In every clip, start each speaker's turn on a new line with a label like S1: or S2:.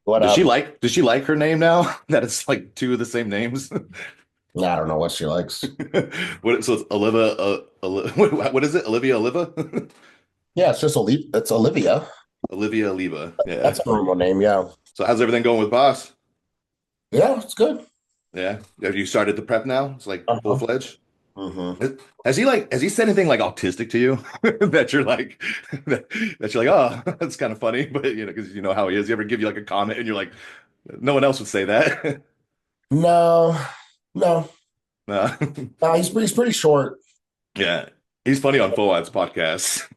S1: What
S2: Does she
S1: up?
S2: like does she like her name now? That it's like two of the same names?
S1: I don't know what she likes.
S2: So it's Oliva what is it? Olivia Oliva?
S1: Yeah, it's just It's Olivia.
S2: Olivia Oliva. Yeah.
S1: That's a normal name. Yeah.
S2: So how's everything going with Boss?
S1: Yeah, it's good.
S2: Yeah. Have you started the prep now? It's like
S1: Uh-huh.
S2: full-fledged?
S1: hmm
S2: Has he said anything like autistic to you that you're like that you're like, oh, that's kind of funny, but because you know how he is. You ever give you like a comment and you're like, no one else would say that.
S1: No, no,
S2: No.
S1: no. He's pretty short.
S2: Yeah. He's funny on Fuad's podcast.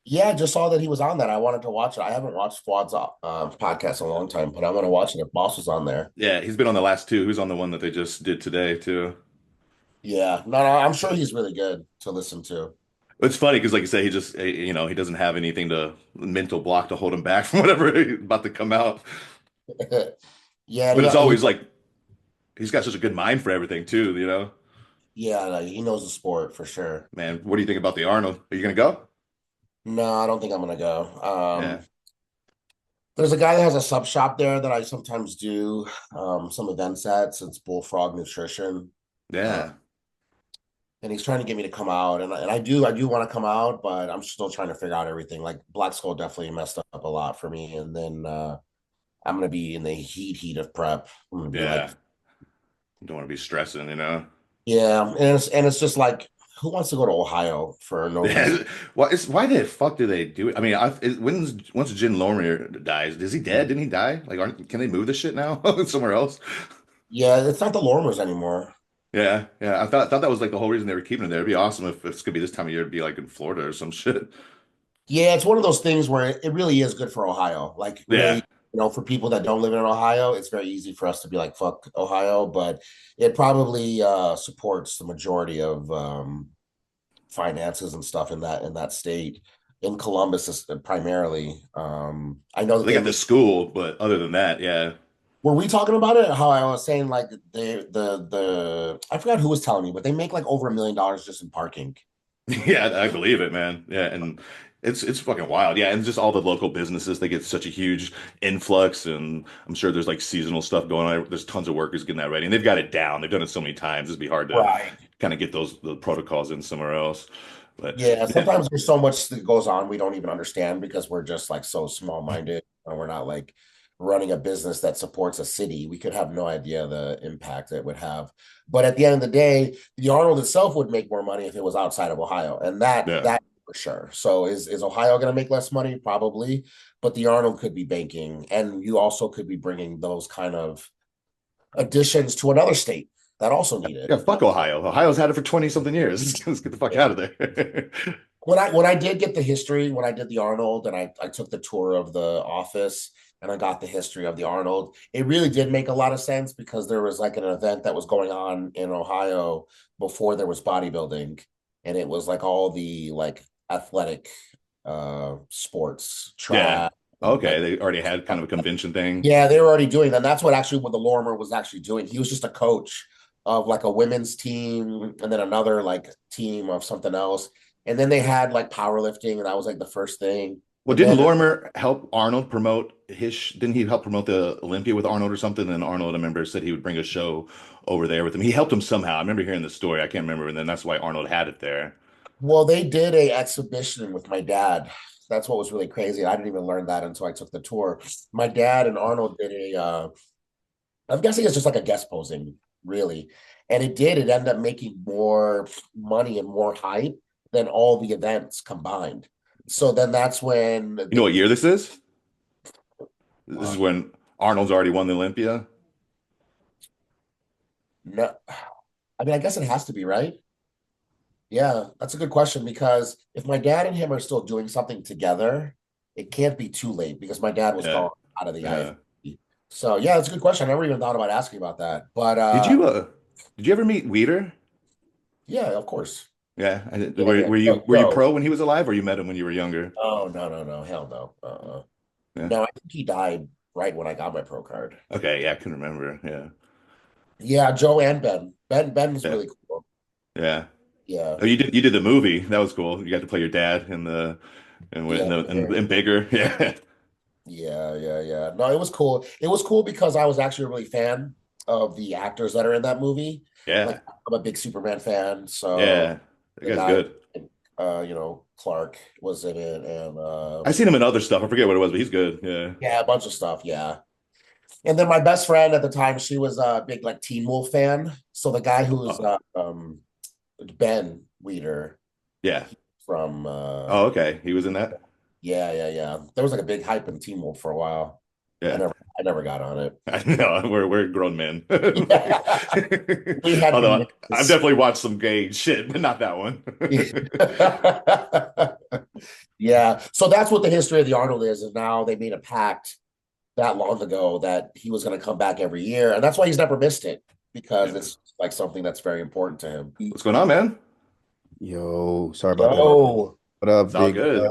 S1: Yeah, just saw that he was on that. I wanted to watch it. I haven't watched Fuad's podcast in a long time, but I want to watch it if Boss was on there.
S2: Yeah, he's been on the last two. He was on the one that they just did today too.
S1: Yeah, no, no, I'm sure he's really good to listen to.
S2: It's funny because, like you say, he just he doesn't have anything to mental block to hold him back from whatever he's about to come out.
S1: Yeah,
S2: But it's always like he's got such a good mind for everything too.
S1: yeah, no, he knows the sport for sure.
S2: Man, what do you think about the Arnold? Are you gonna go?
S1: No, I don't think I'm gonna go.
S2: Yeah,
S1: There's a guy that has a sub shop there that I sometimes do some events at. It's Bullfrog Nutrition, uh,
S2: yeah.
S1: and he's trying to get me to come out, and I do want to come out, but I'm still trying to figure out everything. Like Black Skull definitely messed up a lot for me, and then I'm gonna be in the heat of prep. I'm gonna be like,
S2: Yeah. Don't want to be stressing.
S1: yeah, and it's just like, who wants to go to Ohio for no reason?
S2: Yeah. Why the fuck do they do it? I mean, once Jin Lorimer dies, is he dead? Didn't he die? Like, can they move this shit now somewhere else?
S1: Yeah, it's not the Lormers anymore.
S2: Yeah, yeah. I thought that was like the whole reason they were keeping it there. It'd be awesome if it's gonna be this time of year, it'd be like in Florida or some shit.
S1: Yeah, it's one of those things where it really is good for Ohio. Like, really,
S2: Yeah,
S1: for people that don't live in Ohio, it's very easy for us to be like, fuck Ohio, but it probably supports the majority of finances and stuff in that state. In Columbus, primarily. I know that
S2: they
S1: they
S2: got the school, but other than that, yeah,
S1: were we talking about it? How I was saying like the I forgot who was telling me, but they make like over $1 million just in parking.
S2: yeah, I believe it, man. Yeah, and it's fucking wild. Yeah, and just all the local businesses, they get such a huge influx, and I'm sure there's like seasonal stuff going on. There's tons of workers getting that ready, and they've got it down. They've done it so many times. It'd be hard to
S1: Right.
S2: kind of get the protocols in somewhere else. But
S1: Yeah,
S2: yeah,
S1: sometimes there's so much that goes on we don't even understand because we're just like so small-minded and we're not like running a business that supports a city. We could have no idea the impact it would have. But at the end of the day, the Arnold itself would make more money if it was outside of Ohio, and that
S2: yeah.
S1: that for sure. So is Ohio going to make less money? Probably, but the Arnold could be banking, and you also could be bringing those kind of additions to another state that also need it.
S2: Yeah, fuck Ohio. Ohio's had it for 20 something years. Let's get the fuck out of there.
S1: When I did get the history, when I did the Arnold and I took the tour of the office and I got the history of the Arnold, it really did make a lot of sense because there was like an event that was going on in Ohio before there was bodybuilding, and it was like all the like athletic sports,
S2: Yeah.
S1: track,
S2: Okay.
S1: like,
S2: They already had kind of a convention thing.
S1: yeah, they were already doing that. And that's what the Lorimer was actually doing. He was just a coach of like a women's team and then another like team of something else. And then they had like powerlifting, and that was like the first thing.
S2: Well,
S1: And
S2: didn't
S1: then
S2: Lorimer help Arnold promote didn't he help promote the Olympia with Arnold or something? And Arnold, I remember, said he would bring a show over there with him. He helped him somehow. I remember hearing the story. I can't remember. And then that's why Arnold had it there.
S1: well, they did a exhibition with my dad. That's what was really crazy. I didn't even learn that until I took the tour. My dad and Arnold did I'm guessing it's just like a guest posing, really. And it ended up making more money and more hype than all the events combined. So then that's when
S2: You know what year this is? This is
S1: uh,
S2: when Arnold's already won the Olympia.
S1: no, I mean, I guess it has to be, right? Yeah, that's a good question because if my dad and him are still doing something together, it can't be too late because my dad was
S2: Yeah.
S1: gone out of the
S2: Yeah.
S1: IFBB. So yeah, that's a good question. I never even thought about asking about that. But
S2: Did you did you ever meet Weeder?
S1: yeah, of course.
S2: Yeah.
S1: Yeah, yeah.
S2: Were you
S1: Yo,
S2: pro when he was alive or you met him when you were younger?
S1: oh no, no, no, hell no.
S2: Yeah.
S1: No, I think he died right when I got my pro card.
S2: Okay, yeah, I can remember. Yeah.
S1: Yeah, Joe and Ben. Ben was
S2: Yeah.
S1: really cool.
S2: Yeah.
S1: Yeah.
S2: Oh, you did the movie. That was cool. You got to play your dad in the
S1: Yeah.
S2: and bigger. Yeah.
S1: Yeah. No, it was cool. It was cool because I was actually a really fan of the actors that are in that movie. Like
S2: Yeah,
S1: I'm a big Superman fan, so
S2: yeah, that
S1: the
S2: guy's
S1: guy,
S2: good.
S1: Clark was in it, and
S2: I've seen him in other stuff. I forget what it was, but he's good. Yeah.
S1: yeah, a bunch of stuff. Yeah, and then my best friend at the time, she was a big like Teen Wolf fan. So the guy who's
S2: Oh,
S1: Ben Weeder
S2: yeah.
S1: from
S2: Oh, okay. He was in that.
S1: yeah. There was like a big hype in Teen Wolf for a while. I
S2: Yeah.
S1: never I never got on it.
S2: I know we're grown men.
S1: Yeah. We had
S2: Although I've
S1: bananas.
S2: definitely watched some gay shit, but not that one.
S1: Yeah. So that's what the history of the Arnold is. And now they made a pact that long ago that he was going to come back every year. And that's why he's never missed it because
S2: Yeah.
S1: it's like something that's very important to him.
S2: What's going on, man?
S3: Yo, sorry about that.
S1: Yo,
S3: What up,
S2: It's all
S3: big?
S2: good.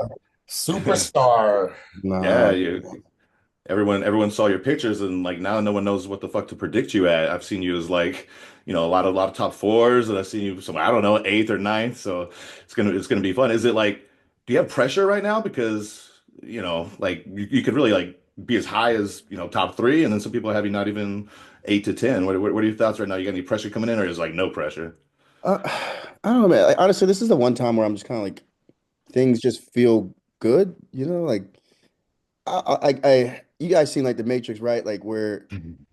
S1: superstar.
S3: Nah,
S2: Yeah, everyone saw your pictures and like now no one knows what the fuck to predict you at. I've seen you as like, a lot of top fours, and I've seen you somewhere, I don't know, eighth or ninth. So it's gonna be fun. Is it like, do you have pressure right now? Because, like you could really like be as high as, top three, and then some people have you not even 8 to 10. What are your thoughts right now? You got any pressure coming in, or is like no pressure?
S3: uh, I don't know, man. Like, honestly, this is the one time where I'm just kind of like things just feel good. Like you guys seen like the Matrix, right? Like where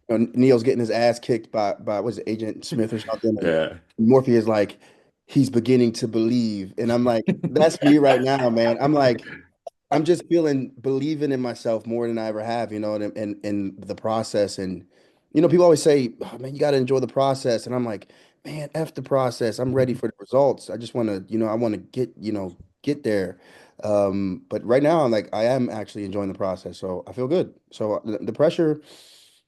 S3: Neo's getting his ass kicked by was it Agent Smith or something, and
S2: Yeah.
S3: Morpheus is like he's beginning to believe, and I'm like, that's me right now, man. I'm like. I'm just feeling believing in myself more than I ever have, and the process. And people always say, oh, man, you got to enjoy the process. And I'm like, man, F the process. I'm ready for the results. I just want to, I want to get there. But right now, I'm like, I am actually enjoying the process. So I feel good. So the pressure,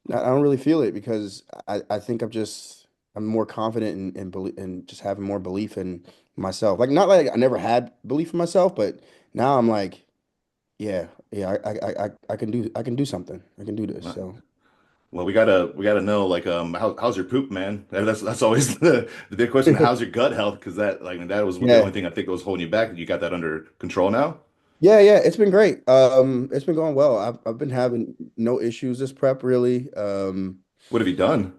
S3: I don't really feel it because I think I'm more confident and just having more belief in myself. Like, not like I never had belief in myself, but now I'm like, yeah, I can do something. I can do this. So
S2: Well, we gotta know like how's your poop, man? That's always the big question. How's your gut health? Because that was the only
S3: yeah,
S2: thing I think that was holding you back. You got that under control now?
S3: yeah, it's been great. It's been going well. I've been having no issues this prep really.
S2: What have you done?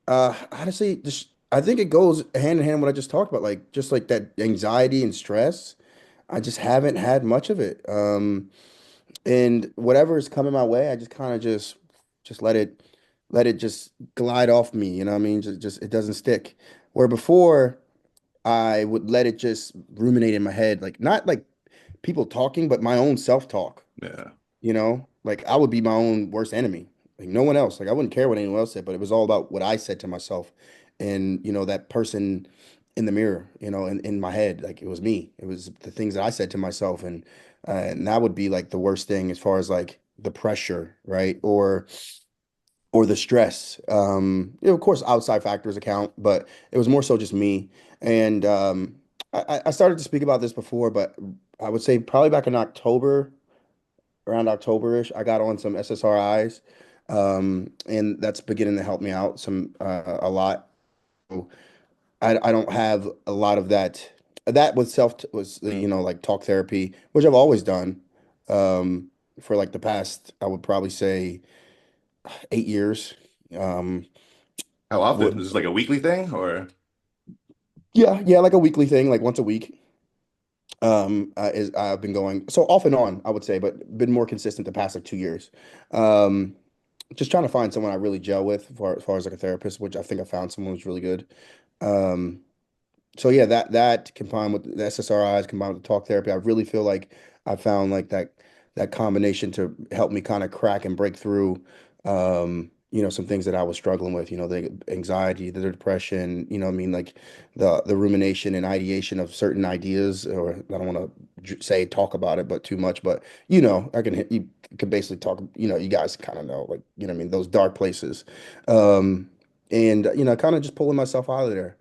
S3: Honestly, just I think it goes hand in hand what I just talked about, like just like that anxiety and stress. I just haven't had much of it. And whatever is coming my way, I just kind of just let it just glide off me. You know what I mean? Just it doesn't stick. Where before. I would let it just ruminate in my head, like not like people talking, but my own self-talk,
S2: Yeah.
S3: Like I would be my own worst enemy, like no one else. Like I wouldn't care what anyone else said, but it was all about what I said to myself and, that person in the mirror, in my head, like it was me. It was the things that I said to myself. And that would be like the worst thing as far as like the pressure, right? Or the stress. Of course, outside factors account, but it was more so just me. And I started to speak about this before, but I would say probably back in October, around October-ish, I got on some SSRIs, and that's beginning to help me out a lot. So I don't have a lot of that. That was like talk therapy, which I've always done for like the past, I would probably say 8 years. Um,
S2: How often? Is this like a weekly thing or?
S3: Yeah, like a weekly thing, like once a week. Is I've been going so off and on, I would say, but been more consistent the past like 2 years. Um, just trying to find someone I really gel with, as far as like a therapist, which I think I found someone who's really good. Um, so yeah, that combined with the SSRIs, combined with the talk therapy, I really feel like I found like that combination to help me kind of crack and break through some things that I was struggling with, the anxiety, the depression, what I mean, like the rumination and ideation of certain ideas, or I don't want to say talk about it, but too much, but you can basically talk, you guys kind of know, like, what I mean, those dark places. Um, and kind of just pulling myself out of there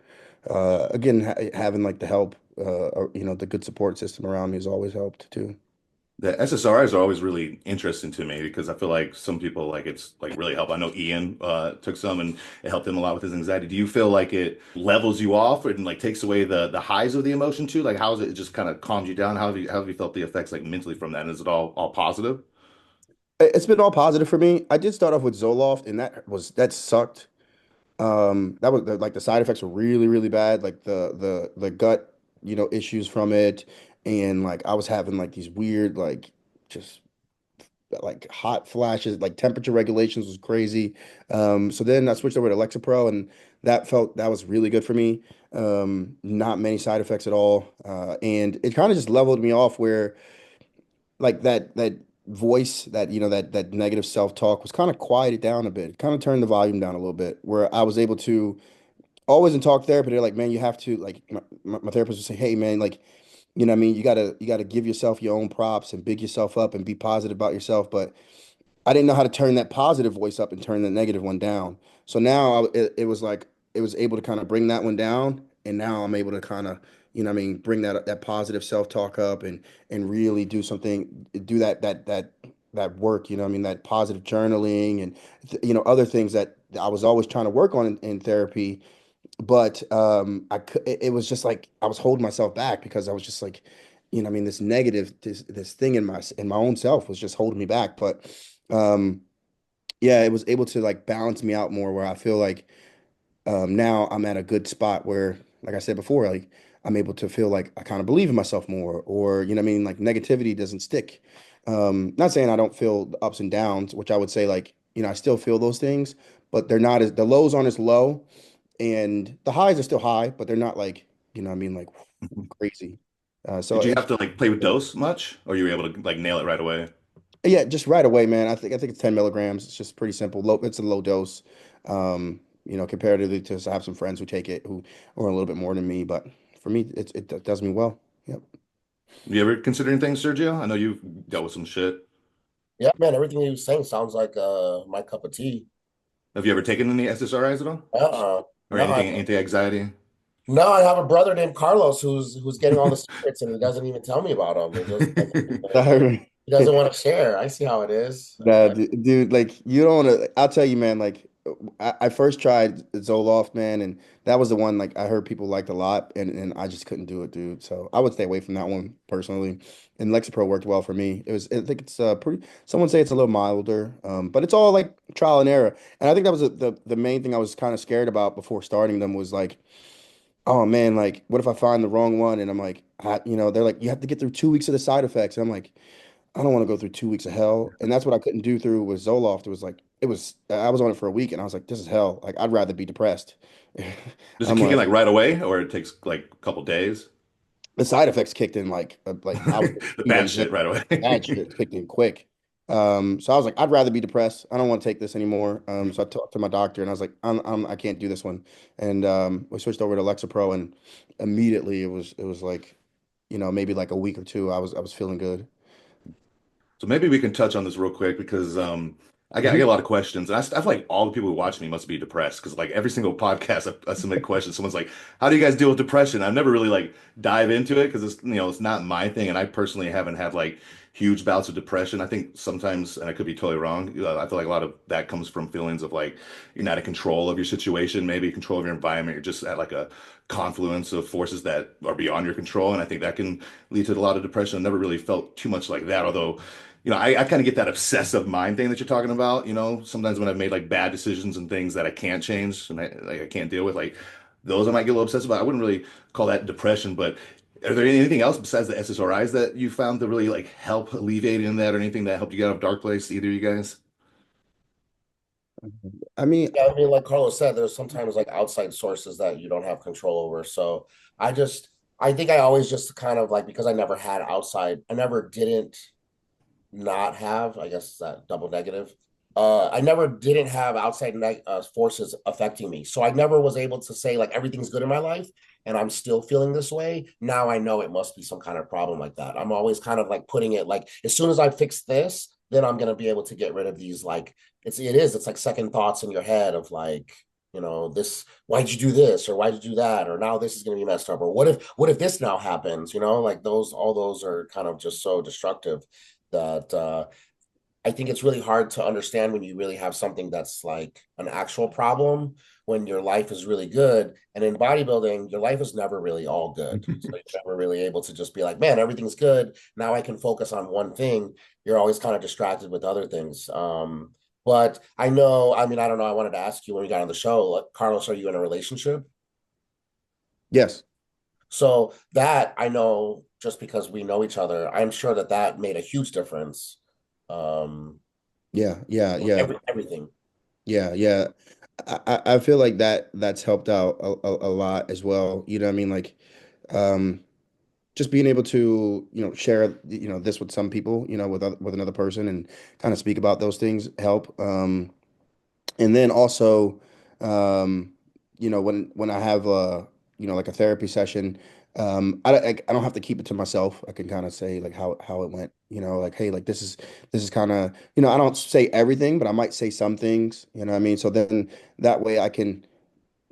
S3: again, having like the help, or, the good support system around me has always helped too.
S2: The SSRIs are always really interesting to me because I feel like some people like it's like really help. I know Ian took some and it helped him a lot with his anxiety. Do you feel like it levels you off and like takes away the highs of the emotion too? Like how is it just kind of calms you down? How have you felt the effects like mentally from that? Is it all positive?
S3: It's been all positive for me. I did start off with Zoloft, and that sucked. That was like the side effects were really, really bad. Like the gut, issues from it, and like I was having like these weird just like hot flashes, like temperature regulations was crazy. So then I switched over to Lexapro, and that was really good for me. Not many side effects at all, and it kind of just leveled me off where like that voice that that negative self-talk was kind of quieted down a bit, kind of turned the volume down a little bit, where I was able to always in talk therapy. They're like, man, you have to like my therapist would say, hey man, like what I mean, you gotta give yourself your own props and big yourself up and be positive about yourself, but I didn't know how to turn that positive voice up and turn the negative one down. So now it was like it was able to kind of bring that one down, and now I'm able to kind of, what I mean, bring that positive self-talk up and really do something, do that work, what I mean, that positive journaling and other things that I was always trying to work on in therapy, but it was just like I was holding myself back because I was just like, I mean, this negative, this thing in my own self was just holding me back. But um, yeah, it was able to like balance me out more, where I feel like now I'm at a good spot where, like I said before, like I'm able to feel like I kind of believe in myself more, or what I mean, like negativity doesn't stick. Not saying I don't feel the ups and downs, which I would say like, I still feel those things, but they're not as the lows aren't as low, and the highs are still high, but they're not like, what I mean, like crazy. So
S2: Did you
S3: it's
S2: have to like play with dose much, or you were able to like nail it right away?
S3: yeah, just right away, man. I think it's 10 milligrams. It's just pretty simple. It's a low dose. Comparatively to I have some friends who take it who are a little bit more than me, but for me, it does me well. Yep.
S2: You ever consider anything, Sergio? I know you've dealt with some shit.
S1: Yeah, man, everything you were saying sounds like my cup of tea.
S2: Have you ever taken any SSRIs at all? Or
S1: No,
S2: anything anti-anxiety?
S1: no, I have a brother named Carlos who's getting all the secrets and he doesn't even tell me about them. He doesn't want to share. I see how it is.
S3: Nah, dude, like you don't want to. I'll tell you, man. Like I first tried Zoloft, man, and that was the one like I heard people liked a lot, and I just couldn't do it, dude. So I would stay away from that one personally. And Lexapro worked well for me. I think it's pretty. Someone say it's a little milder, but it's all like trial and error. And I think that was the main thing I was kind of scared about before starting them was like, oh man, like what if I find the wrong one? And I'm like, they're like, you have to get through 2 weeks of the side effects. And I'm like, I don't want to go through 2 weeks of hell. And that's what I couldn't do through with Zoloft. I was on it for a week and I was like, this is hell. Like, I'd rather be depressed.
S2: Does it
S3: I'm
S2: kick in
S3: like,
S2: like right away, or it takes like a couple days?
S3: the side effects kicked in like I was
S2: The
S3: 2 days
S2: bad
S3: in.
S2: shit right
S3: Bad
S2: away.
S3: shit kicked in quick. So I was like, I'd rather be depressed. I don't want to take this anymore. So I talked to my doctor and I was like, I can't do this one. And we switched over to Lexapro, and immediately it was like, maybe like a week or two, I was feeling good.
S2: So maybe we can touch on this real quick because I get a
S3: Mhm.
S2: lot of questions, and I feel like all the people who watch me must be depressed because like every single podcast I submit questions, someone's like, "How do you guys deal with depression?" I've never really like dive into it because it's not my thing, and I personally haven't had like huge bouts of depression. I think sometimes, and I could be totally wrong, I feel like a lot of that comes from feelings of like you're not in control of your situation, maybe control of your environment. You're just at like a confluence of forces that are beyond your control, and I think that can lead to a lot of depression. I never really felt too much like that, although. I kind of get that obsessive mind thing that you're talking about. Sometimes when I've made like bad decisions and things that I can't change and I can't deal with, like those I might get a little obsessive about. I wouldn't really call that depression, but are there anything else besides the SSRIs that you found to really like help alleviate in that or anything that helped you get out of a dark place, either of you guys?
S3: I mean,
S1: Yeah, I mean, like Carlos said, there's sometimes like outside sources that you don't have control over. So I just, I think I always just kind of like, because I never had outside, I never didn't not have, I guess that double negative. I never didn't have outside forces affecting me. So I never was able to say like everything's good in my life and I'm still feeling this way. Now I know it must be some kind of problem like that. I'm always kind of like putting it like as soon as I fix this, then I'm gonna be able to get rid of these like it's like second thoughts in your head of like, this, why'd you do this or why'd you do that or now this is going to be messed up or what if this now happens, like those all those are kind of just so destructive that I think it's really hard to understand when you really have something that's like an actual problem when your life is really good. And in bodybuilding, your life is never really all good. So you're never really able to just be like, man, everything's good. Now I can focus on one thing. You're always kind of distracted with other things. But I know, I mean, I don't know. I wanted to ask you when we got on the show, like, Carlos, are you in a relationship?
S3: Yes.
S1: So that I know just because we know each other, I'm sure that that made a huge difference. Um,
S3: Yeah, yeah, yeah,
S1: everything.
S3: yeah, yeah. I feel like that's helped out a lot as well. You know what I mean? Like, um, just being able to, share, this with some people, with another person and kind of speak about those things help. And then also, um, when I have like a therapy session, I don't have to keep it to myself. I can kind of say like how it went, like, hey, like this is kind of, I don't say everything, but I might say some things, you know what I mean? So then that way I can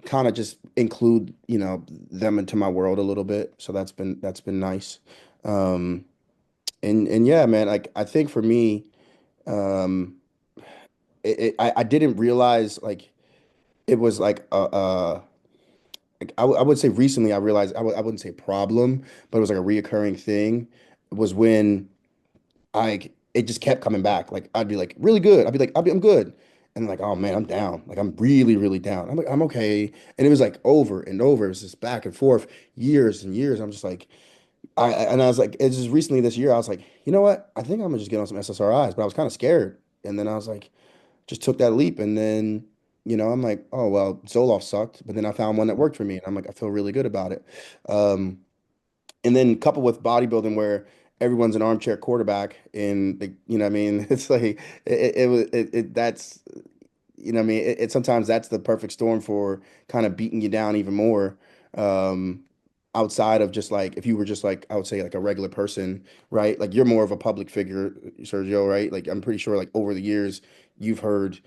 S3: kind of just include, them into my world a little bit. So that's been nice. Um, and yeah, man, like I think for me, um, I didn't realize like it was like like I would say recently I realized I wouldn't say problem, but it was like a reoccurring thing was when it just kept coming back. Like I'd be like really good. I'd be like I'm good. And like, oh man, I'm down. Like I'm really, really down. I'm like, I'm okay. And it was like over and over. It was just back and forth, years and years. I'm just like, and I was like, it's just recently this year, I was like, you know what? I think I'm gonna just get on some SSRIs, but I was kind of scared. And then I was like, just took that leap. And then, I'm like, oh, well, Zoloft sucked. But then I found one that worked for me. And I'm like, I feel really good about it. Um, and then coupled with bodybuilding where everyone's an armchair quarterback and, what I mean? It's like, that's, what I mean? Sometimes that's the perfect storm for kind of beating you down even more. Um, outside of just like, if you were just like, I would say like a regular person, right? Like you're more of a public figure, Sergio, right? Like I'm pretty sure like over the years, you've heard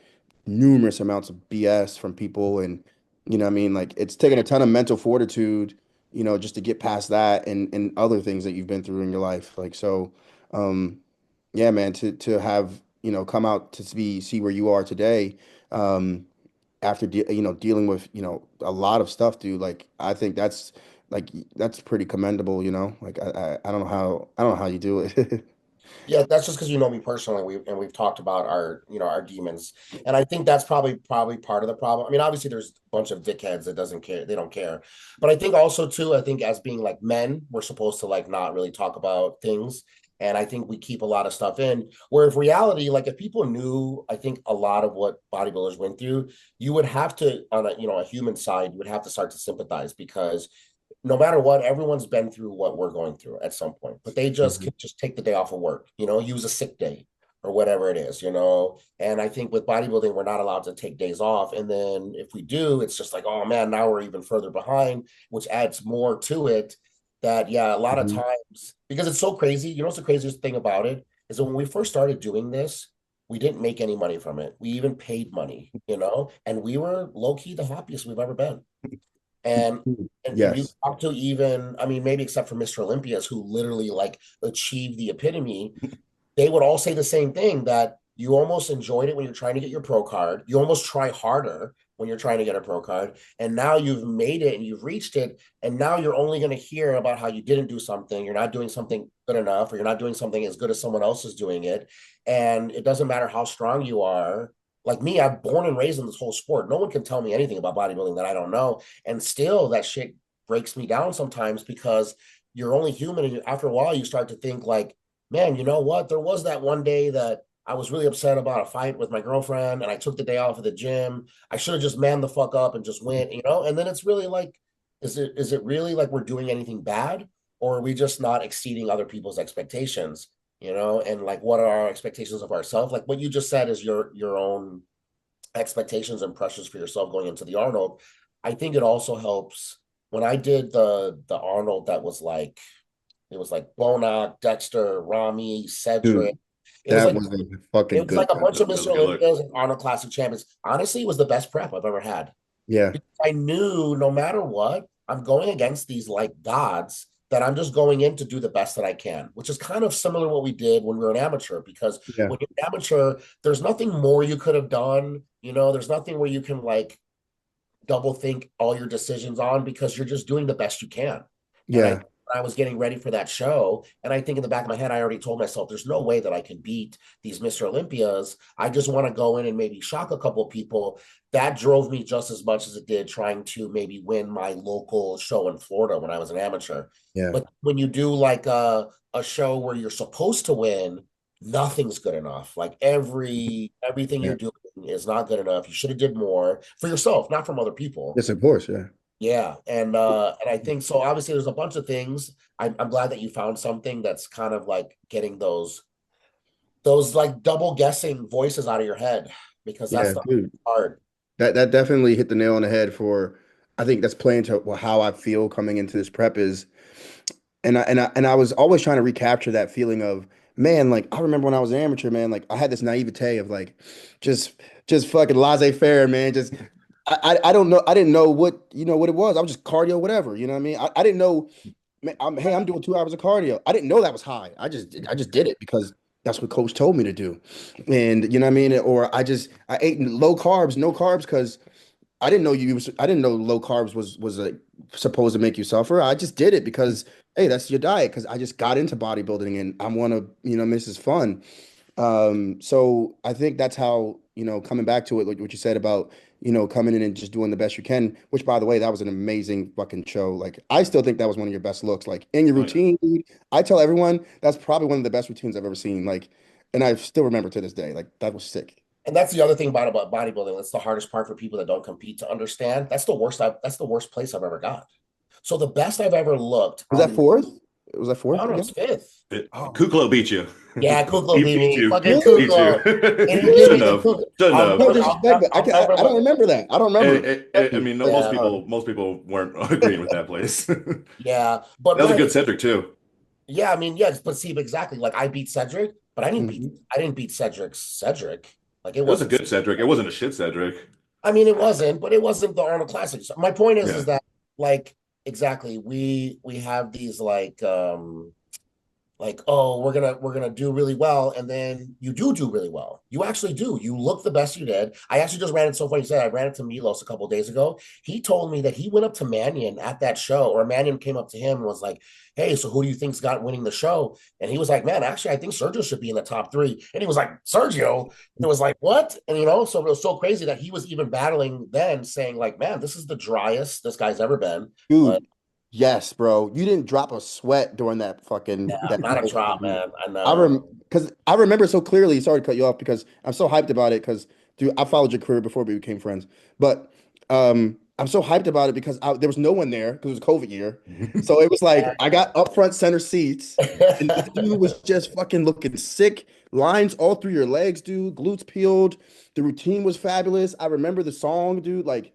S3: numerous amounts of BS from people and what I mean like it's taken a ton of mental fortitude just to get past that and other things that you've been through in your life like so um yeah man to have come out to see where you are today um after dealing with a lot of stuff dude like I think that's pretty commendable like I don't know how you do it.
S1: Yeah, that's just because you know me personally. We've talked about our our demons, and I think that's probably part of the problem. I mean, obviously there's a bunch of dickheads that doesn't care, they don't care, but I think also too, I think as being like men, we're supposed to like not really talk about things, and I think we keep a lot of stuff in. Where if reality, like if people knew, I think a lot of what bodybuilders went through, you would have to on a a human side, you would have to start to sympathize because no matter what, everyone's been through what we're going through at some point, but they just
S3: Mhm.
S1: can just take the day off of work, use a sick day or whatever it is. And I think with bodybuilding, we're not allowed to take days off. And then if we do, it's just like, oh man, now we're even further behind, which adds more to it. That, yeah, a lot of
S3: Mhm.
S1: times, because it's so crazy, what's the craziest thing about it is that when we first started doing this, we didn't make any money from it. We even paid money, and we were low key the happiest we've ever been. And and you
S3: Yes.
S1: talk to even, I mean, maybe except for Mr. Olympias, who literally like achieved the epitome, they would all say the same thing that you almost enjoyed it when you're trying to get your pro card. You almost try harder when you're trying to get a pro card. And now you've made it and you've reached it. And now you're only going to hear about how you didn't do something. You're not doing something good enough, or you're not doing something as good as someone else is doing it. And it doesn't matter how strong you are. Like me, I'm born and raised in this whole sport. No one can tell me anything about bodybuilding that I don't know. And still, that shit breaks me down sometimes because you're only human. And after a while, you start to think like, man, you know what? There was that one day that I was really upset about a fight with my girlfriend and I took the day off of the gym. I should have just manned the fuck up and just went. And then it's really like, is it really like we're doing anything bad? Or are we just not exceeding other people's expectations? And like what are our expectations of ourselves? Like what you just said is your own expectations and pressures for yourself going into the Arnold. I think it also helps when I did the Arnold that was like it was like Bonac, Dexter, Rami, Cedric.
S3: Dude,
S1: It was
S3: that
S1: like
S3: was a
S1: it
S3: fucking
S1: was
S3: good
S1: like a bunch
S3: time.
S1: of
S2: That was
S1: Mr.
S2: a good look.
S1: Olympias and Arnold Classic champions. Honestly, it was the best prep I've ever had.
S3: Yeah.
S1: Because I knew no matter what, I'm going against these like gods. that I'm just going in to do the best that I can, which is kind of similar to what we did when we were an amateur. Because
S3: Yeah.
S1: when you're an amateur, there's nothing more you could have done. There's nothing where you can like double think all your decisions on, because you're just doing the best you can. And
S3: Yeah.
S1: I was getting ready for that show, and I think in the back of my head, I already told myself, there's no way that I can beat these Mr. Olympias. I just want to go in and maybe shock a couple of people. That drove me just as much as it did trying to maybe win my local show in Florida when I was an amateur.
S3: Yeah.
S1: But when you do like a show where you're supposed to win, nothing's good enough. Like everything
S3: Yeah.
S1: you're doing is not good enough. You should have did more for yourself, not from other people.
S3: Yes, of course. Yeah.
S1: Yeah, and I think so. Obviously, there's a bunch of things. I'm glad that you found something that's kind of like getting those like double guessing voices out of your head, because that's
S3: Yeah,
S1: the
S3: dude.
S1: hard.
S3: That definitely hit the nail on the head for, I think that's playing to how I feel coming into this prep is, and I was always trying to recapture that feeling of, man, like I remember when I was an amateur, man, like I had this naivete of like just just fucking laissez-faire, man. Just I don't know, I didn't know what it was. I was just cardio, whatever. You know what I mean? I didn't know, man, hey, I'm doing 2 hours of cardio. I didn't know that was high. I just did it because that's what coach told me to do. And you know what I mean? Or I ate low carbs, no carbs, because I didn't know low carbs was supposed to make you suffer. I just did it because, hey, that's your diet. Because I just got into bodybuilding and I want to, this is fun. So I think that's how, coming back to it, like what you said about, coming in and just doing the best you can, which by the way, that was an amazing fucking show. Like I still think that was one of your best looks. Like in your
S2: Oh yeah.
S3: routine, dude, I tell everyone that's probably one of the best routines I've ever seen. Like, and I still remember to this day. Like that was sick.
S1: And that's the other thing about bodybuilding. That's the hardest part for people that don't compete to understand. That's the worst place I've ever got. So the best I've ever looked
S3: Was
S1: on
S3: that
S1: the
S3: fourth? Was that
S1: I
S3: fourth
S1: don't know,
S3: again?
S1: it's fifth.
S3: Oh,
S2: Kuklo beat you.
S1: Yeah, Kuklo
S2: He
S1: beat
S2: beat
S1: me.
S2: you.
S1: Fucking
S3: really?
S2: Beat you.
S1: Kuklo. They didn't give me
S2: Shouldn't
S1: the
S2: have.
S1: Kuklo.
S2: Shouldn't
S1: I'll
S2: have.
S3: no
S1: never, I'll,
S3: disrespect, but
S1: I'll never
S3: I don't
S1: let.
S3: remember that. I don't remember.
S2: I mean, most
S1: Yeah,
S2: people weren't agreeing with that place. That
S1: yeah, but
S2: was a
S1: right,
S2: good Cedric too.
S1: yeah. I mean, yes, but see, exactly. Like I beat Cedric, but
S3: Mhm.
S1: I didn't beat Cedric. Like it
S2: It was a
S1: wasn't.
S2: good Cedric. It wasn't a shit Cedric.
S1: I mean, it wasn't, but it wasn't the Arnold Classic. So my point is
S2: Yeah.
S1: that like exactly we have these like, oh, we're gonna do really well, and then you do really well. You actually do. You look the best you did. I actually just ran it so funny. You said I ran it to Milos a couple of days ago. He told me that he went up to Mannion at that show, or Mannion came up to him and was like, "Hey, so who do you think's got winning the show?" And he was like, "Man, actually, I think Sergio should be in the top three." And he was like, "Sergio?" And it was like, "What?" And so it was so crazy that he was even battling then, saying like, "Man, this is the driest this guy's ever been." But
S3: Dude, yes, bro. You didn't drop a sweat during that fucking
S1: yeah,
S3: that
S1: not a
S3: show,
S1: drop,
S3: dude.
S1: man. I know.
S3: Because I remember so clearly. Sorry to cut you off because I'm so hyped about it. Because dude, I followed your career before we became friends, but I'm so hyped about it because there was no one there because it was COVID year. So it was like I got up front center seats, and this dude was just fucking looking sick. Lines all through your legs, dude. Glutes peeled. The routine was fabulous. I remember the song, dude. Like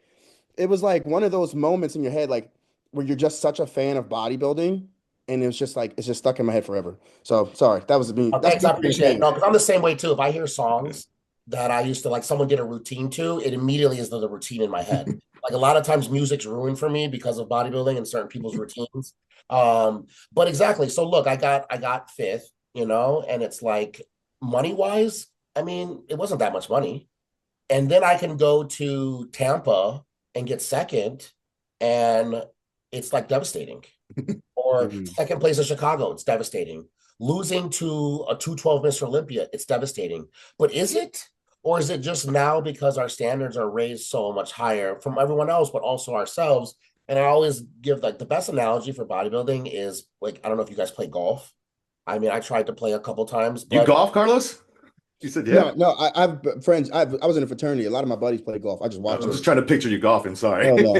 S3: it was like one of those moments in your head, like where you're just such a fan of bodybuilding, and it was just like it's just stuck in my head forever. So sorry, that was me.
S1: Oh,
S3: That's
S1: thanks,
S3: me
S1: I
S3: being a
S1: appreciate it.
S3: fan.
S1: No, because I'm the same way too. If I hear songs that I used to like, someone did a routine to, it immediately is the routine in my head. Like a lot of times, music's ruined for me because of bodybuilding and certain people's routines. But exactly. So look, I got fifth, and it's like money wise, I mean, it wasn't that much money, and then I can go to Tampa and get second, and it's like devastating. Or
S3: Mhm.
S1: second place in Chicago, it's devastating. Losing to a 212 Mr. Olympia, it's devastating. But is it? Or is it just now because our standards are raised so much higher from everyone else, but also ourselves? And I always give like the best analogy for bodybuilding is like, I don't know if you guys play golf. I mean, I tried to play a couple times,
S2: You
S1: but
S2: golf, Carlos? You said yeah.
S3: No, I've friends. I was in a fraternity. A lot of my buddies play golf. I just watch
S2: I'm just
S3: them.
S2: trying to picture you golfing. Sorry.
S3: Hell no,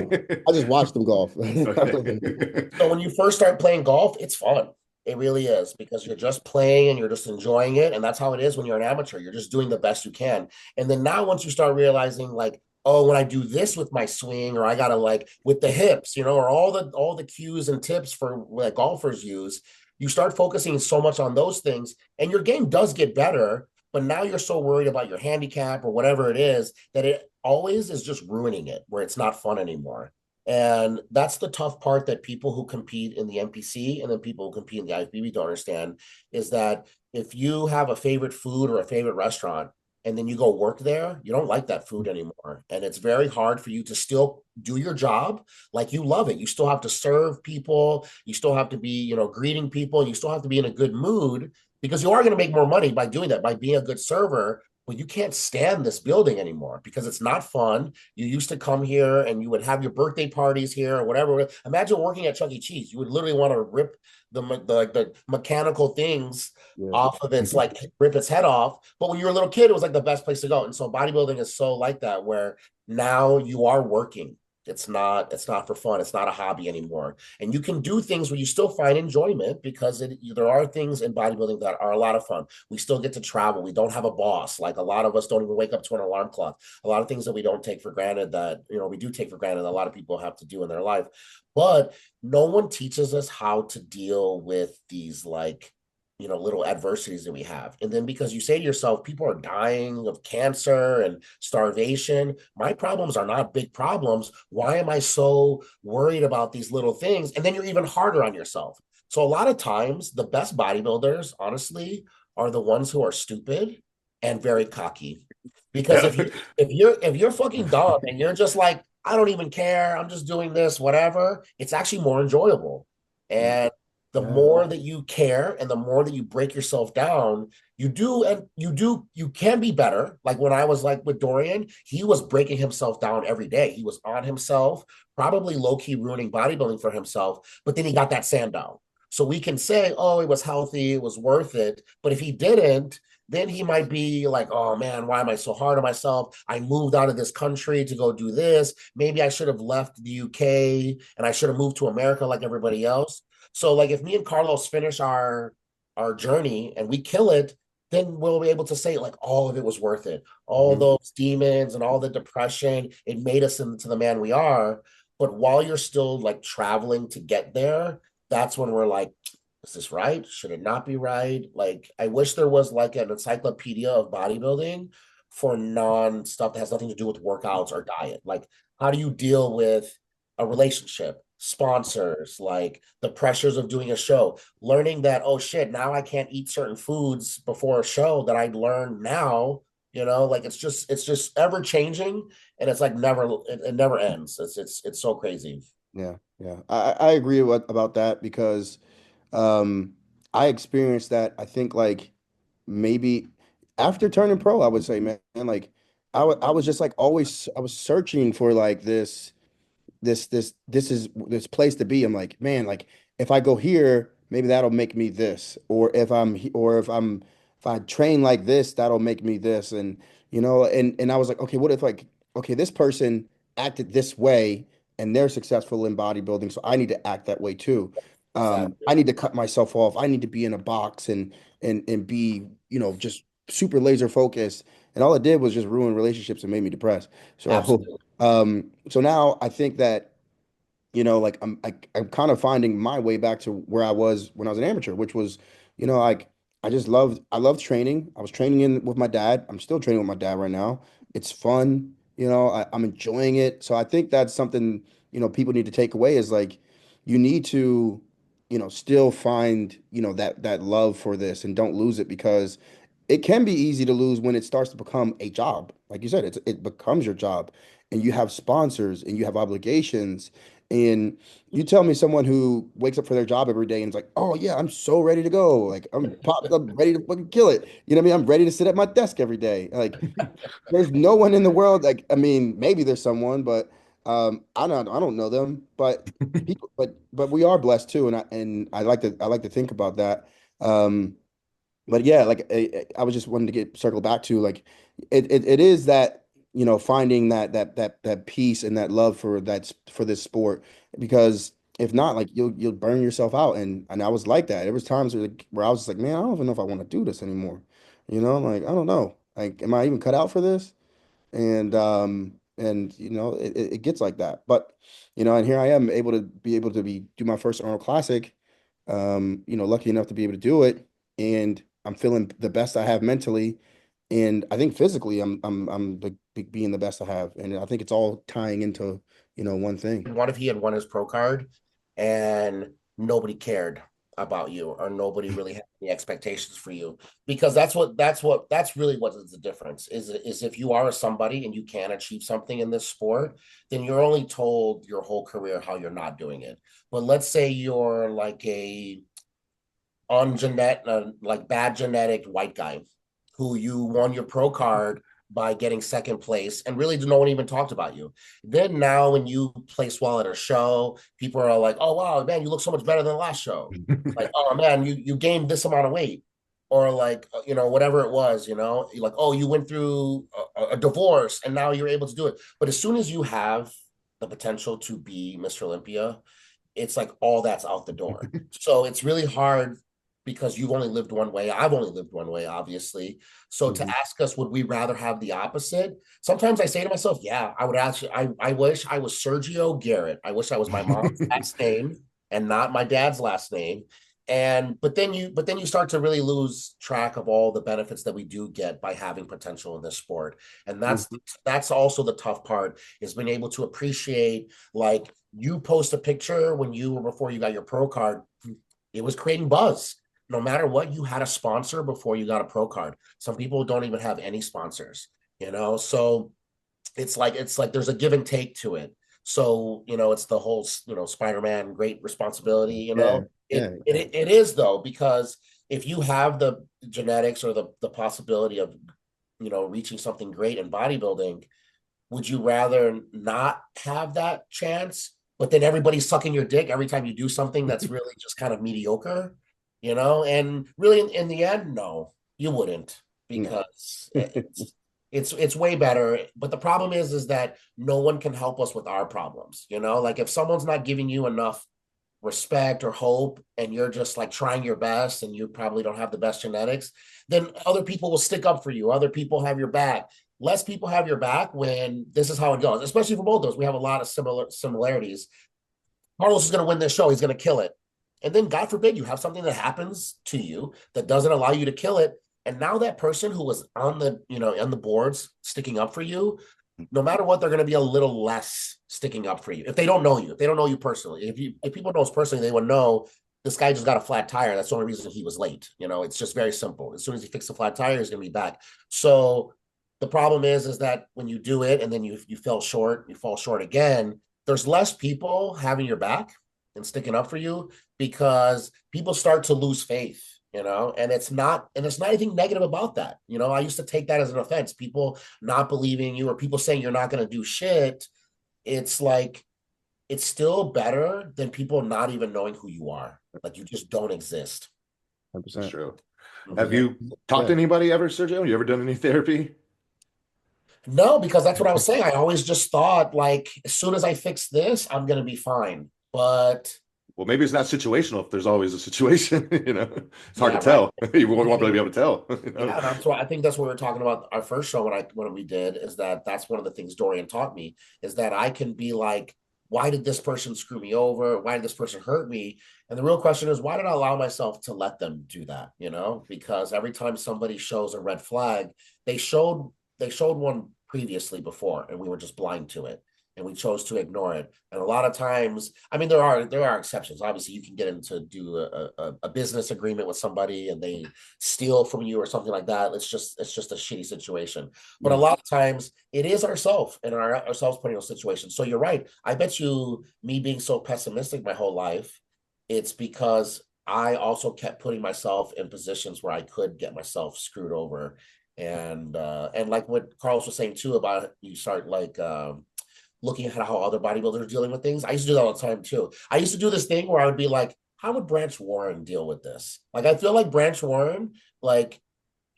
S3: I just watch them golf.
S2: Okay.
S1: so when you first start playing golf, it's fun. It really is, because you're just playing and you're just enjoying it. And that's how it is when you're an amateur. You're just doing the best you can. And then now once you start realizing like, oh, when I do this with my swing, or I gotta like with the hips, or all the cues and tips for like golfers use, you start focusing so much on those things and your game does get better. But now you're so worried about your handicap or whatever it is that it always is just ruining it, where it's not fun anymore. And that's the tough part that people who compete in the NPC and then people who compete in the IFBB don't understand is that if you have a favorite food or a favorite restaurant and then you go work there, you don't like that food anymore. And it's very hard for you to still do your job like you love it. You still have to serve people, you still have to be, greeting people, you still have to be in a good mood because you are going to make more money by doing that, by being a good server. But you can't stand this building anymore because it's not fun. You used to come here and you would have your birthday parties here or whatever. Imagine working at Chuck E. Cheese. You would literally want to rip the mechanical things
S3: Yeah.
S1: off of its like rip its head off. But when you were a little kid, it was like the best place to go. And so bodybuilding is so like that where now you are working. It's not for fun. It's not a hobby anymore. And you can do things where you still find enjoyment because there are things in bodybuilding that are a lot of fun. We still get to travel. We don't have a boss. Like a lot of us don't even wake up to an alarm clock. A lot of things that we don't take for granted that, we do take for granted, a lot of people have to do in their life. But no one teaches us how to deal with these like little adversities that we have. And then because you say to yourself, people are dying of cancer and starvation. My problems are not big problems. Why am I so worried about these little things? And then you're even harder on yourself. So a lot of times the best bodybuilders, honestly, are the ones who are stupid and very cocky. Because
S2: Yeah.
S1: if you're fucking dumb and you're just like, I don't even care, I'm just doing this, whatever, it's actually more enjoyable.
S3: Yeah.
S1: And the
S3: Yeah.
S1: more that you care and the more that you break yourself down, you can be better. Like when I was like with Dorian, he was breaking himself down every day. He was on himself, probably low-key ruining bodybuilding for himself, but then he got that sand down. So we can say, oh, it was healthy, it was worth it. But if he didn't, then he might be like, oh man, why am I so hard on myself? I moved out of this country to go do this. Maybe I should have left the UK and I should have moved to America like everybody else. So like if me and Carlos finish our journey and we kill it, then we'll be able to say like all of it was worth it. All
S3: Mhm.
S1: those demons and all the depression, it made us into the man we are. But while you're still like traveling to get there, that's when we're like, is this right? Should it not be right? Like, I wish there was like an encyclopedia of bodybuilding for non stuff that has nothing to do with workouts or diet. Like, how do you deal with a relationship, sponsors, like the pressures of doing a show, learning that, oh shit, now I can't eat certain foods before a show that I learned now. Like it's just ever changing, and it's like it never ends. It's so crazy.
S3: Yeah. Yeah. I agree about that because um I experienced that I think like maybe after turning pro, I would say, man, like I was just like always I was searching for like this is this place to be. I'm like, man, like if I go here, maybe that'll make me this, or if I train like this, that'll make me this, and and I was like, okay, what if like, okay, this person acted this way and they're successful in bodybuilding, so I need to act that way too.
S1: Exactly.
S3: I need to cut myself off. I need to be in a box and be, just super laser focused. And all it did was just ruin relationships and made me depressed. So
S1: Absolutely.
S3: so now I think that, like I'm kind of finding my way back to where I was when I was an amateur, which was, like I loved training. I was training in with my dad. I'm still training with my dad right now. It's fun, I'm enjoying it. So I think that's something, people need to take away is like you need to, still find, that love for this and don't lose it because it can be easy to lose when it starts to become a job. Like you said, it becomes your job and you have sponsors and you have obligations. And you tell me someone who wakes up for their job every day and is like, oh yeah, I'm so ready to go. Like I'm popped up, ready to fucking kill it. You know what I mean? I'm ready to sit at my desk every day. Like there's no one in the world. Like, I mean, maybe there's someone, but I don't know them. But people, but we are blessed too. And I like to think about that. Um, but yeah, like I was just wanting to get circle back to like it is that finding that peace and that love for for this sport because if not like you'll burn yourself out and I was like that. There was times where I was just like, man, I don't even know if I want to do this anymore. Like I don't know, like am I even cut out for this? And it gets like that. But and here I am able to do my first Arnold Classic. Lucky enough to be able to do it, and I'm feeling the best I have mentally. And I think physically, I'm being the best I have, and I think it's all tying into, one thing.
S1: What if he had won his pro card and nobody cared about you, or nobody really had any expectations for you? Because that's really what is the difference, is if you are somebody and you can achieve something in this sport, then you're only told your whole career how you're not doing it. But let's say you're like a like bad genetic white guy who you won your pro card by getting second place, and really no one even talked about you. Then now when you place well at a show, people are like, oh wow, man, you look so much better than the last show. Like, oh man, you gained this amount of weight. Or like, whatever it was, you're like, oh, you went through a divorce and now you're able to do it. But as soon as you have the potential to be Mr. Olympia, it's like all that's out the door. So it's really hard because you've only lived one way. I've only lived one way, obviously. So to
S3: Mhm.
S1: ask us, would we rather have the opposite? Sometimes I say to myself, yeah, I would actually, I wish I was Sergio Garrett. I wish I was my mom's last name and not my dad's last name. And but then you start to really lose track of all the benefits that we do get by having potential in this sport. And that's also the tough part, is being able to appreciate, like, you post a picture when you were before you got your pro card, it was creating buzz. No matter what, you had a sponsor before you got a pro card. Some people don't even have any sponsors, so it's like there's a give and take to it. So it's the whole Spider-Man great responsibility.
S3: Yeah,
S1: it,
S3: yeah, yeah.
S1: it it is, though, because if you have the genetics or the possibility of reaching something great in bodybuilding, would you rather not have that chance, but then everybody's sucking your dick every time you do something that's really just kind of mediocre? And really, in the end, no, you wouldn't,
S3: No.
S1: because it's way better. But the problem is that no one can help us with our problems. Like, if someone's not giving you enough respect or hope, and you're just like trying your best and you probably don't have the best genetics, then other people will stick up for you. Other people have your back. Less people have your back when this is how it goes, especially for both of us. We have a lot of similarities. Carlos is going to win this show. He's going to kill it. And then, God forbid, you have something that happens to you that doesn't allow you to kill it. And now that person who was on the boards sticking up for you, no matter what, they're going to be a little less sticking up for you. If they don't know you, if they don't know you personally, if people know us personally, they would know this guy just got a flat tire. That's the only reason he was late. It's just very simple. As soon as he fixes the flat tire, he's going to be back. So the problem is that when you do it and then you fell short, you fall short again, there's less people having your back and sticking up for you, because people start to lose faith, and it's not anything negative about that. I used to take that as an offense, people not believing you or people saying you're not going to do shit. It's like, it's still better than people not even knowing who you are. Like, you just don't exist.
S2: That's
S3: 100%.
S2: true. Have
S1: Mhm.
S2: you talked to
S3: Yeah.
S2: anybody ever, Sergio? You ever done any therapy?
S1: No, because that's what I was saying. I always just thought, like, as soon as I fix this, I'm going to be fine. But
S2: Well, maybe it's not situational if there's always a situation, It's hard to
S1: yeah, right.
S2: tell. You won't really be able to tell,
S1: Yeah, that's why I think that's what we were talking about our first show when we did, is that's one of the things Dorian taught me, is that I can be like, why did this person screw me over? Why did this person hurt me? And the real question is, why did I allow myself to let them do that? Because every time somebody shows a red flag, they showed they showed one previously before, and we were just blind to it, and we chose to ignore it. And a lot of times, I mean, there are exceptions. Obviously, you can get into do a business agreement with somebody and they steal from you or something like that. It's just a shitty situation. But a
S3: Yeah.
S1: lot of times it is ourselves and ourselves putting in those situations. So you're right. I bet you, me being so pessimistic my whole life, it's because I also kept putting myself in positions where I could get myself screwed over. And like what Carlos was saying too, about you start like looking at how other bodybuilders are dealing with things. I used to do that all the time too. I used to do this thing where I would be like, how would Branch Warren deal with this? Like, I feel like Branch Warren, like,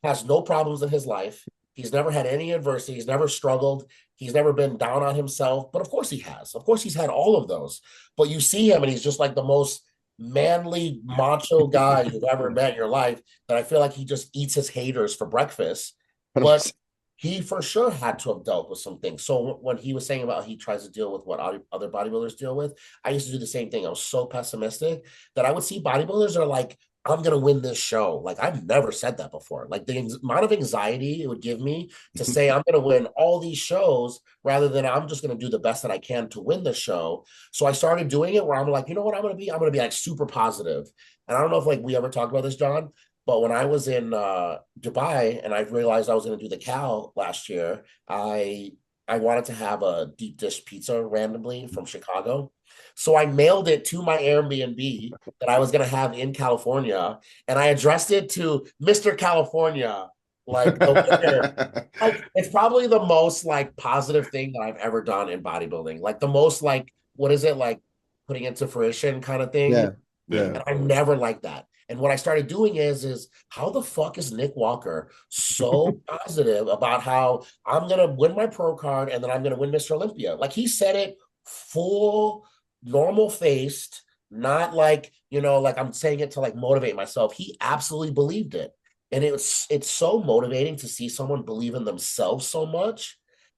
S1: has no problems in his life. He's never had any adversity. He's never struggled. He's never been down on himself. But of course he has. Of course he's had all of those. But you see him and he's just like the most manly, macho guy you've ever met in your life. That I feel like he just eats his haters for breakfast. But
S3: 100%.
S1: he for sure had to have dealt with some things. So when he was saying about he tries to deal with what other bodybuilders deal with, I used to do the same thing. I was so pessimistic that I would see bodybuilders that are like I'm gonna win this show. Like I've never said that before. Like the amount of anxiety it would give me to say I'm gonna win all these shows rather than I'm just gonna do the best that I can to win the show. So I started doing it where I'm like, you know what I'm gonna be? I'm gonna be like super positive. And I don't know if like we ever talked about this, John, but when I was in Dubai and I realized I was gonna do the Cal last year, I wanted to have a deep dish pizza randomly from Chicago. So I mailed it to my Airbnb that I was going to have in California, and I addressed it to Mr. California, like the winner. Like it's probably the most like positive thing that I've ever done in bodybuilding. Like the most like what is it like putting it to fruition kind of thing.
S3: Yeah,
S2: Yeah.
S3: yeah.
S1: And I never liked that. And what I started doing is how the fuck is Nick Walker so positive about how I'm gonna win my pro card and then I'm gonna win Mr. Olympia? Like he said it full normal faced, not like, like I'm saying it to like motivate myself. He absolutely believed it. And it's so motivating to see someone believe in themselves so much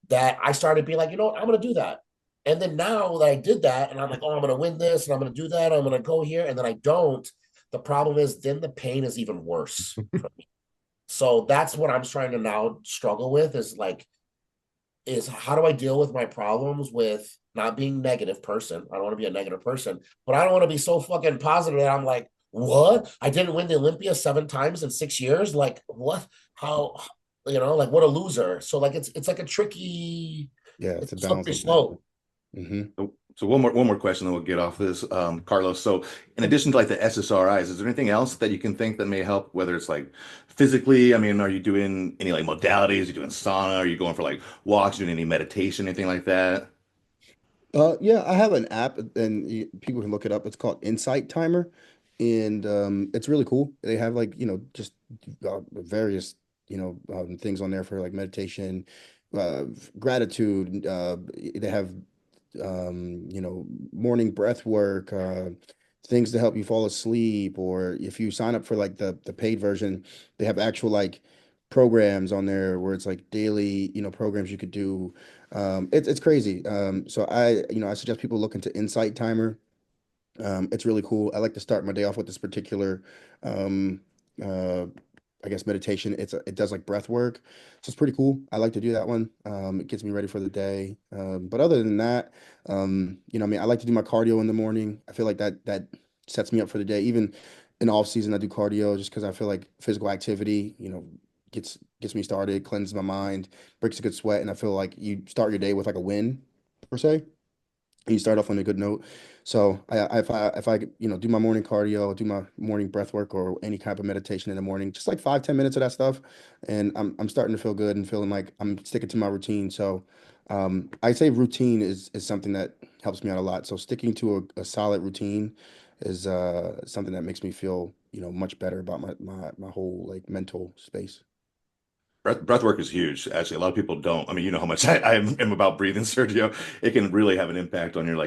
S1: that I started being like, I'm gonna do that. And then now that I did that, and I'm like, oh, I'm gonna win this, and I'm gonna do that, I'm gonna go here, and then I don't. The problem is, then the pain is even worse. So that's what I'm trying to now struggle with is how do I deal with my problems with not being negative person. I don't want to be a negative person, but I don't want to be so fucking positive that I'm like, what? I didn't win the Olympia 7 times in 6 years. Like what? How? Like what a loser. So like it's like a tricky,
S3: Yeah,
S1: it's
S3: it's a
S1: a slippery
S3: balancing act.
S1: slope.
S3: Hmm.
S2: So one more question, then we'll get off this, Carlos. So in addition to like the SSRIs, is there anything else that you can think that may help? Whether it's like physically, I mean, are you doing any like modalities? Are you doing sauna? Are you going for like walks? Doing any meditation, anything like that?
S3: Yeah, I have an app and people can look it up. It's called Insight Timer, and it's really cool. They have like, just various, things on there for like meditation, gratitude. They have morning breath work, things to help you fall asleep, or if you sign up for like the paid version, they have actual like programs on there where it's like daily, programs you could do. It's crazy. So I suggest people look into Insight Timer. It's really cool. I like to start my day off with this particular, um, uh, I guess meditation. It does like breath work, so it's pretty cool. I like to do that one. It gets me ready for the day. But other than that, I mean, I like to do my cardio in the morning. I feel like that sets me up for the day. Even in off season, I do cardio just because I feel like physical activity, gets me started, cleanses my mind, breaks a good sweat, and I feel like you start your day with like a win per se. You start off on a good note. So if I do my morning cardio, do my morning breath work or any kind of meditation in the morning, just like 5-10 minutes of that stuff, and I'm starting to feel good and feeling like I'm sticking to my routine. So I say routine is something that helps me out a lot. So sticking to a solid routine is something that makes me feel much better about my whole like mental space.
S2: Breath work is huge. Actually, a lot of people don't. I mean, you know how much I am about breathing, Sergio. It can really have an impact on your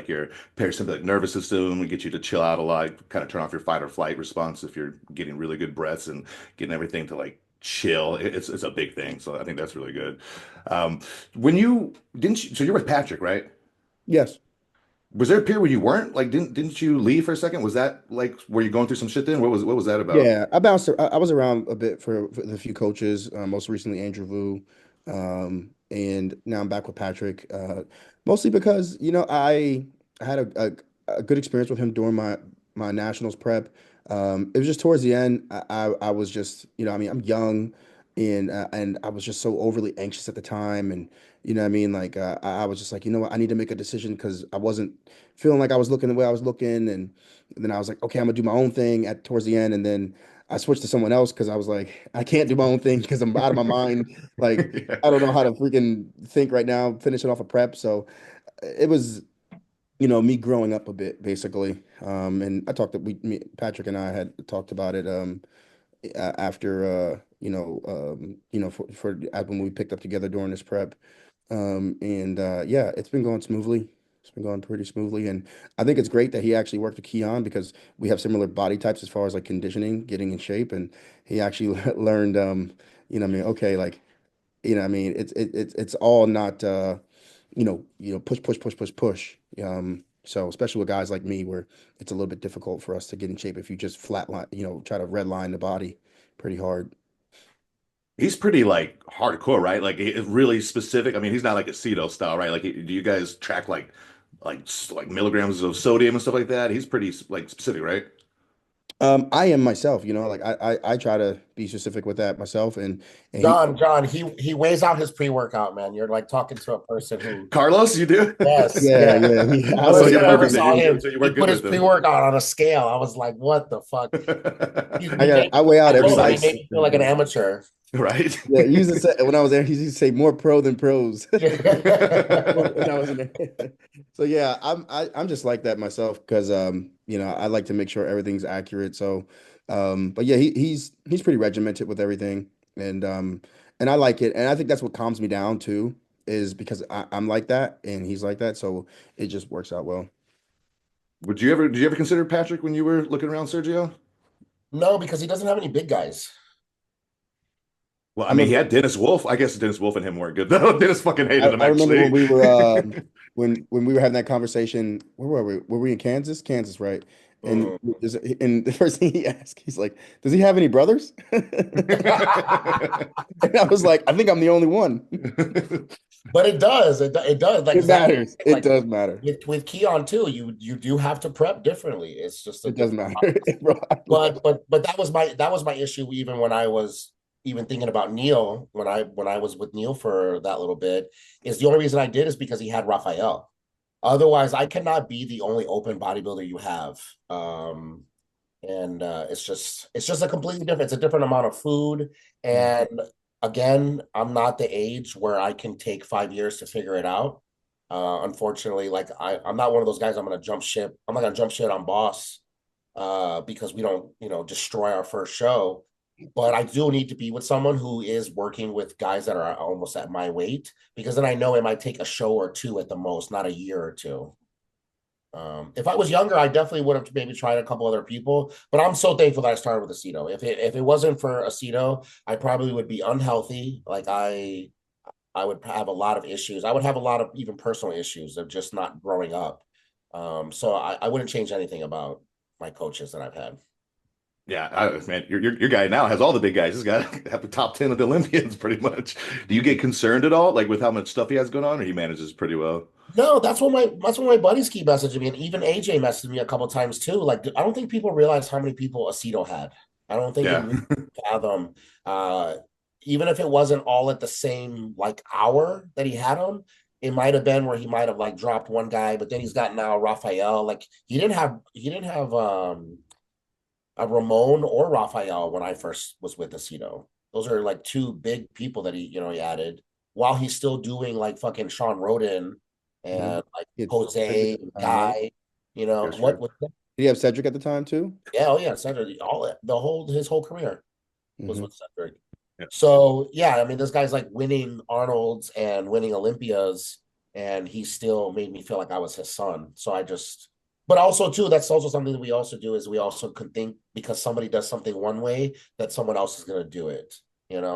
S2: parasympathetic nervous system and get you to chill out a lot, kind of turn off your fight or flight response if you're getting really good breaths and getting everything to like chill. It's a big thing. So I think that's really good. Um, when you didn't you, so you're with Patrick, right?
S3: Yes.
S2: Was there a period where you weren't? Like, didn't you leave for a second? Was that like were you going through some shit then? What was that about?
S3: Yeah, I bounced. I was around a bit for the few coaches, most recently Andrew Vu, and now I'm back with Patrick. Mostly because I had a good experience with him during my nationals prep. It was just towards the end. I was just I mean I'm young, and I was just so overly anxious at the time, and I mean like I was just like what I need to make a decision because I wasn't feeling like I was looking the way I was looking, and then I was like, okay, I'm gonna do my own thing at towards the end, and then I switched to someone else because I was like, I can't do my own thing because I'm out of my mind. Like,
S2: Yeah.
S3: I don't know how to freaking think right now, finishing off a prep. So it was, me growing up a bit, basically. And I talked to Patrick and I had talked about it after for when we picked up together during this prep. And yeah, it's been going smoothly. It's been going pretty smoothly, and I think it's great that he actually worked with Keon because we have similar body types as far as like conditioning, getting in shape, and he actually learned, what I mean, okay, like, what I mean, it's all not, push, push, push, push, push. So especially with guys like me, where it's a little bit difficult for us to get in shape if you just flatline, try to redline the body pretty hard.
S2: He's pretty like hardcore, right? Like really specific. I mean, he's not like a Ceto style, right? Like, do you guys track like milligrams of sodium and stuff like that? He's pretty like specific, right?
S3: I am myself, like I try to be specific with that myself, and he,
S1: John, he weighs out his pre-workout, man. You're like talking to a person who,
S2: Carlos, you do?
S1: yes,
S3: yeah,
S1: yeah.
S3: yeah,
S1: The
S2: So
S1: first
S3: weigh
S2: you're
S1: time
S3: it
S1: I ever
S2: perfect then.
S3: out.
S1: saw him,
S2: So you
S1: he
S2: work
S1: put
S2: good
S1: his
S2: with him.
S1: pre-workout on a scale. I was like, what the fuck?
S3: I weigh
S1: I
S3: out every
S1: told him he
S3: night.
S2: Precise,
S1: made me feel like an amateur.
S2: right?
S3: Yeah, he used to say when I was there, he used to say more pro than pros. When I was in there. So yeah, I'm just like that myself because I like to make sure everything's accurate. So but yeah, he's pretty regimented with everything, and I like it, and I think that's what calms me down too, is because I'm like that and he's like that, so it just works out well.
S2: Did you ever consider Patrick when you were looking around Sergio?
S1: No, because he doesn't have any big guys.
S2: Well, I
S3: I
S2: mean, he
S3: remember
S2: had Dennis Wolf. I guess Dennis Wolf and him weren't good though. Dennis fucking hated him
S3: I remember when
S2: actually.
S3: we were when we were having that conversation. Where were we? Were we in Kansas? Kansas, right? And
S1: Mm.
S3: and the first thing he asked, he's like, "Does he have any brothers?" And I was like, "I think I'm the only one."
S1: But it does. It does. Like
S3: It
S1: exactly
S3: matters. It
S1: like
S3: does matter.
S1: with Keon too. You do have to prep differently. It's just a
S3: It does
S1: different
S3: matter, bro.
S1: but that was my issue even when I was even thinking about Neil when I was with Neil for that little bit is the only reason I did is because he had Raphael. Otherwise, I cannot be the only open bodybuilder you have. And it's just a completely different. It's a different amount of food, and again, I'm not the age where I can take 5 years to figure it out. Unfortunately, like I'm not one of those guys. I'm gonna jump ship. I'm not gonna jump shit on boss because we don't, destroy our first show. But I do need to be with someone who is working with guys that are almost at my weight because then I know it might take a show or two at the most, not a year or two. If I was younger, I definitely would have maybe tried a couple other people. But I'm so thankful that I started with Aceto. If it wasn't for Aceto, I probably would be unhealthy. Like I would have a lot of issues. I would have a lot of even personal issues of just not growing up. So I wouldn't change anything about my coaches that I've had.
S2: Yeah, man, your guy now has all the big guys. He's got have the top 10 of the Olympians pretty much. Do you get concerned at all, like with how much stuff he has going on, or he manages pretty well?
S1: No, that's what my buddies keep messaging me, and even AJ messaged me a couple times too. Like, I don't think people realize how many people Aceto had. I don't think they
S2: Yeah.
S1: really fathom. Uh, Even if it wasn't all at the same like hour that he had them, it might have been where he might have like dropped one guy, but then he's got now Raphael. Like he didn't have a Ramon or Raphael when I first was with Aceto. Those are like two big people that he added while he's still doing like fucking Sean Roden
S3: Mhm.
S1: and like
S3: It's Cedric
S1: Jose
S3: at the time, right?
S1: Guy.
S2: That's
S1: What
S2: true.
S1: was that?
S3: Did he have Cedric at the time too?
S1: Yeah, oh yeah, Cedric. All the whole his whole career was
S3: Hmm.
S1: with Cedric.
S2: Yeah.
S1: So yeah, I mean, this guy's like winning Arnold's and winning Olympias, and he still made me feel like I was his son. So but also too, that's also something that we also do is we also can think because somebody does something one way that someone else is going to do it.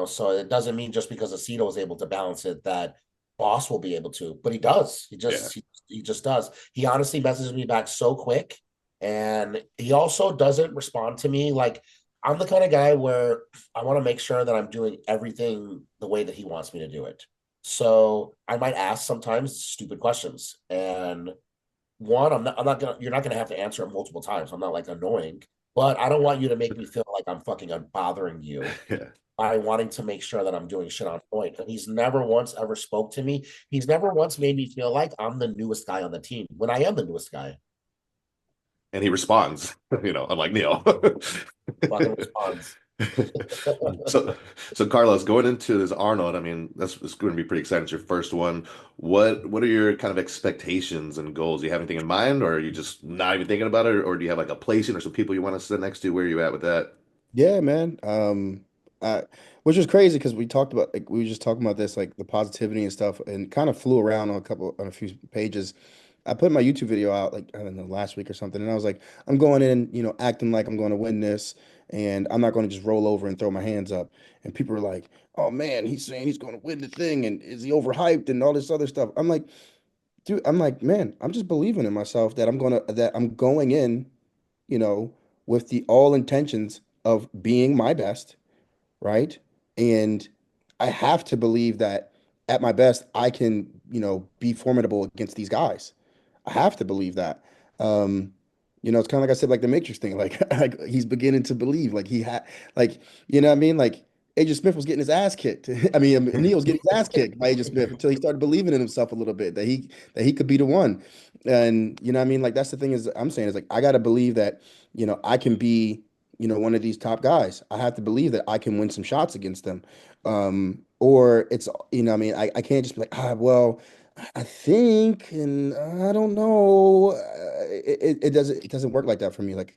S1: So it doesn't mean just because Aceto is able to balance it that Boss will be able to, but he does. He
S2: Yeah.
S1: just he just does. He honestly messages me back so quick, and he also doesn't respond to me like I'm the kind of guy where I want to make sure that I'm doing everything the way that he wants me to do it. So I might ask sometimes stupid questions. And one, I'm not gonna, you're not gonna have to answer it multiple times. I'm not like annoying, but I don't want you to make me feel like I'm fucking bothering you
S2: Yeah.
S1: by wanting to make sure that I'm doing shit on point. And he's never once ever spoke to me. He's never once made me feel like I'm the newest guy on the team when I am the newest guy.
S2: And he responds, unlike Neil.
S1: Fucking responds.
S2: So, so Carlos, going into this Arnold, I mean, that's going to be pretty exciting. It's your first one. What are your kind of expectations and goals? Do you have anything in mind, or are you just not even thinking about it, or do you have like a placing or some people you want to sit next to? Where are you at with that?
S3: Yeah, man. I, which was crazy because we talked about like we were just talking about this like the positivity and stuff, and kind of flew around on a few pages. I put my YouTube video out like I don't know last week or something, and I was like, I'm going in, acting like I'm going to win this, and I'm not going to just roll over and throw my hands up. And people are like, "Oh man, he's saying he's going to win the thing, and is he overhyped and all this other stuff?" I'm like, dude, I'm like, man, I'm just believing in myself that I'm going in, you know, with the all intentions of being my best, right? And I have to believe that at my best, I can, be formidable against these guys. I have to believe that. Um, it's kind of like I said, like the Matrix thing. Like, like he's beginning to believe, like he had, like, you know what I mean? Like Agent Smith was getting his ass kicked. I mean, Neil was getting his ass kicked by Agent Smith until he started believing in himself a little bit that he could be the one. And you know what I mean? Like that's the thing is I'm saying is like I got to believe that, I can be, one of these top guys. I have to believe that I can win some shots against them. Or it's, I mean, I can't just be like, well, I think, and I don't know. It doesn't work like that for me. Like,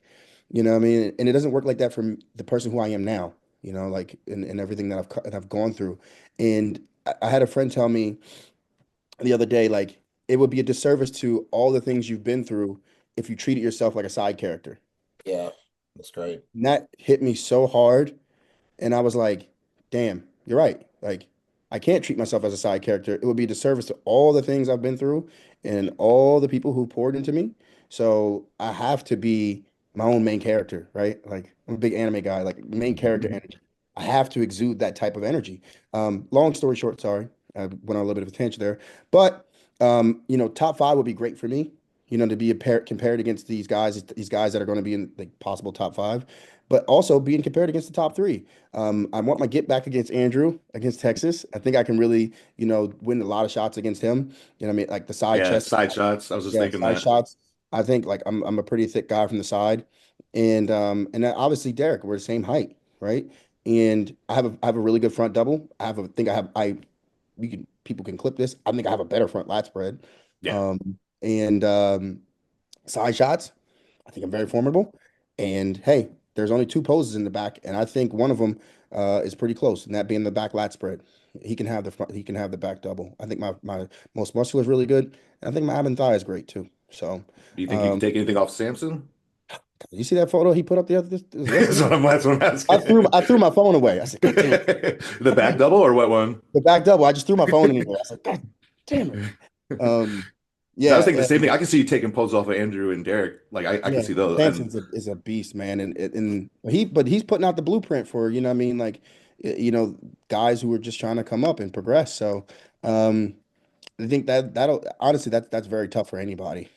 S3: I mean, and it doesn't work like that for the person who I am now. Like and everything that I've gone through. And I had a friend tell me the other day, like it would be a disservice to all the things you've been through if you treated yourself like a side character.
S1: Yeah, that's great.
S3: And that hit me so hard. And I was like, damn, you're right. Like, I can't treat myself as a side character. It would be a disservice to all the things I've been through and all the people who poured into me. So I have to be my own main character, right? Like, I'm a big anime guy, like main character energy. I have to exude that type of energy. Long story short, sorry, I went on a little bit of a tangent there. But, top five would be great for me, to be compared against these guys that are going to be in the possible top five, but also being compared against the top three. I want my get back against Andrew against Texas. I think I can really, win a lot of shots against him. You know what I mean? Like the side
S2: Yeah,
S3: chest,
S2: side shots. I was just
S3: yeah,
S2: thinking
S3: side
S2: that.
S3: shots. I think like I'm a pretty thick guy from the side. And then obviously Derek, we're the same height, right? And I have a really good front double. I you can people can clip this. I think I have a better front lat spread.
S2: Yeah.
S3: And side shots. I think I'm very formidable. And hey, there's only two poses in the back, and I think one of them is pretty close, and that being the back lat spread. He can have the front, he can have the back double. I think my most muscular is really good, and I think my ab and thigh is great too. So,
S2: Do you think you can
S3: um,
S2: take anything off Samson?
S3: you see that photo he put up the other this
S2: That's
S3: yesterday?
S2: what I'm
S3: I
S2: asking.
S3: threw I threw my phone away. I said, God damn,
S2: The back double or what one?
S3: the back double. I just threw my phone in the air. I said, God damn it. Um,
S2: I was
S3: yeah,
S2: thinking the same thing. I can see you taking pulls off of Andrew and Derek. Like I can
S3: yeah,
S2: see those. And
S3: Sanson's is a beast, man, but he's putting out the blueprint for what I mean, like you know, guys who are just trying to come up and progress. So, um, I think that'll honestly that's very tough for anybody.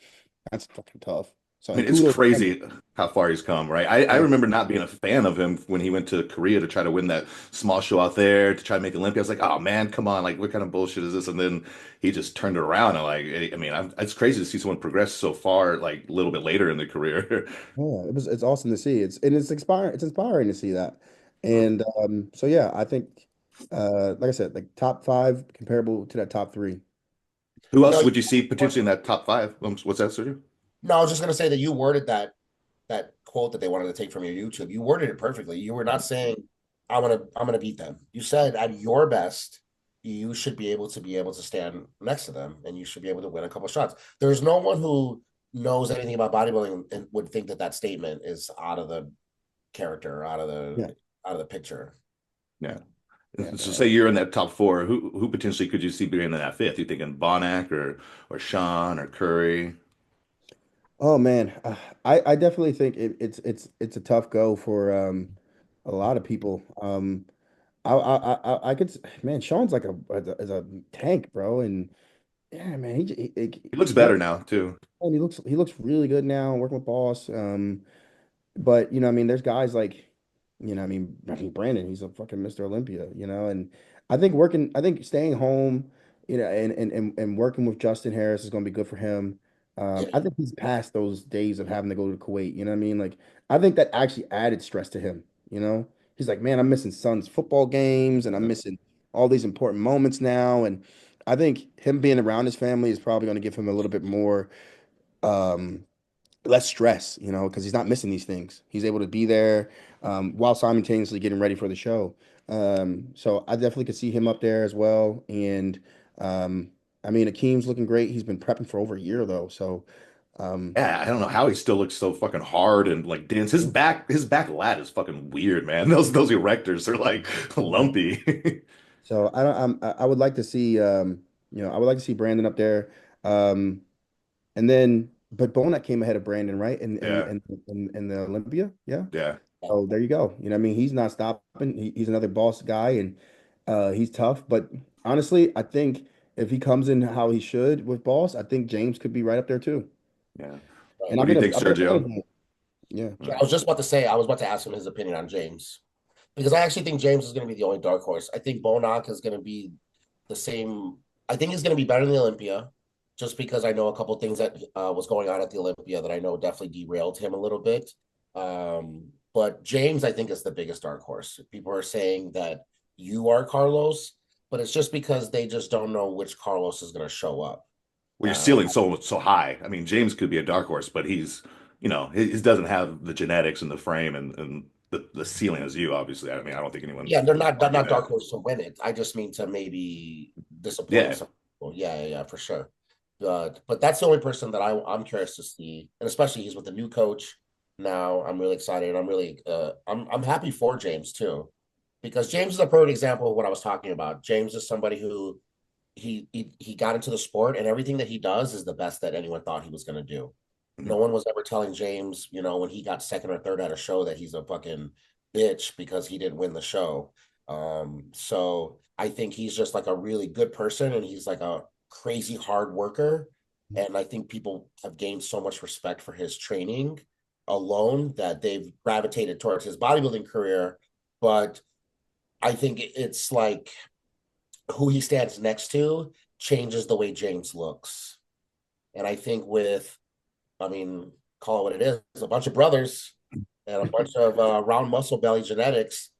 S3: That's fucking tough. So,
S2: I
S3: and
S2: mean, it's
S3: kudos to him.
S2: crazy how far he's come, right? I
S3: Yeah,
S2: remember not being a fan of him when he went to Korea to try to win that small show out there to try to make Olympia. I was like, oh man, come on, like what kind of bullshit is this? And then he just turned it around and like, I mean, it's crazy to see someone progress so far, like a little bit later in their career.
S3: yeah, it's awesome to see. It's inspiring to see that. And so yeah, I think like I said, like top five comparable to that top three.
S2: Who
S1: No,
S2: else would you see potentially in that top five? What's that, Sergio?
S1: no, I was just gonna say that you worded that quote that they wanted to take from your YouTube. You worded it perfectly. You were not saying I'm gonna beat them. You said at your best, you should be able to stand next to them and you should be able to win a couple shots. There's no one who knows anything about bodybuilding and would think that that statement is out of the character,
S3: Yeah,
S1: out of the picture.
S2: Yeah.
S3: yeah,
S2: So
S3: man.
S2: say you're in that top four. Who potentially could you see being in that fifth? You thinking Bonac or Sean or Curry?
S3: Oh man, I definitely think it's a tough go for a lot of people. I could man, Sean's like a tank, bro, and yeah, man,
S2: He looks
S3: work
S2: better now too.
S3: and he looks really good now working with Boss. But I mean, there's guys like, I mean, Brandon, he's a fucking Mr. Olympia, and I think staying home, and working with Justin Harris is going to be good for him.
S1: Yeah,
S3: I think he's past those days of having to go to Kuwait. You know what I mean? Like, I think that actually added stress to him. He's like, man, I'm missing son's football games and I'm missing all these important moments now. And I think him being around his family is probably going to give him a little bit more. Um, Less stress, because he's not missing these things. He's able to be there while simultaneously getting ready for the show. So I definitely could see him up there as well. And um, I mean, Akeem's looking great. He's been prepping for over a year though. So um,
S2: Yeah, I don't know how he still looks so fucking hard and like dense. His back lat is fucking weird, man. Those erectors are like lumpy.
S3: so I don't. I would like to see. I would like to see Brandon up there. Um, and then, but Bonac came ahead of Brandon, right?
S2: Yeah,
S3: In the Olympia, yeah.
S2: yeah,
S3: Oh, there you go. You know, what I mean, he's not stopping. He's another boss guy, and he's tough. But honestly, I think if he comes in how he should with boss, I think James could be right up there too.
S2: yeah.
S3: And
S1: Right.
S2: What do you think,
S3: I've been a fan of
S2: Sergio?
S3: him. Yeah.
S1: Yeah, I was just about to say, I was about to ask him his opinion on James because I actually think James is going to be the only dark horse. I think Bonac is going to be the same. I think he's going to be better than the Olympia, just because I know a couple things that was going on at the Olympia that I know definitely derailed him a little bit. But James, I think, is the biggest dark horse. People are saying that you are Carlos, but it's just because they just don't know which Carlos is going to show up.
S2: Well, your
S1: Uh,
S2: ceiling's so high. I mean, James could be a dark horse, but he's, he doesn't have the genetics and the frame and the ceiling as you, obviously. I mean, I don't think anyone
S1: Yeah, they're
S2: would
S1: not
S2: argue
S1: not
S2: that.
S1: dark horse to win it. I just mean to maybe disappoint
S2: Yeah.
S1: some people. Yeah, yeah, yeah, for sure. But that's the only person that I'm curious to see, and especially he's with a new coach now. I'm really excited. I'm happy for James too, because James is a perfect example of what I was talking about. James is somebody who he got into the sport, and everything that he does is the best that anyone thought he was going to do. No
S2: Mhm.
S1: one was ever telling James, when he got second or third at a show, that he's a fucking bitch because he didn't win the show. So I think he's just like a really good person, and he's like a crazy hard worker. And I think people have gained so much respect for his training alone that they've gravitated towards his bodybuilding career. But I think it's like who he stands next to changes the way James looks. And I think I mean, call it what it is, a bunch of brothers and a bunch of round muscle belly genetics,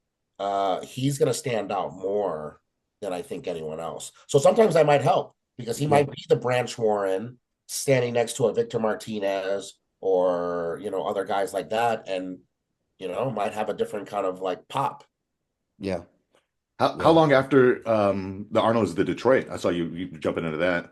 S1: he's going to stand out more than I think anyone else. So sometimes that might help because he
S3: Yeah.
S1: might be the Branch Warren standing next to a Victor Martinez or, other guys like that. And, might have a different kind of like pop.
S3: Yeah.
S2: How
S3: Yeah.
S2: long after the Arnold's the Detroit? I saw you jumping into that.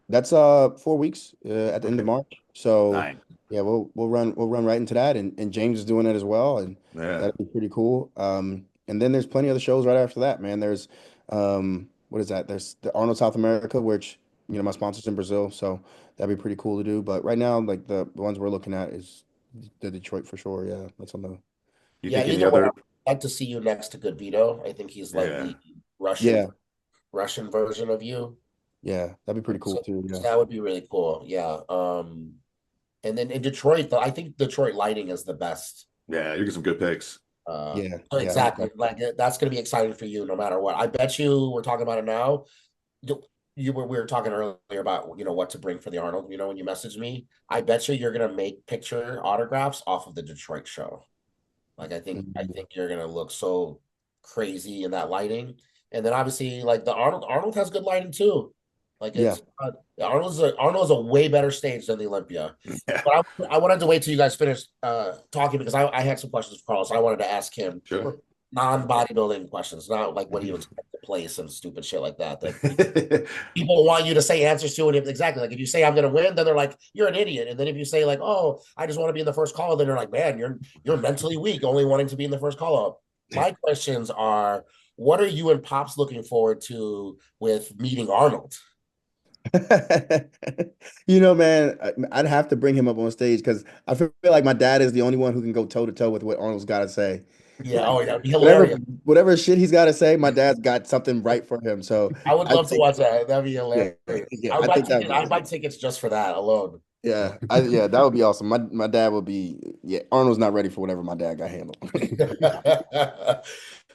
S3: That's 4 weeks at the end of
S2: Okay.
S3: March. So
S2: Nine.
S3: yeah, we'll run right into that, and James is doing it as well, and
S2: Yeah.
S3: that'd be pretty cool. And then there's plenty of the shows right after that, man. There's what is that? There's the Arnold South America, which my sponsor's in Brazil, so that'd be pretty cool to do. But right now, like the ones we're looking at is the Detroit for sure. Yeah, that's on the
S2: You
S1: Yeah,
S2: think any
S1: either way,
S2: other?
S1: I'd like to see you next to Good Vito. I think he's like
S2: Yeah.
S1: the Russian
S3: yeah
S1: Russian version of you.
S3: yeah that'd be pretty cool
S1: So,
S3: too.
S1: so
S3: Yeah.
S1: that would be really cool. Yeah. And then in Detroit, though, I think Detroit lighting is the best.
S2: Yeah, you get some good picks.
S3: Yeah, yeah, I'm
S1: Exactly.
S3: excited.
S1: Like that's going to be exciting for you no matter what. I bet you we're talking about it now. We were talking earlier about what to bring for the Arnold. When you messaged me, I bet you're going to make picture autographs off of the Detroit show. Like I think you're going to look so crazy in that lighting. And then obviously like the Arnold has good lighting too. Like
S3: Yeah.
S1: Arnold's a way better stage than the Olympia.
S2: Yeah,
S1: But I wanted to wait till you guys finished talking because I had some questions for Carlos. I wanted to ask him
S2: sure.
S1: non-bodybuilding questions, not like what do you expect to place and stupid shit like that. That people want you to say answers to, and exactly like if you say I'm going to win, then they're like you're an idiot. And then if you say like, oh, I just want to be in the first call, then they're like, man, you're mentally weak, only wanting to be in the first call up. My questions are, what are you and Pops looking forward to with meeting Arnold?
S3: Man, I'd have to bring him up on stage because I feel like my dad is the only one who can go toe to toe with what Arnold's got to say.
S1: Yeah,
S3: Like
S1: oh, that'd be
S3: whatever,
S1: hilarious.
S3: whatever shit he's got to say, my dad's got something right for him. So
S1: I would
S3: I
S1: love to
S3: think,
S1: watch that. That'd be
S3: yeah,
S1: hilarious.
S3: yeah, I think that'd be
S1: I'd buy
S3: awesome.
S1: tickets just for that alone.
S3: Yeah, that would be awesome. My dad would be, yeah. Arnold's not ready for whatever my dad got handled.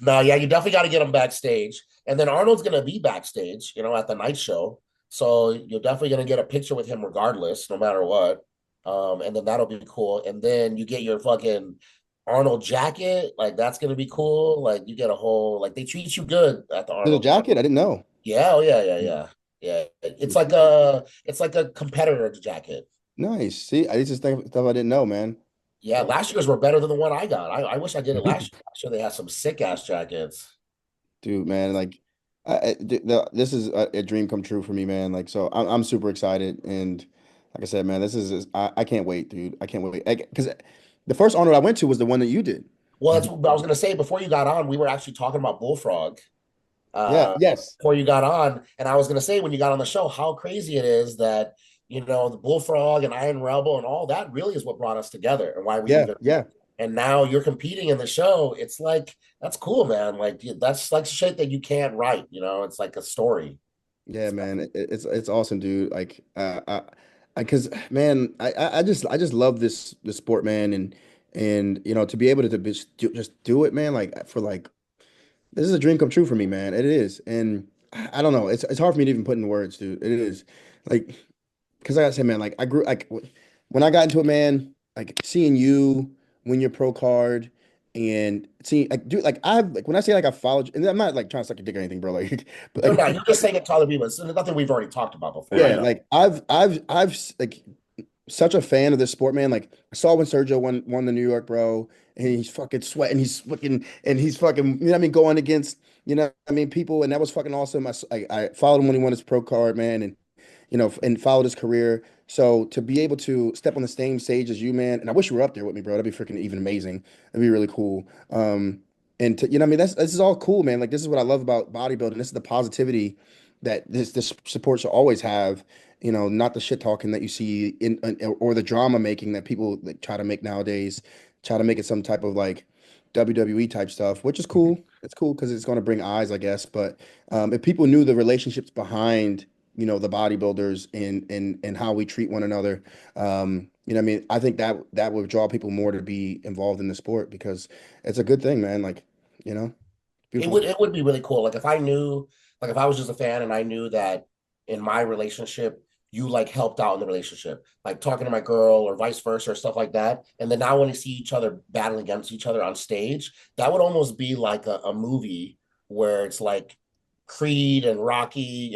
S1: No, yeah, you definitely got to get him backstage. And then Arnold's going to be backstage, at the night show. So you're definitely going to get a picture with him regardless, no matter what. And then that'll be cool. And then you get your fucking Arnold jacket. Like, that's going to be cool. Like, you get a whole, like, they treat you good at the
S3: The
S1: Arnold.
S3: jacket, I didn't know.
S1: Yeah, oh, yeah, yeah, yeah. Yeah. It's like a competitor jacket.
S3: Nice. See, I used to think stuff I didn't know, man.
S1: Yeah, last year's were better than the one I got. I wish I did it last year. Last year they had some sick ass jackets.
S3: Dude, man, like this is a dream come true for me, man. Like, so I'm super excited, and like I said, man, I can't wait, dude. I can't wait because the first Arnold I went to was the one that you did.
S1: Well, that's what I was gonna say before you got on. We were actually talking about Bullfrog,
S3: Yeah. Yes.
S1: before you got on. And I was going to say, when you got on the show, how crazy it is that, the Bullfrog and Iron Rebel and all that really is what brought us together and why we
S3: Yeah.
S1: even.
S3: Yeah.
S1: And now you're competing in the show. It's like, that's cool, man. Like, that's like shit that you can't write, it's like a story.
S3: Yeah, man, it's awesome, dude. Like, because man, I just love this sport, man, and to be able just do it, man. Like for like this is a dream come true for me, man. It is, and I don't know. It's hard for me to even put in words, dude. It is, like, because I gotta say, man, like I grew like when I got into it, man, like seeing you win your pro card and seeing like dude, like I've like when I say like I followed, and I'm not like trying to suck your dick or anything, bro. Like, but
S1: No, no,
S3: like
S1: you're just saying it to other people. It's nothing we've already talked about before. I
S3: yeah,
S1: know.
S3: like I've like such a fan of this sport, man. Like I saw when Sergio won the New York, bro, and he's fucking sweating, he's fucking, you know what I mean, going against, I mean, people, and that was fucking awesome. I followed him when he won his pro card, man, and and followed his career. So to be able to step on the same stage as you, man, and I wish you were up there with me, bro. That'd be freaking even amazing. That'd be really cool. And to, what I mean, this is all cool, man. Like this is what I love about bodybuilding. This is the positivity that this support should always have. Not the shit talking that you see or the drama making that people like, try to make nowadays, try to make it some type of like WWE type stuff, which is cool. It's cool because it's going to bring eyes, I guess. But if people knew the relationships behind the bodybuilders and how we treat one another. What I mean, I think that would draw people more to be involved in the sport because it's a good thing, man. Like,
S1: It
S3: beautiful.
S1: would it would be really cool. Like if I knew, like if I was just a fan and I knew that in my relationship, you like helped out in the relationship, like talking to my girl or vice versa or stuff like that. And then now when you see each other battling against each other on stage, that would almost be like a movie where it's like Creed and Rocky,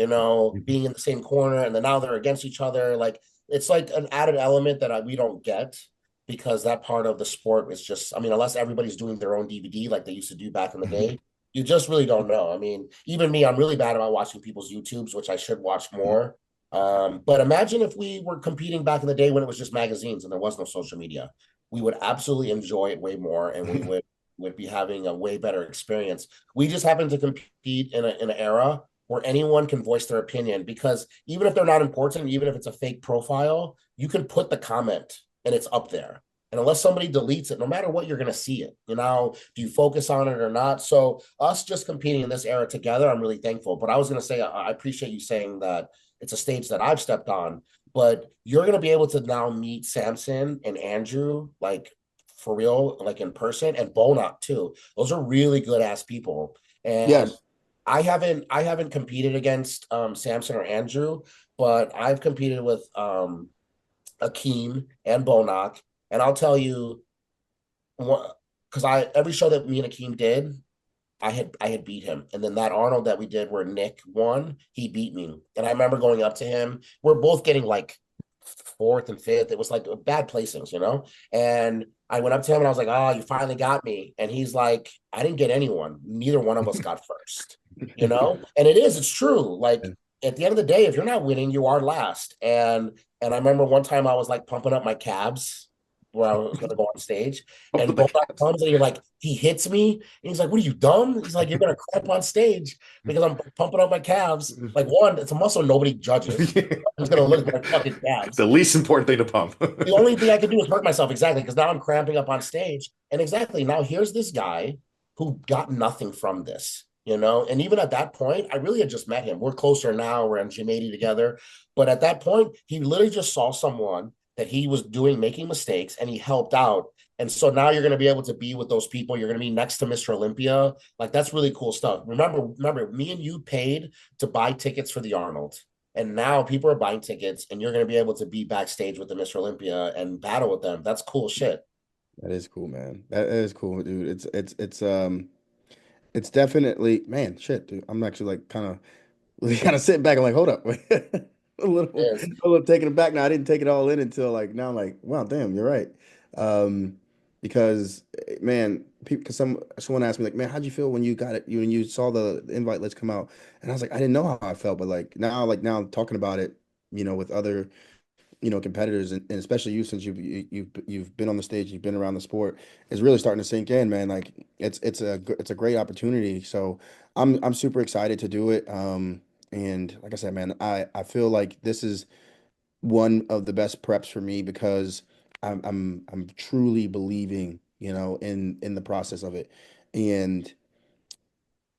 S1: being in the same corner, and then now they're against each other. Like it's like an added element that we don't get because that part of the sport is just, I mean, unless everybody's doing their own DVD like they used to do back in the day, you just really don't know. I mean, even me, I'm really bad about watching people's YouTubes, which I should watch more. But imagine if we were competing back in the day when it was just magazines and there was no social media. We would absolutely enjoy it way more, and we would be having a way better experience. We just happen to compete in an era where anyone can voice their opinion because even if they're not important, even if it's a fake profile, you can put the comment and it's up there. And unless somebody deletes it, no matter what, you're going to see it. Do you focus on it or not? So, us just competing in this era together, I'm really thankful. But I was going to say, I appreciate you saying that it's a stage that I've stepped on, but you're going to be able to now meet Samson and Andrew, like for real, like in person, and Bonac too. Those are really good ass people. And
S3: Yes.
S1: I haven't competed against Samson or Andrew, but I've competed with Akeem and Bonac. And I'll tell you, because I every show that me and Akeem did, I had beat him. And then that Arnold that we did where Nick won, he beat me. And I remember going up to him. We're both getting like fourth and fifth. It was like bad placings. And I went up to him and I was like, "Oh, you finally got me." And he's like, "I didn't get anyone. Neither one of us got first." And it's true. Like at the end of the day, if you're not winning, you are last. And I remember one time I was like pumping up my calves where I was going to go on stage,
S2: Off
S1: and
S2: of the
S1: Bonac
S2: cats.
S1: comes and you're like, he hits me, and he's like, "What are you dumb?" He's like, "You're going to cramp on stage because I'm pumping up my calves." Like one, it's a muscle nobody judges. I'm just going to look at my fucking calves.
S2: The least important thing to pump.
S1: The only thing I could do is hurt myself, exactly, because now I'm cramping up on stage. And exactly now here's this guy who got nothing from this. And even at that point, I really had just met him. We're closer now. We're in Gym 80 together. But at that point, he literally just saw someone that he was making mistakes, and he helped out. And so now you're going to be able to be with those people. You're going to be next to Mr. Olympia. Like that's really cool stuff. Remember, me and you paid to buy tickets for the Arnold. And now people are buying tickets, and you're going to be able to be backstage with the Mr. Olympia and battle with them. That's cool shit.
S3: That is cool, man. That is cool, dude. It's definitely, man, shit, dude. I'm actually like kind of sitting back. I'm like, hold up, a little,
S1: It is.
S3: a little taken aback. Now I didn't take it all in until like now. I'm like, wow, damn, you're right. Um, because man, people, because someone asked me like, man, how'd you feel when you got it? When you saw the invite list come out? And I was like, I didn't know how I felt, but like now talking about it, with other competitors, and especially you, since you've been on the stage, you've been around the sport, is really starting to sink in, man. Like it's a great opportunity. So I'm super excited to do it. And like I said, man, I feel like this is one of the best preps for me because I'm truly believing, in the process of it. And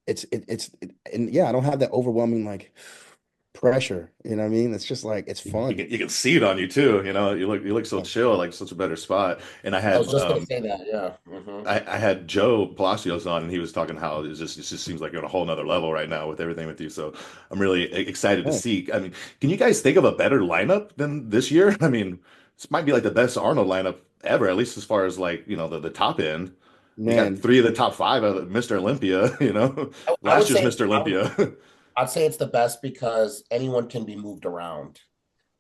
S3: and yeah, I don't have that overwhelming like pressure. You know what I mean? It's just like it's fun.
S2: You can see it on you too. You look so chill, like such a better spot. And I
S1: I was
S2: had
S1: just gonna say that. Yeah.
S2: I had Joe Palacios on, and he was talking how it just seems like you're on a whole nother level right now with everything with you. So I'm really excited to
S3: Yeah,
S2: see. I mean, can you guys think of a better lineup than this year? I mean, this might be like the best Arnold lineup ever, at least as far as like the top end. You got
S3: man.
S2: three of the top five of Mr. Olympia.
S1: I would
S2: Last year's
S1: say
S2: Mr. Olympia.
S1: I'd say it's the best because anyone can be moved around.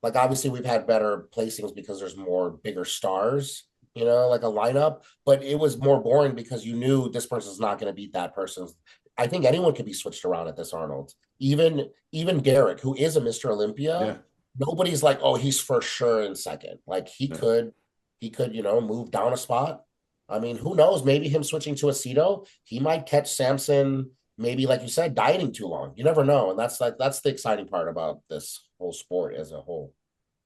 S1: Like obviously we've had better placings because there's more bigger stars, like a lineup, but it was more boring because you knew this person's not going to beat that person's. I think anyone could be switched around at this Arnold. Even Garrick, who is a Mr. Olympia,
S2: Yeah.
S1: nobody's like, oh, he's for sure in second. Like
S2: Yeah.
S1: he could, move down a spot. I mean, who knows? Maybe him switching to a Aceto, he might catch Samson, maybe like you said, dieting too long. You never know. And that's the exciting part about this whole sport as a whole.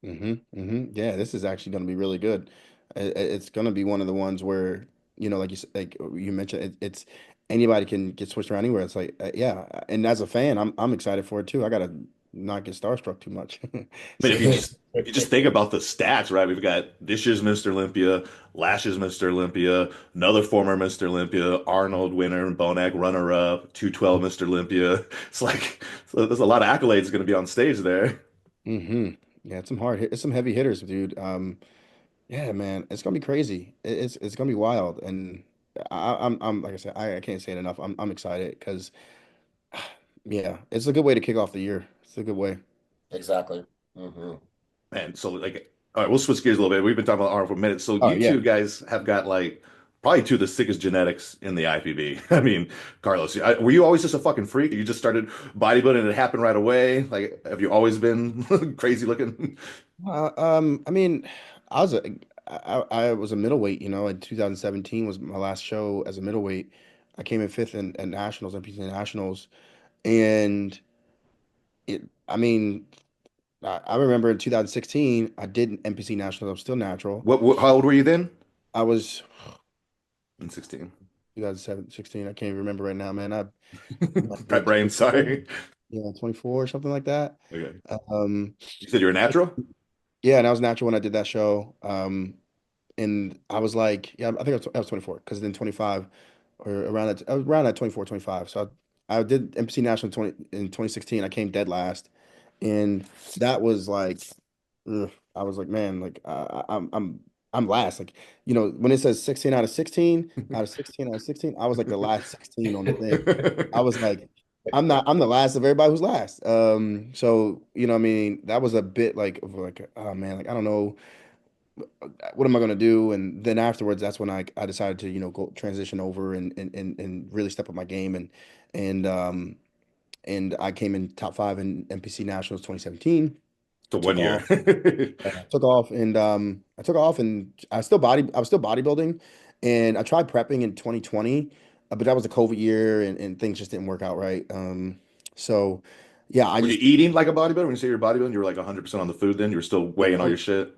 S3: Yeah, this is actually going to be really good. It's going to be one of the ones where, like like you mentioned, it's anybody can get switched around anywhere. It's like, yeah. And as a fan, I'm excited for it too. I got to not get starstruck too much.
S2: I mean,
S3: So,
S2: if you just think about the stats, right? We've got this year's Mr. Olympia, last year's Mr. Olympia, another former Mr. Olympia, Arnold winner, Bonac runner-up, 212 Mr. Olympia. It's like so there's a lot of accolades going to be on stage there.
S3: yeah, it's some heavy hitters, dude. Yeah, man, it's gonna be crazy. It's gonna be wild, and I'm like I said, I can't say it enough. I'm excited because yeah, it's a good way to kick off the year. It's a good way.
S1: Exactly. Hmm.
S2: Man, so like, all right, we'll switch gears a little bit. We've been talking about Arnold for a minute. So
S3: Oh
S2: you
S3: yeah.
S2: two guys have got like probably two of the sickest genetics in the IPB. I mean, Carlos, were you always just a fucking freak? You just started bodybuilding and it happened right away? Like, have you always been crazy looking?
S3: I mean, I was a I was a middleweight. In 2017 was my last show as a middleweight. I came in fifth in nationals, NPC nationals, and I mean, I remember in 2016 I did NPC nationals. I'm still natural.
S2: How old were you then?
S3: I was
S2: In 16.
S3: 2016. I can't even remember right now, man. I might be
S2: Prep
S3: like
S2: brain,
S3: 24.
S2: sorry.
S3: Yeah, 24 or something like that.
S2: Okay.
S3: Um,
S2: You said you're a natural?
S3: yeah, and I was natural when I did that show. And I was like, yeah, I think I was 24 because then 25 or I was around that 24, 25. So I did MC National in 2016. I came dead last. And that was like, ugh, I was like, man, like I'm last. Like, when it says 16 out of 16, out of 16 out of 16, I was like the last 16 on the thing. I was like, I'm the last of everybody who's last. So, what I mean, that was a bit like of like, oh man, like I don't know what am I gonna do? And then afterwards, that's when I decided to, go transition over and really step up my game and and I came in top five in NPC Nationals 2017.
S2: So one
S3: Took
S2: year.
S3: off, took off, and I took off, and I was still bodybuilding, and I tried prepping in 2020, but that was the COVID year, and things just didn't work out right. So yeah, I
S2: Were you
S3: just
S2: eating like a bodybuilder? When you say you're bodybuilding, you were like 100% on the food then? You were still
S3: yeah,
S2: weighing all your shit?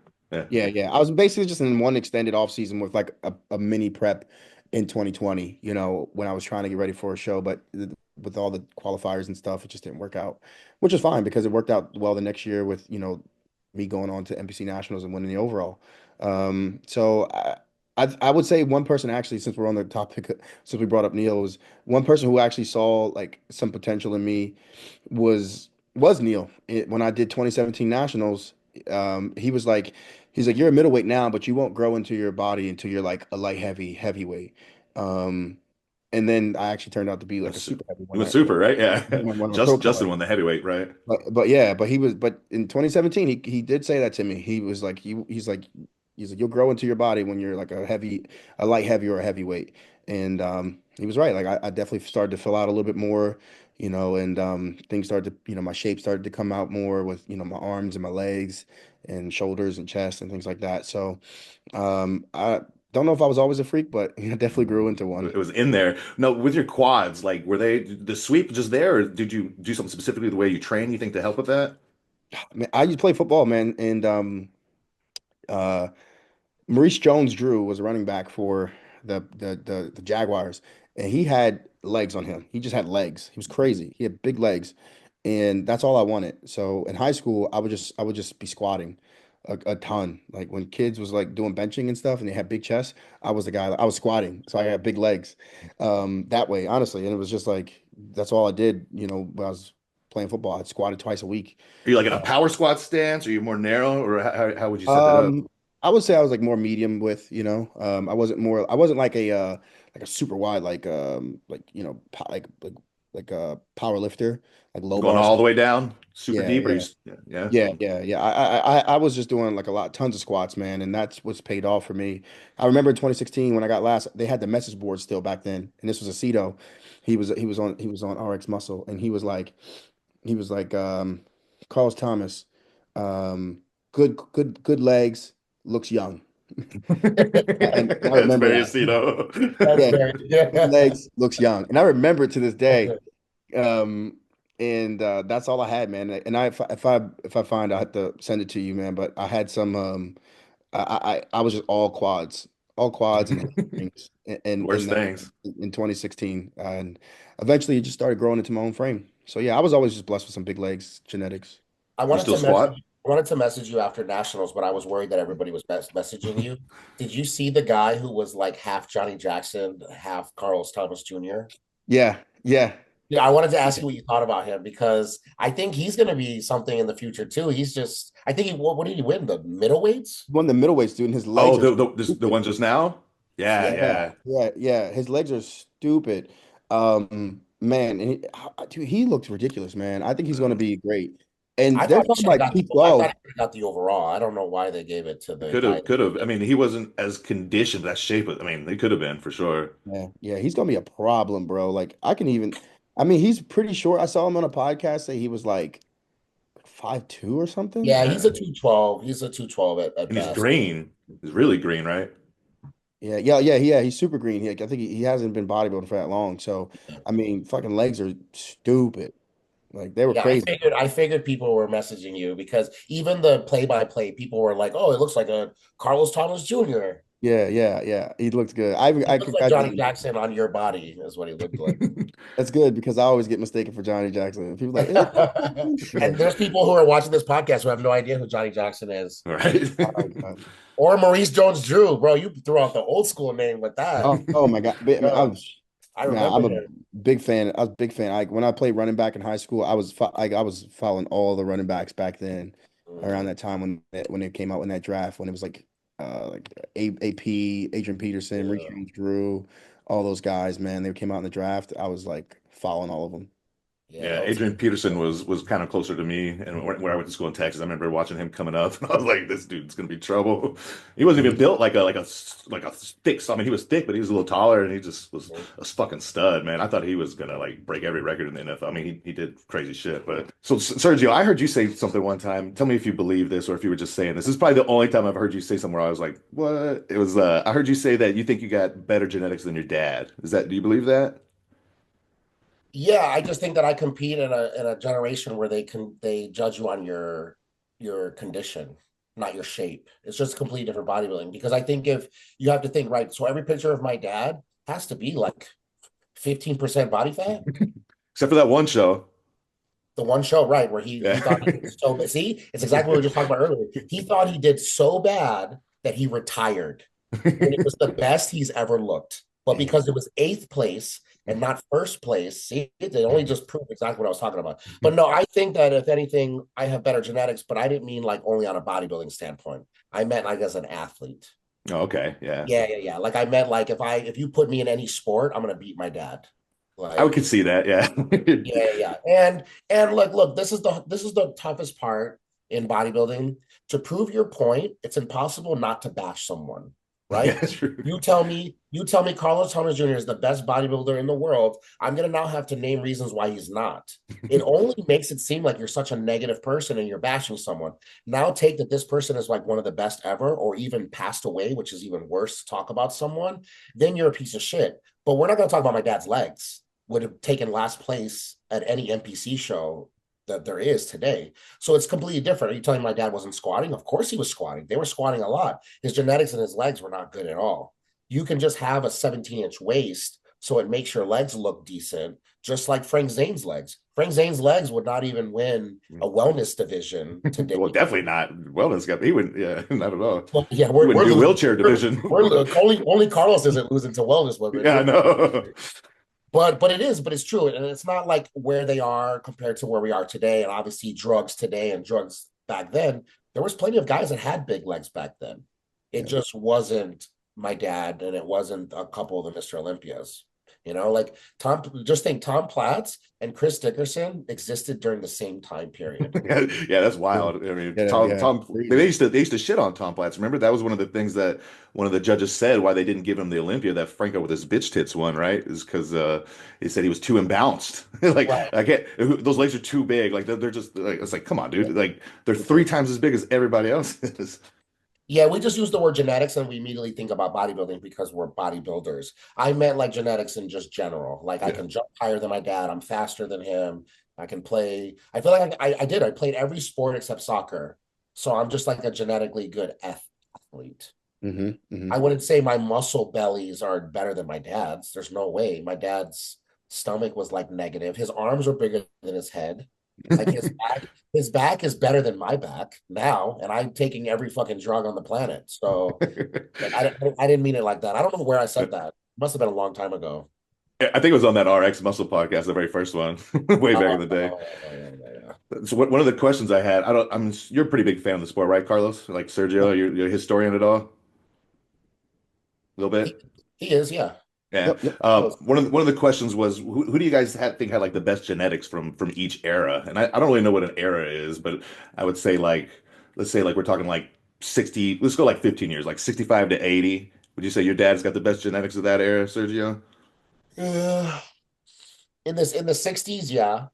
S2: Yeah.
S3: yeah. I was basically just in one extended off season with like a mini prep in 2020, when I was trying to get ready for a show, but with all the qualifiers and stuff, it just didn't work out, which is fine because it worked out well the next year with, me going on to NPC Nationals and winning the overall. So I would say one person actually, since we're on the topic, since we brought up Neil, was one person who actually saw like some potential in me was Neil. When I did 2017 Nationals, he was like, he's like, you're a middleweight now, but you won't grow into your body until you're like a light heavyweight. Um, and then I actually turned out to be like a
S2: That's,
S3: super heavy
S2: it was super, right? Yeah.
S3: when I'm a pro
S2: Justin
S3: card.
S2: won the heavyweight, right?
S3: But yeah, but in 2017 he did say that to me. He was like he's like you'll grow into your body when you're like a light heavy or a heavyweight. And he was right. Like I definitely started to fill out a little bit more. and things started to, my shape started to come out more with, my arms and my legs and shoulders and chest and things like that. So I don't know if I was always a freak, but I definitely grew into one.
S2: It was in there. No, with your quads, like were they the sweep just there, or did you do something specifically the way you train, you think, to help with that?
S3: I mean, I used to play football, man, and uh, Maurice Jones-Drew was a running back for the Jaguars, and he had legs on him. He just had legs. He was crazy. He had big legs, and that's all I wanted. So in high school, I would just be squatting a ton. Like when kids was like doing benching and stuff, and they had big chests, I was the guy. I was squatting, so I had big legs. That way, honestly, and it was just like that's all I did. When I was playing football, I squatted twice a week.
S2: Are you like in a power squat stance? Are you more narrow, or how would you set that up?
S3: Um, I would say I was like more medium with, I wasn't like a super wide like a power lifter, like low
S2: Going
S3: bars.
S2: all the way down, super
S3: Yeah,
S2: deep, or you?
S3: yeah.
S2: Yeah.
S3: Yeah. I was just doing like tons of squats, man, and that's what's paid off for me. I remember in 2016 when I got last, they had the message board still back then, and this was a Cito. He was on RX Muscle, and he was like Carlos Thomas, good legs, looks young. And I
S2: It's
S3: remember
S2: very
S3: that.
S2: Aceto.
S1: That's
S3: Yeah,
S1: very
S3: good
S1: yeah.
S3: legs, looks young, and I remember it to this day. Um, and that's all I had, man. And if I find, I have to send it to you, man. But I had some. I was just all quads and hamstrings
S2: Worst things.
S3: in 2016, and eventually it just started growing into my own frame. So yeah, I was always just blessed with some big legs, genetics.
S1: I
S2: You
S1: wanted
S2: still
S1: to message
S2: squat?
S1: I wanted to message you after nationals, but I was worried that everybody was messaging you. Did you see the guy who was like half Johnny Jackson, half Carlos Thomas Jr.?
S3: Yeah, yeah.
S1: Yeah, I wanted to ask you what you thought about him because I think he's going to be something in the future too. I think what did he win? The middleweights?
S3: One of the middleweights, dude, and his
S2: Oh,
S3: legs are
S2: the
S3: stupid.
S2: one just now? Yeah,
S3: Yeah,
S2: yeah.
S3: yeah. His legs are stupid. Man, and dude, he looks ridiculous, man. I think he's going to be great. And
S1: I
S3: they're
S1: thought he
S3: talking
S1: should have
S3: like
S1: got the
S3: Keith
S1: I thought
S3: Dahl.
S1: he should have got the overall. I don't know why they gave it to the guy.
S2: Could have. I mean, he wasn't as conditioned, that shape. I mean, they could have been for sure.
S3: Yeah, he's going to be a problem, bro. Like I mean, he's pretty short. I saw him on a podcast say he was like 5'2" or something.
S1: Yeah, he's
S2: Yeah.
S1: a 212. He's a 212 at
S2: And he's
S1: best.
S2: green. He's really green, right?
S3: Yeah. He's super green. I think he hasn't been bodybuilding for that long. So, I mean, fucking legs are stupid. Like they were
S1: Yeah,
S3: crazy.
S1: I figured people were messaging you because even the play-by-play people were like, "Oh, it looks like a Carlos Thomas Jr."
S3: Yeah. He looked good.
S1: He
S3: I
S1: looks like Johnny
S3: congratulate him.
S1: Jackson on your body, is what he looked like.
S3: That's good because I always get mistaken for Johnny Jackson. People like, is that yeah.
S1: And there's people who are watching this podcast who have no idea who Johnny Jackson is.
S2: Right.
S3: Oh, God.
S1: Or Maurice Jones-Drew, bro. You threw out the old school name with that.
S3: Oh my God. I mean,
S1: Yo, I
S3: nah,
S1: remember
S3: I'm a
S1: him.
S3: big fan. I was a big fan. When I played running back in high school, I was following all the running backs back then, around
S1: Mhm.
S3: that time when they came out in that draft when it was like AP, Adrian Peterson, Reese
S1: Yeah,
S3: Drew, all those guys, man, they came out in the draft. I was like following all of them.
S1: yeah,
S2: Yeah,
S1: those.
S2: Adrian Peterson was kind of closer to me, and where I went to school in Texas, I remember watching him coming up, and I was like, "This dude's gonna be trouble." He wasn't even built like a thick. I mean, he was thick, but he was a little taller, and he just was a fucking stud, man. I thought he was gonna like break every record in the NFL. I mean, he did crazy shit. But so, Sergio, I heard you say something one time. Tell me if you believe this or if you were just saying this. This is probably the only time I've heard you say somewhere I was like, "What?" It was. I heard you say that you think you got better genetics than your dad. Is that? Do you believe that?
S1: Yeah, I just think that I compete in a generation where they judge you on your condition, not your shape. It's just completely different bodybuilding because I think if you have to think right, so every picture of my dad has to be like 15% body fat.
S2: Except for that one show.
S1: The one show, right, where he
S2: Yeah.
S1: thought he did so bad. See, it's exactly what we were just talking about earlier. He thought he did so bad that he retired. And it was the best he's ever looked. But
S3: Damn.
S1: because it was eighth place and not first place, see, it only just proved exactly what I was talking about. But no, I think that if anything, I have better genetics, but I didn't mean like only on a bodybuilding standpoint. I meant like as an athlete.
S2: Oh, okay, yeah.
S1: Yeah. Like I meant like if you put me in any sport, I'm gonna beat my dad.
S2: I
S1: Like
S2: could see that, yeah.
S1: yeah. And look, this is the toughest part in bodybuilding. To prove your point, it's impossible not to bash someone. right?
S2: Yeah, true.
S1: You tell me Carlos Thomas Jr. is the best bodybuilder in the world. I'm gonna now have to name reasons why he's not. It only makes it seem like you're such a negative person and you're bashing someone. Now take that this person is like one of the best ever, or even passed away, which is even worse to talk about someone, then you're a piece of shit. But we're not gonna talk about my dad's legs. Would have taken last place at any NPC show that there is today. So it's completely different. Are you telling me my dad wasn't squatting? Of course he was squatting. They were squatting a lot. His genetics and his legs were not good at all. You can just have a 17-inch waist so it makes your legs look decent, just like Frank Zane's legs. Frank Zane's legs would not even win a wellness division today.
S2: Well, definitely not. Wellness guy. He wouldn't. Yeah, not at all.
S1: Well, yeah,
S2: He
S1: we're
S2: wouldn't do
S1: losing.
S2: wheelchair division.
S1: Only Carlos isn't losing to wellness women.
S2: Yeah, I know.
S1: But it's true, and it's not like where they are compared to where we are today, and obviously drugs today and drugs back then. There was plenty of guys that had big legs back then. It
S3: Yeah.
S1: just wasn't my dad, and it wasn't a couple of the Mr. Olympias. Like Tom. Just think Tom Platz and Chris Dickerson existed during the same time period.
S2: Yeah, yeah, that's wild. I mean,
S3: Yeah,
S2: Tom,
S3: yeah.
S2: Tom, they used to shit on Tom Platz. Remember, that was one of the things that one of the judges said why they didn't give him the Olympia that Franco with his bitch tits won, right? Is because he said he was too imbalanced. Like
S1: Right.
S2: I get those legs are too big. Like they're just like it's like come on, dude. Like they're 3 times as big as everybody else is.
S1: Yeah, we just use the word genetics and we immediately think about bodybuilding because we're bodybuilders. I meant like genetics in just general. Like I
S2: Yeah.
S1: can jump higher than my dad. I'm faster than him. I can play. I feel like I did. I played every sport except soccer. So I'm just like a genetically good athlete.
S3: Hmm. Hmm.
S1: I wouldn't say my muscle bellies are better than my dad's. There's no way. My dad's stomach was like negative. His arms are bigger than his head. Like his back is better than my back now, and I'm taking every fucking drug on the planet. So like, I didn't mean it like that. I don't know where I said that. It must have been a long time ago.
S2: I think it was on that RX Muscle podcast, the very first one, way back in the day.
S1: Yeah.
S2: So one of the questions I had, you're a pretty big fan of the sport, right, Carlos? Like Sergio, you're a historian at all? A little
S1: He,
S2: bit?
S1: he is, yeah.
S2: Yeah.
S3: Yep, yep.
S2: One of the questions was who do you guys think had like the best genetics from each era? And I don't really know what an era is, but I would say like let's say like we're talking like 60, let's go like 15 years, like 65 to 80. Would you say your dad's got the best genetics of that era, Sergio?
S1: Uh, in the 60s, yeah.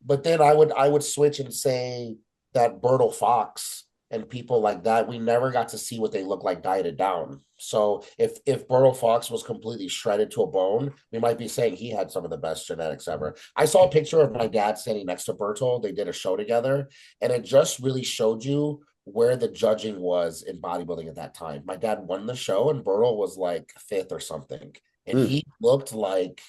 S1: But then I would switch and say that Bertil Fox and people like that, we never got to see what they look like dieted down. So if Bertil Fox was completely shredded to a bone, we might be saying he had some of the best genetics ever. I saw a picture of my dad standing next to Bertil. They did a show together, and it just really showed you where the judging was in bodybuilding at that time. My dad won the show, and Bertil was like fifth or something, and
S3: Mm.
S1: he looked like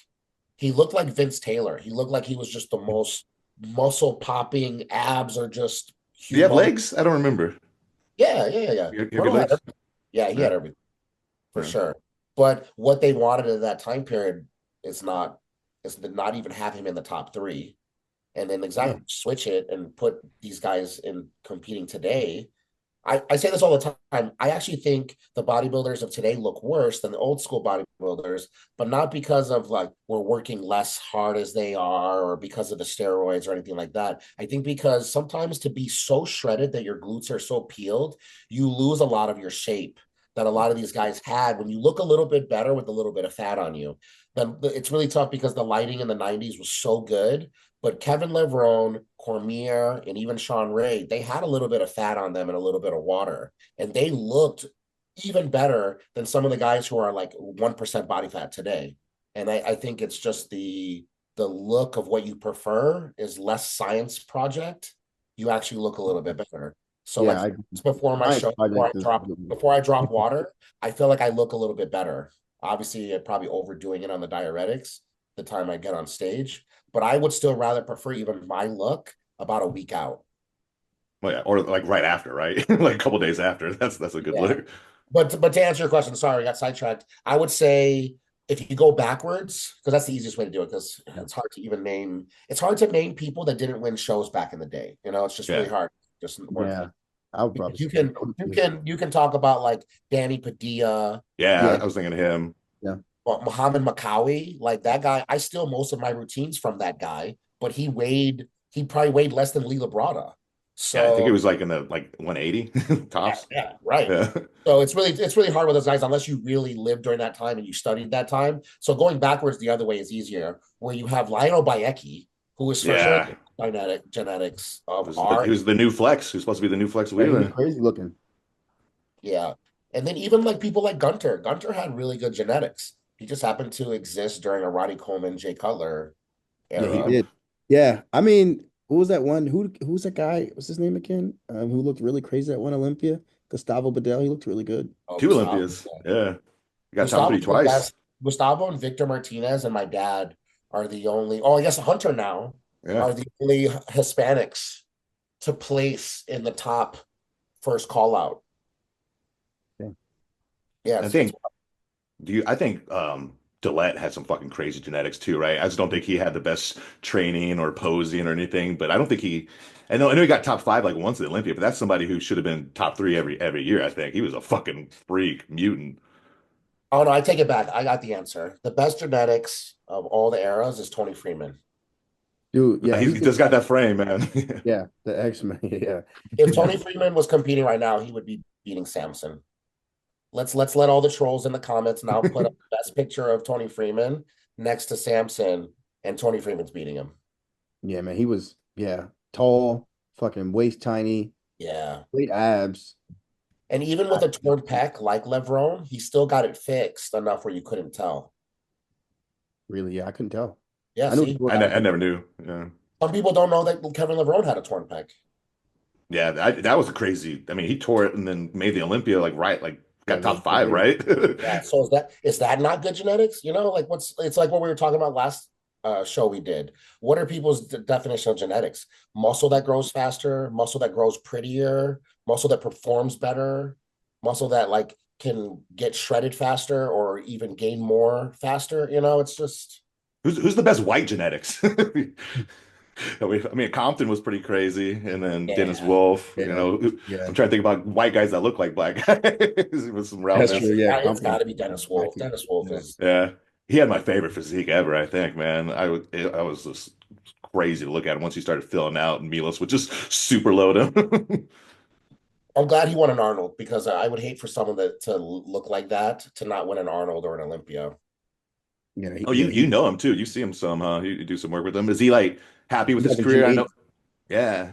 S1: Vince Taylor. He looked like he was just the most muscle popping abs are just
S2: Do you have
S1: humongous.
S2: legs? I don't remember.
S1: Yeah.
S2: You have good
S1: Bruno had
S2: legs?
S1: everything. Yeah, he
S2: Yeah.
S1: had everything for
S2: Yeah.
S1: sure. But what they wanted at that time period is not is to not even have him in the top three. And then
S3: Yeah.
S1: exactly switch it and put these guys in competing today. I say this all the time. I actually think the bodybuilders of today look worse than the old school bodybuilders, but not because of like we're working less hard as they are or because of the steroids or anything like that. I think because sometimes to be so shredded that your glutes are so peeled, you lose a lot of your shape that a lot of these guys had when you look a little bit better with a little bit of fat on you. But it's really tough because the lighting in the 90s was so good, but Kevin Levrone, Cormier, and even Sean Ray, they had a little bit of fat on them and a little bit of water. And they looked even better than some of the guys who are like 1% body fat today. And I think it's just the look of what you prefer is less science project. You actually look a little bit better. So like
S3: Yeah, I
S1: before my
S3: science
S1: show,
S3: project is
S1: before I drop water, I feel like I look a little bit better. Obviously, I'm probably overdoing it on the diuretics the time I get on stage, but I would still rather prefer even my look about a week out.
S2: Well, yeah, or like right after, right? Like a couple days after. That's a good
S1: Yeah.
S2: look.
S1: But to answer your question, sorry, I got sidetracked. I would say if you go backwards, because that's the easiest way to do it, because
S3: yeah.
S1: it's hard to name people that didn't win shows back in the day. It's just really
S2: Yeah.
S1: hard. Just work.
S3: Yeah. I would probably
S1: You
S3: say
S1: can you can talk about like Danny Padilla,
S2: Yeah,
S3: yeah,
S2: I was thinking of him.
S3: yeah.
S1: but Muhammad Makawi, like that guy. I steal most of my routines from that guy, but he probably weighed less than Lee Labrada.
S2: Yeah, I think it
S1: So
S2: was like in the like 180
S1: yeah,
S2: tops.
S1: yeah, right.
S2: Yeah.
S1: So it's really hard with those guys unless you really lived during that time and you studied that time. So going backwards the other way is easier, where you have Lionel Bayecki, who is for sure
S2: Yeah.
S1: genetics of
S2: He
S1: our
S2: was the new flex. He was supposed to be the new Flex
S3: Yeah, he was
S2: Wheeler.
S3: crazy looking.
S1: yeah. And then even like people like Gunter. Gunter had really good genetics. He just happened to exist during a Ronnie Coleman, Jay Cutler
S3: Yeah, he
S1: era.
S3: did. Yeah, I mean, who was that one? Who's that guy? What's his name again? Who looked really crazy at one Olympia? Gustavo Bedell. He looked really good.
S1: Oh,
S2: Two
S1: Gustavo.
S2: Olympias. Yeah. He got top three
S1: Gustavo's the
S2: twice.
S1: best. Gustavo and Victor Martinez and my dad are the only, oh, I guess Hunter now
S2: Yeah.
S1: are the only Hispanics to place in the top first call out.
S3: Yeah.
S2: I
S1: Yes, it's
S2: think I think Dillette had some fucking crazy genetics too, right? I just don't think he had the best training or posing or anything, but I don't think I know he got top five like once at Olympia, but that's somebody who should have been top three every year, I think. He was a fucking freak, mutant.
S1: oh no, I take it back. I got the answer. The best genetics of all the eras is Tony Freeman.
S3: Dude, yeah,
S2: He just got that frame, man.
S3: yeah, the X-Men. Yeah.
S1: If Tony Freeman was competing right now, he would be beating Samson. Let's let all the trolls in the comments now put up the best picture of Tony Freeman next to Samson, and Tony Freeman's beating him.
S3: Yeah, man, he was tall, fucking waist tiny,
S1: Yeah.
S3: great abs.
S1: And even with a torn pec like Levron, he still got it fixed enough where you couldn't tell.
S3: Really, yeah, I couldn't tell.
S1: Yeah,
S3: I knew the
S1: see,
S3: short abs.
S2: I never knew. Yeah.
S1: some people don't know that Kevin Levron had a torn pec.
S2: Yeah, that was a crazy. I mean, he tore it and then made the Olympia like
S3: Yeah,
S2: got top
S3: late
S2: five,
S3: career.
S2: right?
S1: Yeah, so is that not good genetics? Like it's like what we were talking about last show we did. What are people's definition of genetics? Muscle that grows faster, muscle that grows prettier, muscle that performs better, muscle that like can get shredded faster or even gain more faster. It's just
S2: Who's the best white genetics? I mean, Compton was pretty crazy, and then Dennis
S1: yeah.
S2: Wolf.
S3: Yeah,
S2: I'm
S3: yeah,
S2: trying to think about white guys that look like black guys with some
S3: that's
S2: roundness.
S3: true. Yeah,
S1: It's got
S3: Compton.
S1: to be Dennis Wolf.
S3: Wacky.
S1: Dennis Wolf
S3: Yeah,
S1: is
S2: Yeah, he had my favorite physique ever. I think, man, I was just crazy to look at him once he started filling out, and Milos would just super load him.
S1: I'm glad he won an Arnold because I would hate for someone to look like that to not win an Arnold or an Olympia.
S3: yeah,
S2: Oh,
S3: yeah.
S2: you know him too. You see him some, huh? You do some work with him. Is he like happy with
S3: You
S2: his
S3: guys on Gym
S2: career? I know.
S3: 80?
S2: Yeah.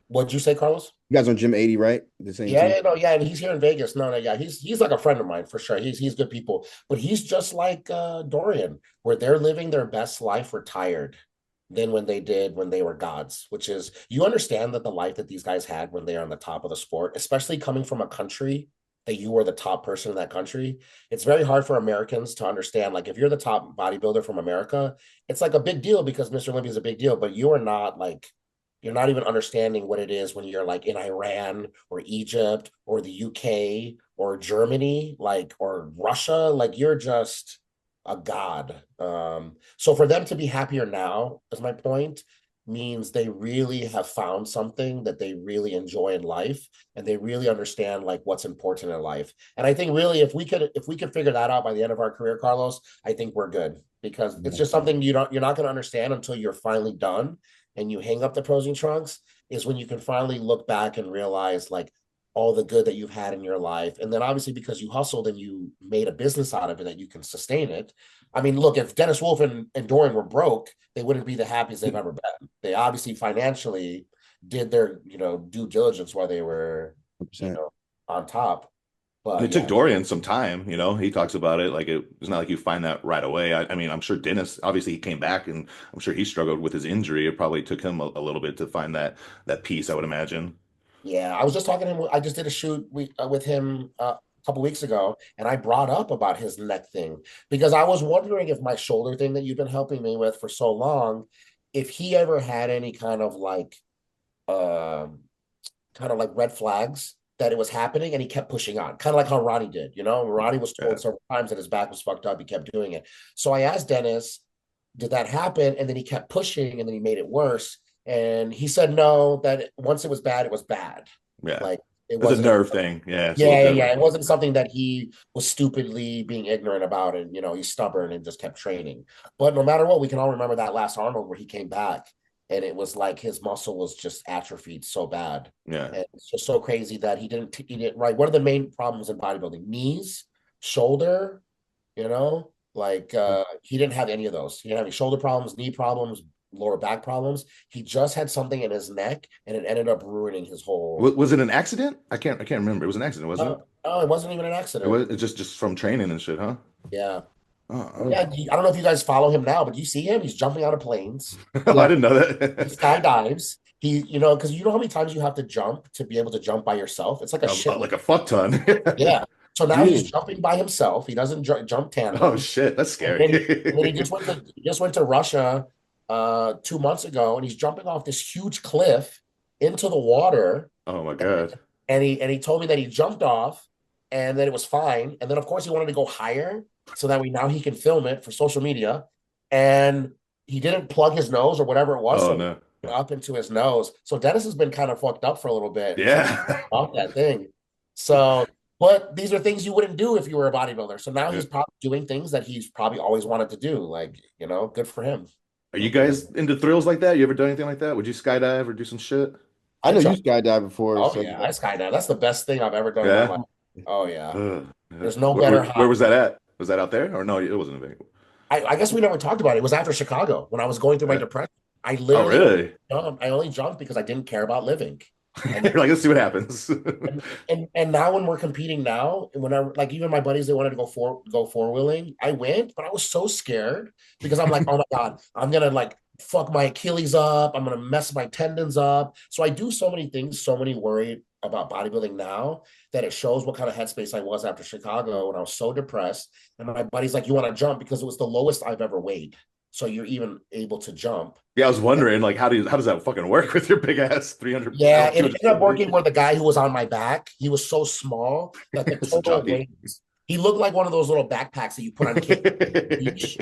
S1: What'd you say, Carlos?
S3: You guys on Gym 80, right? The same
S1: Yeah,
S3: team.
S1: yeah, no, yeah, and he's here in Vegas. No, no, yeah, he's like a friend of mine for sure. He's good people, but he's just like Dorian, where they're living their best life retired than when they did when they were gods. Which is, you understand that the life that these guys had when they are on the top of the sport, especially coming from a country that you were the top person in that country. It's very hard for Americans to understand. Like, if you're the top bodybuilder from America, it's like a big deal because Mr. Olympia is a big deal, but you are not like you're not even understanding what it is when you're like in Iran or Egypt or the UK or Germany, like, or Russia. Like, you're just a god. So for them to be happier now, is my point, means they really have found something that they really enjoy in life, and they really understand like what's important in life. And I think really if we could figure that out by the end of our career, Carlos, I think we're good, because it's
S3: Yeah.
S1: just something you're not going to understand until you're finally done and you hang up the pros and trunks, is when you can finally look back and realize like all the good that you've had in your life. And then obviously because you hustled and you made a business out of it, that you can sustain it. I mean, look, if Dennis Wolf and Dorian were broke, they wouldn't be the happiest they've ever been. They obviously financially did their, due diligence while they were, you
S3: 100%.
S1: know, on top.
S2: And
S1: But
S2: it took
S1: yeah,
S2: Dorian some time, he talks about it like it's not like you find that right away. I mean, I'm sure Dennis, obviously he came back and I'm sure he struggled with his injury. It probably took him a little bit to find that piece, I would imagine.
S1: yeah, I was just talking to him. I just did a shoot with him a couple weeks ago, and I brought up about his neck thing because I was wondering if my shoulder thing that you've been helping me with for so long, if he ever had any um, kind of like red flags that it was happening, and he kept pushing on, kind of like how Ronnie did. Ronnie was
S2: Yeah.
S1: told several times that his back was fucked up. He kept doing it. So I asked Dennis, did that happen? And then he kept pushing, and then he made it worse. And he said no, that once it was bad, it was bad.
S2: Yeah.
S1: Like, it
S2: It's a
S1: wasn't.
S2: nerve thing. Yeah, it's a little
S1: Yeah, yeah, yeah.
S2: different.
S1: It wasn't something that he was stupidly being ignorant about, and he's stubborn and just kept training. But no matter what, we can all remember that last Arnold where he came back and it was like his muscle was just atrophied so bad.
S2: Yeah.
S1: And it's just so crazy that he didn't right. What are the main problems in bodybuilding? Knees, shoulder, like he didn't have any of those. He didn't have any shoulder problems, knee problems, lower back problems. He just had something in his neck, and it ended up ruining his whole.
S2: Was it an accident? I can't remember. It was an accident, wasn't it?
S1: Oh, it wasn't even an
S2: It
S1: accident.
S2: was it's just from training and shit, huh?
S1: Yeah.
S2: Oh,
S3: Oh,
S1: Yeah, I don't know if you guys follow him now, but you see him. He's jumping out of planes.
S2: oh, I
S3: yeah.
S2: didn't know
S1: He
S2: that.
S1: skydives. Because you know how many times you have to jump to be able to jump by yourself? It's like a shit.
S2: Like a fuck ton.
S1: Yeah. So now he's
S3: Really?
S1: jumping by himself. He doesn't jump
S2: Oh
S1: tandem.
S2: shit, that's
S1: And then he
S2: scary.
S1: just went to Russia 2 months ago, and he's jumping off this huge cliff into the water.
S2: Oh my God.
S1: And he told me that he jumped off, and then it was fine. And then of course he wanted to go higher so that now he can film it for social media. And he didn't plug his nose or whatever it was,
S2: Oh
S1: so
S2: no.
S1: up into his nose. So Dennis has been kind of fucked up for a little bit trying to
S2: Yeah.
S1: off that thing. So, but these are things you wouldn't do if you were a bodybuilder. So now
S2: Yeah.
S1: he's probably doing things that he's probably always wanted to do. Like, good for him.
S2: Are you guys into thrills like that? You ever done anything like that? Would you skydive or do some shit?
S3: I
S1: I
S3: know you
S1: jump.
S3: skydived before,
S1: Oh
S3: so
S1: yeah, I skydive. That's the best thing I've ever done in my
S2: Yeah.
S1: life. Oh yeah.
S2: Yeah.
S1: There's no
S2: Where,
S1: better
S2: where,
S1: high.
S2: where was that at? Was that out there? Or no, it wasn't available.
S1: I guess we never talked about it. It was after Chicago when I was going through my
S2: Yeah.
S1: depression. I
S2: Oh,
S1: literally
S2: really?
S1: jumped. I only jumped because I didn't care about living. And
S2: You're like, let's see what happens.
S1: and now when we're competing now, and whenever like even my buddies they wanted to go four wheeling, I went, but I was so scared because I'm like, oh my God, I'm gonna like fuck my Achilles up, I'm gonna mess my tendons up. So I do so many things, so many worried about bodybuilding now that it shows what kind of headspace I was after Chicago when I was so depressed. And my buddy's like, you want to jump because it was the lowest I've ever weighed. So you're even able to jump.
S2: Yeah, I was wondering, like, how does that fucking work with your big ass 300
S1: Yeah,
S2: pound,
S1: it ended up working
S2: 270?
S1: where the guy who was on my back, he was so small that the
S2: It's a
S1: total
S2: jockey.
S1: weight, he looked like one of those little backpacks that you put on kids at the beach.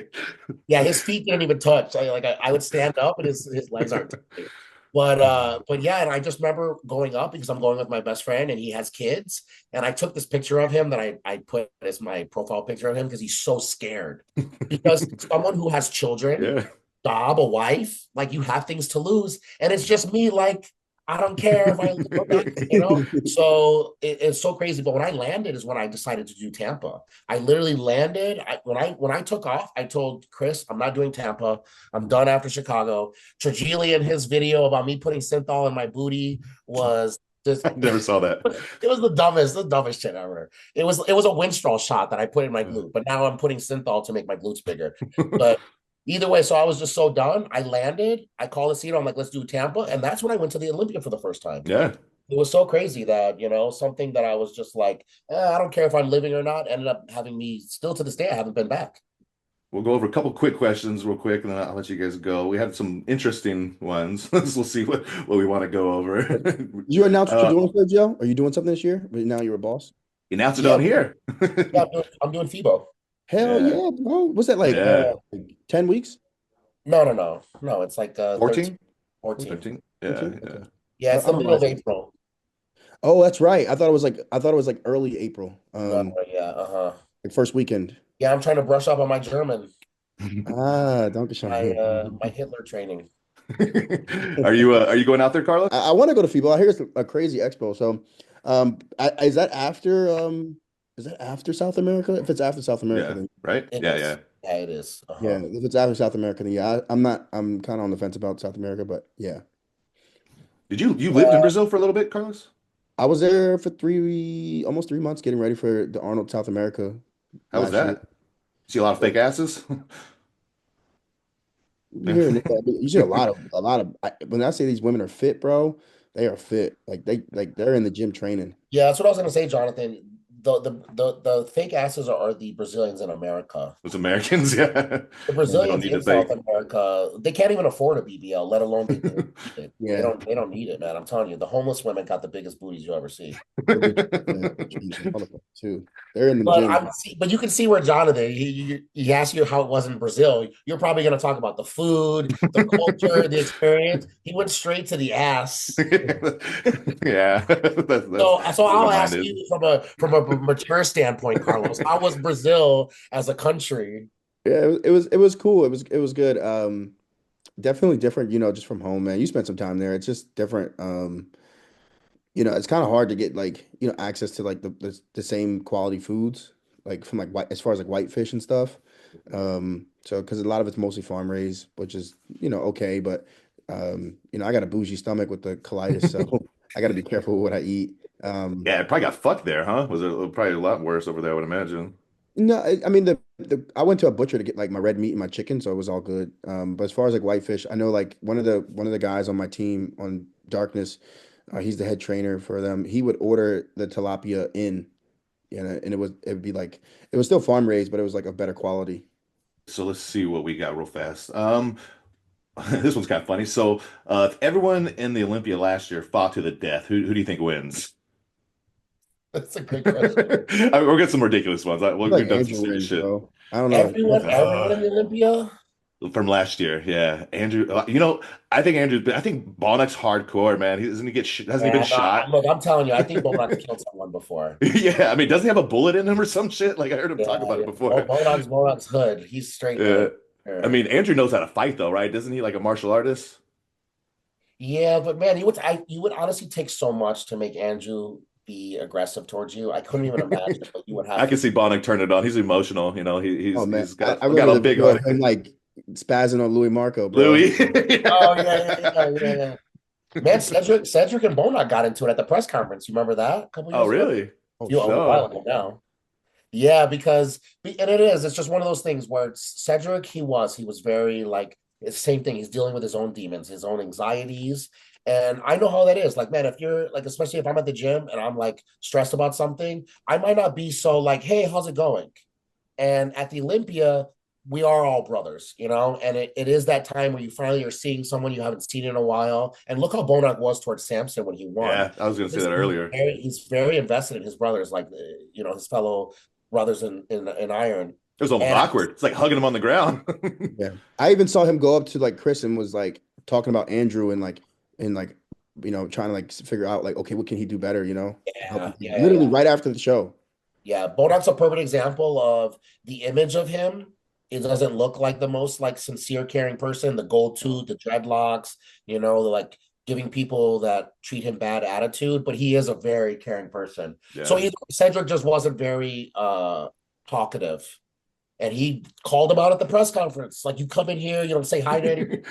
S1: Yeah, his feet didn't even touch. I would stand up and his legs aren't touching. But yeah, and I just remember going up because I'm going with my best friend and he has kids. And I took this picture of him that I put as my profile picture of him because he's so scared. Because someone who has children,
S2: Yeah.
S1: job, a wife, like you have things to lose. And it's just me, like, I don't care if I lose or not. So it's so crazy. But when I landed is when I decided to do Tampa. I literally landed. When I took off, I told Chris, I'm not doing Tampa. I'm done after Chicago. Tragili in his video about me putting synthol in my booty was just
S2: I never saw that.
S1: it was the dumbest shit ever. It was a Winstrol shot that I put in my
S2: Uh,
S1: glute, but now I'm putting synthol to make my glutes bigger. But either way, so I was just so done. I landed. I called the seat. I'm like, let's do Tampa, and that's when I went to the Olympia for the first time.
S2: Yeah.
S1: It was so crazy that something that I was just like, I don't care if I'm living or not. Ended up having me still to this day. I haven't been back.
S2: We'll go over a couple quick questions real quick, and then I'll let you guys go. We had some interesting ones. We'll see what we want to go over.
S3: You announced what
S2: Uh,
S3: you're doing, Sergio? Are you doing something this year? But now you're a boss.
S2: you announced it
S1: Yeah,
S2: on here.
S1: yeah, I'm doing FIBO.
S3: Hell
S2: Yeah.
S3: yeah, bro. What's that
S2: Yeah.
S3: like 10 weeks?
S1: No, no, no, no. It's like 13,
S2: 14?
S1: 14.
S2: 13? Yeah,
S3: 14?
S2: yeah.
S3: Okay.
S1: Yeah, it's
S3: I
S1: the
S3: don't
S1: middle
S3: know.
S1: of April.
S3: Oh, that's right. I thought it was like early April.
S1: No, yeah,
S3: Like first weekend.
S1: yeah. I'm trying to brush up on my German,
S3: Ah, danke schön.
S1: my Hitler training.
S2: Are you going out there, Carlos?
S3: I want to go to FIBO. I hear it's a crazy expo. So, is that after South America? If it's after South America,
S2: Yeah,
S3: then
S2: right?
S1: It
S2: Yeah,
S1: is.
S2: yeah.
S1: Yeah, it is.
S3: yeah. If it's after South America, then yeah. I'm not. I'm kind of on the fence about South America, but yeah.
S2: Did you lived in Brazil for a little bit, Carlos?
S3: I was there for almost 3 months, getting ready for the Arnold South America
S2: How was
S3: last year.
S2: that? See a lot of fake asses?
S3: Here and there, but you see when I say these women are fit, bro, they are fit. They're in the gym training.
S1: Yeah, that's what I was gonna say, Jonathan. The fake asses are the Brazilians in America.
S2: Those Americans, yeah.
S1: The
S2: They don't
S1: Brazilians
S2: need to
S1: in South
S2: think.
S1: America, they can't even afford a BBL, let alone be able to eat it. They
S3: Yeah,
S1: don't they don't need it, man. I'm telling you, the homeless women got the biggest booties you'll ever see.
S3: they're big, yeah, motherfuckers too. They're in the
S1: But
S3: gym.
S1: but you can see where Jonathan he asked you how it was in Brazil. You're probably going to talk about the food, the culture, the experience. He went straight to the ass.
S2: Yeah, that's
S1: So
S2: where
S1: I'll
S2: my mind
S1: ask
S2: is.
S1: you from a mature standpoint, Carlos. How was Brazil as a country?
S3: Yeah, it was cool. It was good. definitely different, just from home, man. You spent some time there. It's just different. It's kind of hard to get like, access to like the same quality foods, like from like white as far as like whitefish and stuff. So because a lot of it's mostly farm raised, which is, okay, but I got a bougie stomach with the colitis, so I got to be careful with what I eat.
S2: Yeah, it probably got fucked there, huh? Was it probably a lot worse over there, I would imagine.
S3: No, I mean the I went to a butcher to get like my red meat and my chicken, so it was all good. But as far as like whitefish, I know like one of the guys on my team on Darkness, he's the head trainer for them. He would order the tilapia in, and it would be like it was still farm raised, but it was like a better quality.
S2: So let's see what we got real fast. This one's kind of funny. So, if everyone in the Olympia last year fought to the death, who do you think wins?
S1: That's a good question.
S2: We'll get some ridiculous ones.
S3: I feel
S2: We've
S3: like
S2: done some
S3: Andrew
S2: serious
S3: wins,
S2: shit.
S3: bro. I don't know.
S1: Everyone
S2: Uh,
S1: in the Olympia.
S2: from last year, yeah. Andrew, I think I think Bonac's hardcore, man. He doesn't he get hasn't he been
S1: Yeah, no,
S2: shot?
S1: look, I'm telling you, I think Bonac killed someone before.
S2: Yeah, I mean, doesn't he have a bullet in him or some shit? Like I heard him
S1: Yeah,
S2: talk about it
S1: yeah.
S2: before.
S1: Bonac's hood. He's straight
S2: Uh,
S1: hood.
S2: I
S1: Sure.
S2: mean, Andrew knows how to fight though, right? Doesn't he like a martial artist?
S1: Yeah, but man, you would honestly take so much to make Andrew be aggressive towards you. I couldn't even imagine what you would
S2: I
S1: have
S2: can
S1: to.
S2: see Bonnick turn it on. He's emotional,
S3: Oh man,
S2: he's
S3: I
S2: got
S3: remember
S2: a
S3: the
S2: big
S3: video
S2: heart.
S3: of him like spazzing on Louis Marco, bro.
S2: Louis.
S1: Oh yeah. Man, Cedric and Bonac got into it at the press conference. You remember that a couple
S2: Oh,
S1: years ago?
S2: really?
S3: Oh
S1: A
S3: shit.
S1: while
S2: No.
S1: ago now. Yeah, because and it is. It's just one of those things where Cedric. He was very like it's the same thing. He's dealing with his own demons, his own anxieties, and I know how that is. Like, man, if you're like, especially if I'm at the gym and I'm like stressed about something, I might not be so like, hey, how's it going? And at the Olympia, we are all brothers, and it is that time where you finally are seeing someone you haven't seen in a while. And look how Bonac was towards Samson when he won.
S2: Yeah, I was gonna say that earlier.
S1: He's very invested in his brothers, like his fellow brothers in iron.
S2: It was almost
S1: And
S2: awkward. It's like hugging him on the ground.
S3: Yeah. I even saw him go up to like Chris and was like talking about Andrew and like trying to like figure out like okay, what can he do better, help
S1: yeah,
S3: the team.
S1: yeah, yeah,
S3: Literally
S1: yeah.
S3: right after the show.
S1: Yeah, Bodak's a perfect example of the image of him. It doesn't look like the most like sincere, caring person. The gold tooth, the dreadlocks, like giving people that treat him bad attitude. But he is a very caring person. So
S2: Yeah.
S1: either Cedric just wasn't very talkative, and he called him out at the press conference. Like, you come in here, you don't say hi to anybody.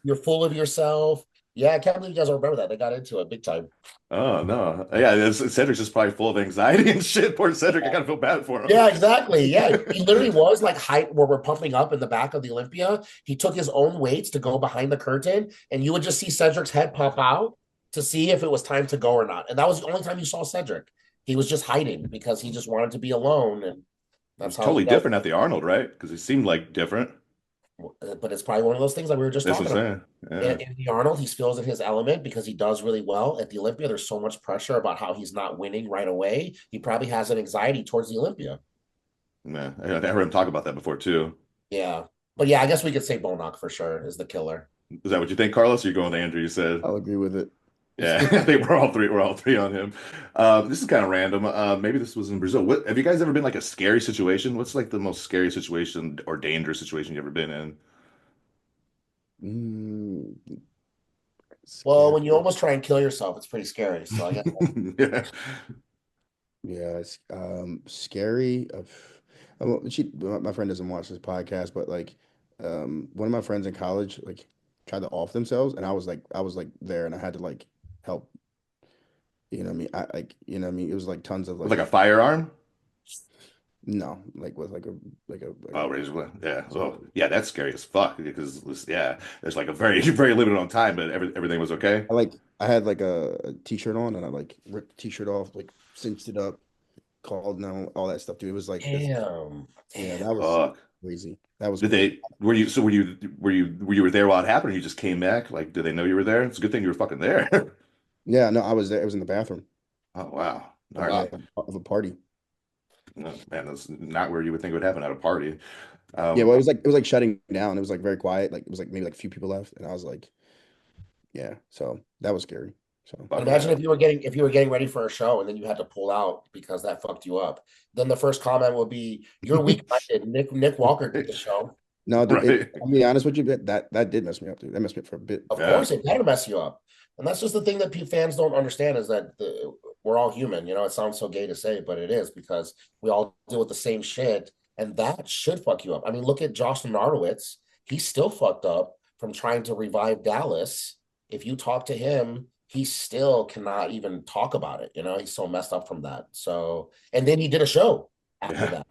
S1: You're full of yourself. Yeah, I can't believe you guys don't remember that. They got into it big time.
S2: Oh no. Yeah, Cedric's just probably full of anxiety and shit. Poor Cedric. I kind of feel bad for him.
S1: Yeah, exactly. Yeah, he literally was like height where we're pumping up in the back of the Olympia. He took his own weights to go behind the curtain, and you would just see Cedric's head pop out to see if it was time to go or not. And that was the only time you saw Cedric. He was just hiding because he just wanted to be alone, and
S2: He was
S1: that's how he
S2: totally
S1: does.
S2: different at the Arnold, right? Because he seemed like different.
S1: But it's probably one of those things that we were just
S2: That's what
S1: talking
S2: I'm
S1: about.
S2: saying. Yeah.
S1: In the Arnold, he feels in his element because he does really well. At the Olympia, there's so much pressure about how he's not winning right away. He probably has an anxiety towards the Olympia.
S2: Yeah. I heard him talk about that before too.
S1: Yeah. But yeah, I guess we could say Bonac for sure is the killer.
S2: Is that what you think, Carlos? Or you going with Andrew, you said?
S3: I'll agree with it.
S2: Yeah, I think we're all three on him. This is kind of random. Maybe this was in Brazil. Have you guys ever been like a scary situation? What's like the most scary situation or dangerous situation you've ever been in?
S3: Mm,
S1: Well,
S3: scary.
S1: when you almost try and kill yourself, it's pretty scary. So I guess
S2: Yeah.
S3: Yeah, it's scary. My friend doesn't watch this podcast, but like one of my friends in college like tried to off themselves and I was like there and I had to like help. You know what I mean? I like, it was like tons of
S2: With like
S3: like
S2: a firearm?
S3: no, like with like a
S2: Oh, razor blade. Yeah. So yeah, that's scary as fuck because yeah, there's like a very very limited on time, but everything was okay.
S3: I had like a t-shirt on and I like ripped the t-shirt off, like cinched it up, called and all that stuff, dude. It was like
S1: damn.
S3: yeah,
S1: Damn.
S3: that was
S2: Fuck.
S3: crazy. That was
S2: Did
S3: crazy.
S2: they were you there while it happened or you just came back? Like, did they know you were there? It's a good thing you were fucking there.
S3: Yeah, no, I was there. It was in the bathroom
S2: Oh wow. All
S1: Oh,
S2: right.
S3: of
S1: wow.
S3: a party.
S2: No, man, that's not where you would think it would happen at a party.
S3: Yeah, well,
S2: Um,
S3: it was like shutting down. It was like very quiet. Like it was like maybe like a few people left, and I was like, yeah. So that was scary. So
S1: But
S2: Fuck
S1: imagine
S2: yeah.
S1: if you were getting ready for a show and then you had to pull out because that fucked you up. Then the first comment would be, "You're weak-minded. Nick Walker did the show."
S3: No, dude,
S2: Right.
S3: I'll be honest with you, that did mess me up, dude. That messed me up for a bit.
S1: Of
S2: Yeah.
S1: course, it better mess you up. And that's just the thing that fans don't understand is that we're all human. You know, it sounds so gay to say, but it is because we all deal with the same shit. And that should fuck you up. I mean, look at Josh Narnowitz. He's still fucked up from trying to revive Dallas. If you talk to him, he still cannot even talk about it. You know, he's so messed up from that. So, and then he did a show after
S2: Yeah.
S1: that.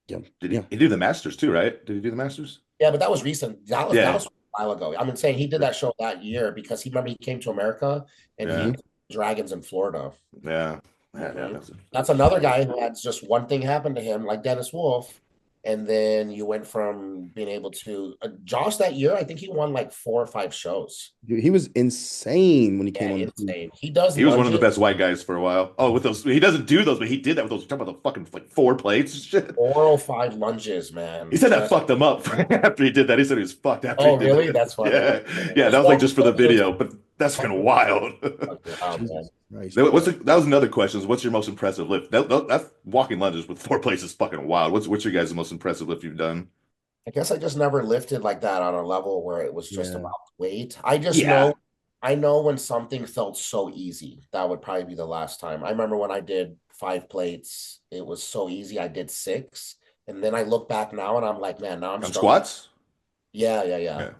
S3: Yeah,
S2: Did
S3: yeah.
S2: he do the Masters too, right? Did he do the Masters?
S1: Yeah, but that was recent. That
S2: Yeah.
S1: was a while ago. I'm saying he did that show that year because he came to America and he
S2: Yeah.
S3: Mhm.
S1: Dragons in Florida.
S2: Yeah. Yeah. Yeah.
S1: Mhm. That's another guy who had just one thing happen to him, like Dennis Wolf, and then you went from being able to Josh that year. I think he won like 4 or 5 shows.
S3: Dude, he was insane when he
S1: Yeah,
S3: came on the scene.
S1: insane. He does
S2: He was one of the
S1: lunges
S2: best white guys for a while. Oh, with those, he doesn't do those, but he did that with those. Talking about the fucking like 4 plates and shit.
S1: 405 lunges,
S2: He
S1: man.
S2: said that
S1: Just
S2: fucked him up after he did that. He said he was fucked after he
S1: oh,
S2: did
S1: really?
S2: that.
S1: That's funny.
S2: Yeah, yeah, that was like just for the video, but that's
S1: Fuck
S2: fucking wild.
S1: man.
S3: Jesus Christ.
S2: That was another question. What's your most impressive lift? That's walking lunges with 4 plates is fucking wild. What's your guys' most impressive lift you've done?
S1: I guess I just never lifted like that on a level where it was just
S3: Yeah.
S1: about weight. I just
S2: Yeah,
S1: know, I know when something felt so easy. That would probably be the last time. I remember when I did 5 plates, it was so easy. I did 6. And then I look back now and I'm like, man, now I'm
S2: on
S1: struggling.
S2: squats.
S1: Yeah, yeah, yeah.
S2: Yeah,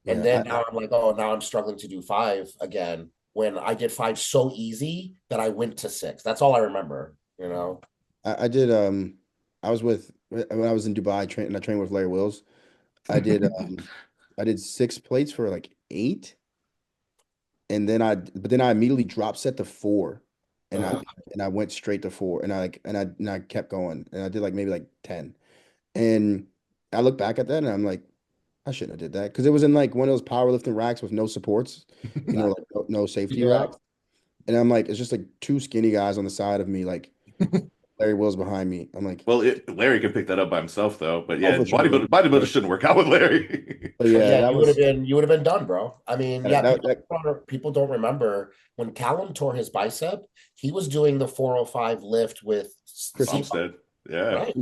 S1: And
S3: Yeah,
S1: then now I'm like, oh, now I'm struggling to do 5 again. When I did 5 so easy that I went to 6. That's all I remember, you know?
S3: I did. I was with when I was in Dubai, and I trained with Larry Wills. I did. I did 6 plates for like 8, and then I immediately drop set to 4, and
S1: Uh,
S3: I went straight to 4, and I kept going, and I did like maybe like 10, and I look back at that, and I'm like, I shouldn't have did that because it was in like one of those powerlifting racks with no supports, like no safety
S1: yeah.
S3: racks, and I'm like, it's just like 2 skinny guys on the side of me, like Larry Wills behind me. I'm like,
S2: well, Larry can pick that up by himself though. But
S3: oh,
S2: yeah,
S3: for sure.
S2: bodybuilders shouldn't work out with Larry.
S3: But
S1: But
S3: yeah,
S1: yeah,
S3: that was
S1: you would have been done, bro. I mean, yeah,
S3: that, that
S1: people don't remember when Callum tore his bicep, he was doing the 405 lift with
S3: Chris.
S1: C
S2: Homestead. Yeah,
S1: right?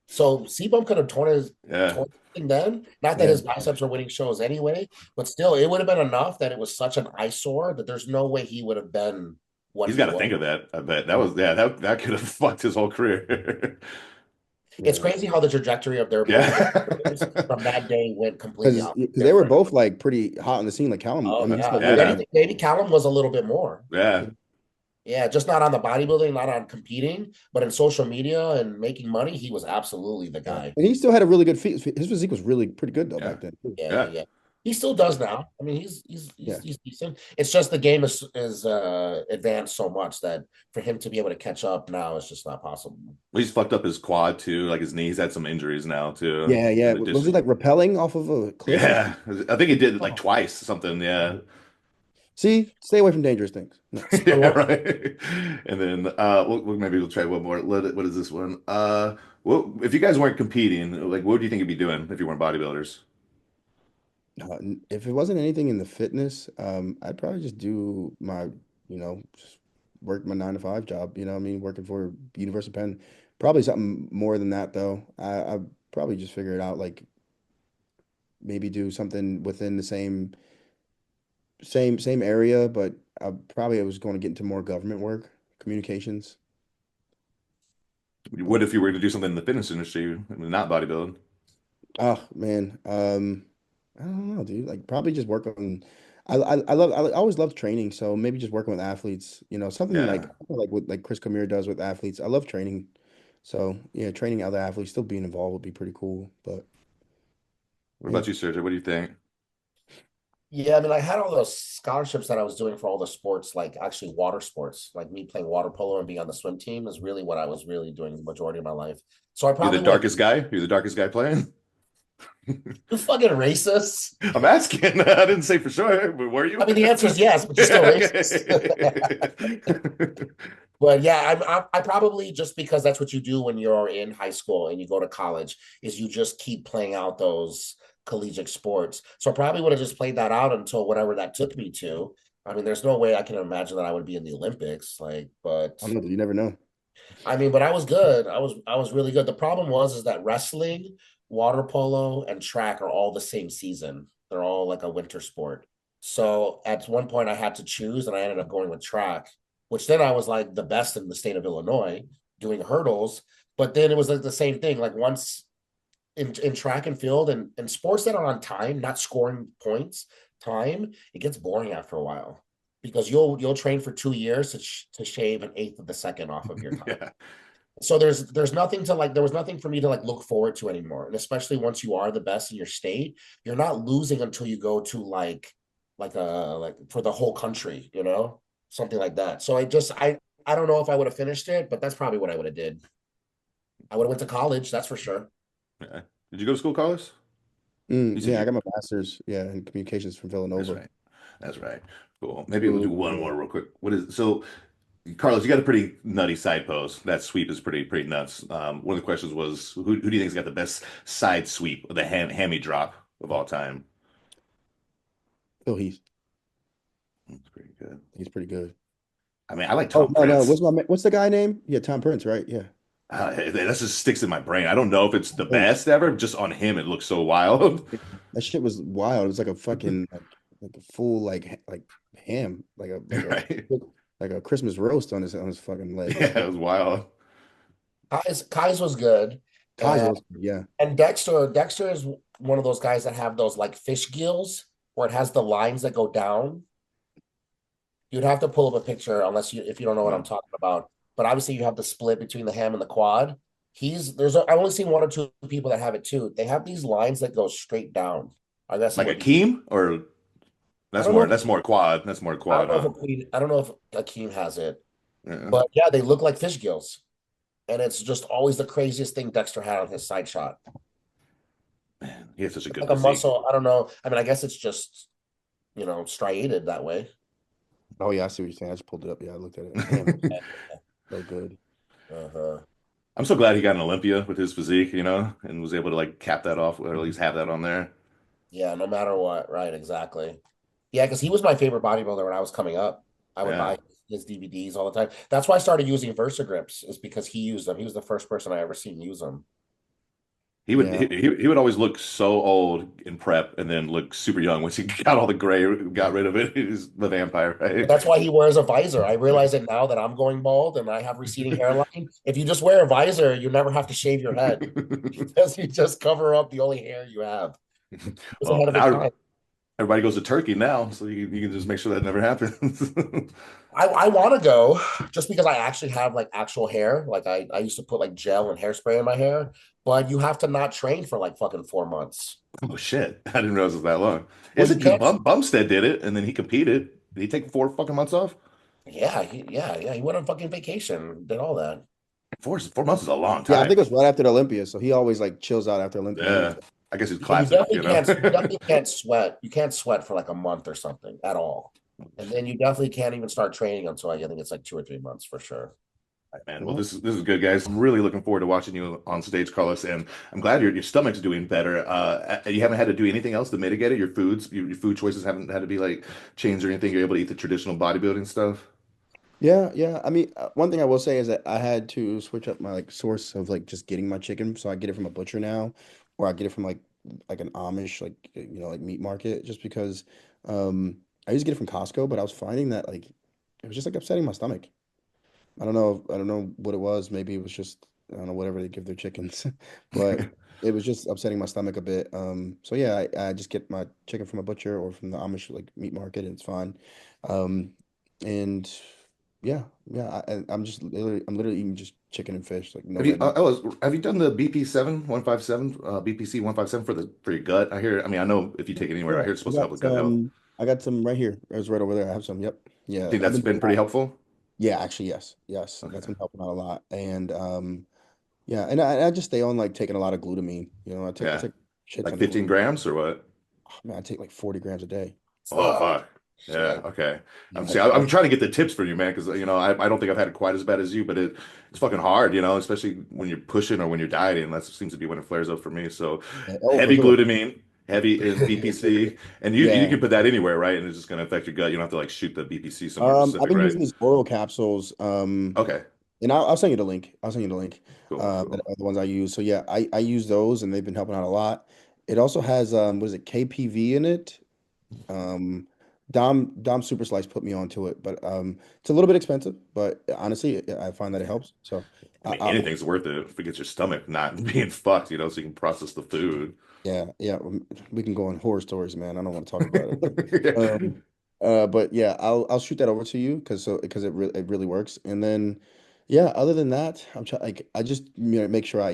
S1: So C-Bump could have
S2: yeah.
S1: torn his thing then. Not that
S3: Yeah.
S1: his biceps were winning shows anyway, but still, it would have been enough that it was such an eyesore that there's no way he would have been what
S2: He's
S1: he
S2: got to
S1: was.
S2: think of that. I bet that was that could have fucked his whole career.
S1: It's
S3: Yeah.
S1: crazy how the trajectory of their both careers
S2: Yeah.
S1: from that day went completely
S3: Because
S1: off.
S3: they were both like pretty hot on the scene. Like Callum, I
S1: Oh
S3: mean, he
S1: yeah.
S3: still
S1: If
S3: is,
S2: Yeah.
S3: but
S1: anything, maybe Callum was a little bit more.
S2: Yeah.
S1: Yeah, just not on the bodybuilding, not on competing, but in social media and making money, he was absolutely the
S3: yeah.
S1: guy.
S3: And he still had a really good his physique was really pretty good though
S2: Yeah.
S3: back then.
S1: Yeah, yeah,
S2: Yeah.
S1: yeah. He still does now. I mean,
S3: Yeah.
S1: he's decent. It's just the game is advanced so much that for him to be able to catch up now is just not possible.
S2: Well, he's fucked up his quad too, like his knee. He's had some injuries now too.
S3: Yeah, yeah.
S2: In
S3: Was he
S2: addition,
S3: like rappelling off of a cliff?
S2: yeah, I think he did it like
S1: Oh.
S2: twice, something. Yeah,
S3: See, stay away from dangerous things. No.
S2: yeah, right. And then maybe we'll try one more. What is this one? Well, if you guys weren't competing, like, what do you think you'd be doing if you weren't bodybuilders?
S3: If it wasn't anything in the fitness, I'd probably just do my, just work my 9 to 5 job. You know, what I mean, working for University of Penn. Probably something more than that though. I probably just figure it out, like maybe do something within the same area, but I was going to get into more government work, communications.
S2: What if you were to do something in the fitness industry, not bodybuilding?
S3: Oh man, I don't know, dude. Like probably just work on. I always loved training, so maybe just working with athletes. Something
S2: Yeah.
S3: like what like Chris Comier does with athletes. I love training, so yeah, training other athletes, still being involved would be pretty cool. But
S2: What
S3: yeah,
S2: about you, Sergio? What do you think?
S1: Yeah, I mean, I had all those scholarships that I was doing for all the sports, like actually water sports, like me playing water polo and being on the swim team is really what I was really doing the majority of my life. So I
S2: You're the
S1: probably would.
S2: darkest guy? You're the darkest guy playing?
S1: You fucking racist.
S2: I'm asking. I didn't say for sure, but were you?
S1: I mean, the answer is yes, but you're still racist.
S2: Okay.
S1: But yeah, I probably just because that's what you do when you're in high school and you go to college is you just keep playing out those collegiate sports. So I probably would have just played that out until whatever that took me to. I mean, there's no way I can imagine that I would be in the Olympics, but
S3: I don't know. You never know.
S1: I mean, but I was good. I was really good. The problem was is that wrestling water polo, and track are all the same season. They're all like a winter sport. So at one point I had to choose, and I ended up going with track, which then I was like the best in the state of Illinois doing hurdles. But then it was like the same thing. Like once in track and field and sports that are on time, not scoring points, time, it gets boring after a while because you'll train for 2 years to shave an eighth of the second off of your time.
S2: Yeah.
S1: So there's nothing to like, there was nothing for me to like look forward to anymore. And especially once you are the best in your state, you're not losing until you go to like a like for the whole country, something like that. So I don't know if I would have finished it, but that's probably what I would have did. I would have went to college, that's for sure.
S2: Yeah. Did you go to school, Carlos? You said
S3: Yeah, I
S2: you.
S3: got my master's, yeah, in communications from
S2: That's
S3: Villanova.
S2: right. That's right. Cool. Maybe we'll do
S3: Ooh,
S2: one
S3: yeah.
S2: more real quick. What is so, Carlos? You got a pretty nutty side pose. That sweep is pretty nuts. One of the questions was, who do you think's got the best side sweep, the hammy drop of all time?
S3: Oh,
S2: That's pretty good.
S3: he's pretty good.
S2: I mean, I like
S3: Oh
S2: Tom
S3: no, no,
S2: Prince.
S3: what's the guy name? Yeah, Tom Prince, right? Yeah.
S2: That just sticks in my brain. I don't know if it's the
S3: Oh,
S2: best ever. Just on him, it looks so wild.
S3: that shit was wild. It was like a fucking like a full like ham,
S2: Right?
S3: like a Christmas roast on his fucking leg.
S2: Yeah, it was wild.
S1: Kai's was good.
S3: Kaiser
S1: And
S3: was yeah.
S1: and Dexter is one of those guys that have those like fish gills where it has the lines that go down. You'd have to pull up a picture unless you if you don't know what I'm
S2: Mm.
S1: talking about. But obviously you have the split between the ham and the quad. I've only seen one or two people that have it too. They have these lines that go straight down. I guess
S2: Like
S1: what
S2: Akeem, or
S1: I don't know
S2: that's more quad. That's more
S1: I don't
S2: quad,
S1: know if
S2: huh?
S1: I don't know if Akeem has it,
S2: Yeah.
S1: but yeah, they look like fish gills. And it's just always the craziest thing Dexter had on his side shot.
S2: Man, he has such a
S1: It's
S2: good
S1: like a
S2: physique.
S1: muscle. I don't know. I mean, I guess it's just, striated that way.
S3: Oh yeah, I see what you're saying. I just pulled it up. Yeah, I looked at it. Damn, so good.
S1: Uh-huh.
S2: I'm so glad he got an Olympia with his physique, and was able to like cap that off, or at least have that on there.
S1: Yeah, no matter what. Right, exactly. Yeah, because he was my favorite bodybuilder when I was coming up. I would
S2: Yeah.
S1: buy his DVDs all the time. That's why I started using Versagrips, is because he used them. He was the first person I ever seen use them.
S2: He would
S3: Yeah.
S2: he would always look so old in prep and then look super young once he got all the gray, got rid of it. He's the vampire,
S1: But
S2: right?
S1: that's why he wears a visor. I realize it now that I'm going bald and I have receding hairline. If you just wear a visor, you never have to shave your head because you just cover up the only hair you have. It's
S2: Well,
S1: ahead of its
S2: now
S1: time.
S2: everybody goes to Turkey now, so you can just make sure that never happens.
S1: I want to go just because I actually have like actual hair. Like I used to put like gel and hairspray in my hair, but you have to not train for like fucking 4 months.
S2: Oh shit! I didn't realize it was that long.
S1: Well,
S2: Is it
S1: you
S2: because
S1: can't.
S2: Bumstead did it and then he competed? Did he take 4 fucking months off?
S1: Yeah, yeah. He went on fucking vacation, did all that.
S2: 4 months is a long
S3: Yeah, I
S2: time.
S3: think it was right after the Olympia, so he always like chills out after Olympia
S2: Yeah,
S3: anyways.
S2: I guess he's
S1: But you
S2: classic,
S1: definitely can't. You definitely can't sweat. You can't sweat for like a month or something at all. And then you definitely can't even start training until I think it's like 2 or 3 months for sure.
S2: Man, well,
S3: Well,
S2: this is good, guys. I'm really looking forward to watching you on stage, Carlos, and I'm glad your stomach's doing better. You haven't had to do anything else to mitigate it. Your food choices haven't had to be like changed or anything. You're able to eat the traditional bodybuilding stuff.
S3: yeah, yeah. I mean, one thing I will say is that I had to switch up my like source of like just getting my chicken. So I get it from a butcher now, or I get it from like an Amish like meat market, just because I used to get it from Costco, but I was finding that like it was just like upsetting my stomach. I don't know what it was. Maybe it was just I don't know whatever they give their chickens, but it was just upsetting my stomach a bit. So yeah, I just get my chicken from a butcher or from the Amish like meat market, and it's fine. Um, and yeah, yeah, I'm literally eating just chicken and fish, like no
S2: Have you
S3: red meat.
S2: have you done the BP7 157 BPC 157 for your gut? I mean, I know if you take it anywhere, I
S3: Yeah,
S2: hear it's supposed to help with gut health.
S3: I got some right here. It was right over there. I have some. Yep.
S2: You
S3: Yeah,
S2: think
S3: I've
S2: that's
S3: been doing
S2: been
S3: a
S2: pretty
S3: lot.
S2: helpful?
S3: Yeah, actually, yes, yes, that's
S2: Okay.
S3: been helping out a lot. And yeah, and I just stay on like taking a lot of glutamine. I
S2: Yeah.
S3: take a shit
S2: Like
S3: ton of
S2: 15
S3: glutamine.
S2: grams or what?
S3: Oh, man, I take like 40 grams a day.
S2: Oh
S1: Oh,
S2: fuck. Yeah,
S1: shit.
S2: okay.
S3: Yeah,
S2: I'm trying to get the tips for you, man, because I don't think I've had it quite as bad as you, but it's fucking hard, especially when you're pushing or when you're dieting. That seems to be when it flares up for me. So
S3: yeah, oh, for
S2: heavy
S3: sure.
S2: glutamine, heavy in BPC, and you
S3: Yeah.
S2: can put that anywhere, right? And it's just gonna affect your gut. You don't have to like shoot the BPC somewhere
S3: I've
S2: specific,
S3: been
S2: right?
S3: using these oral capsules.
S2: Okay.
S3: And I'll send you the link. I'll send you the link.
S2: Cool,
S3: That
S2: cool.
S3: are the ones I use. So yeah, I use those and they've been helping out a lot. It also has what is it, KPV in it? Um, Dom Super Slice put me onto it, but it's a little bit expensive, but honestly, I find that it helps. So
S2: I mean,
S3: I
S2: anything's worth it if it gets your stomach not being fucked, so you can process the food.
S3: yeah, yeah, we can go on horror stories, man. I don't want to talk about it.
S2: Yeah.
S3: Um, but yeah, I'll shoot that over to you because it really works. And then yeah, other than that, I'm trying like I just make sure I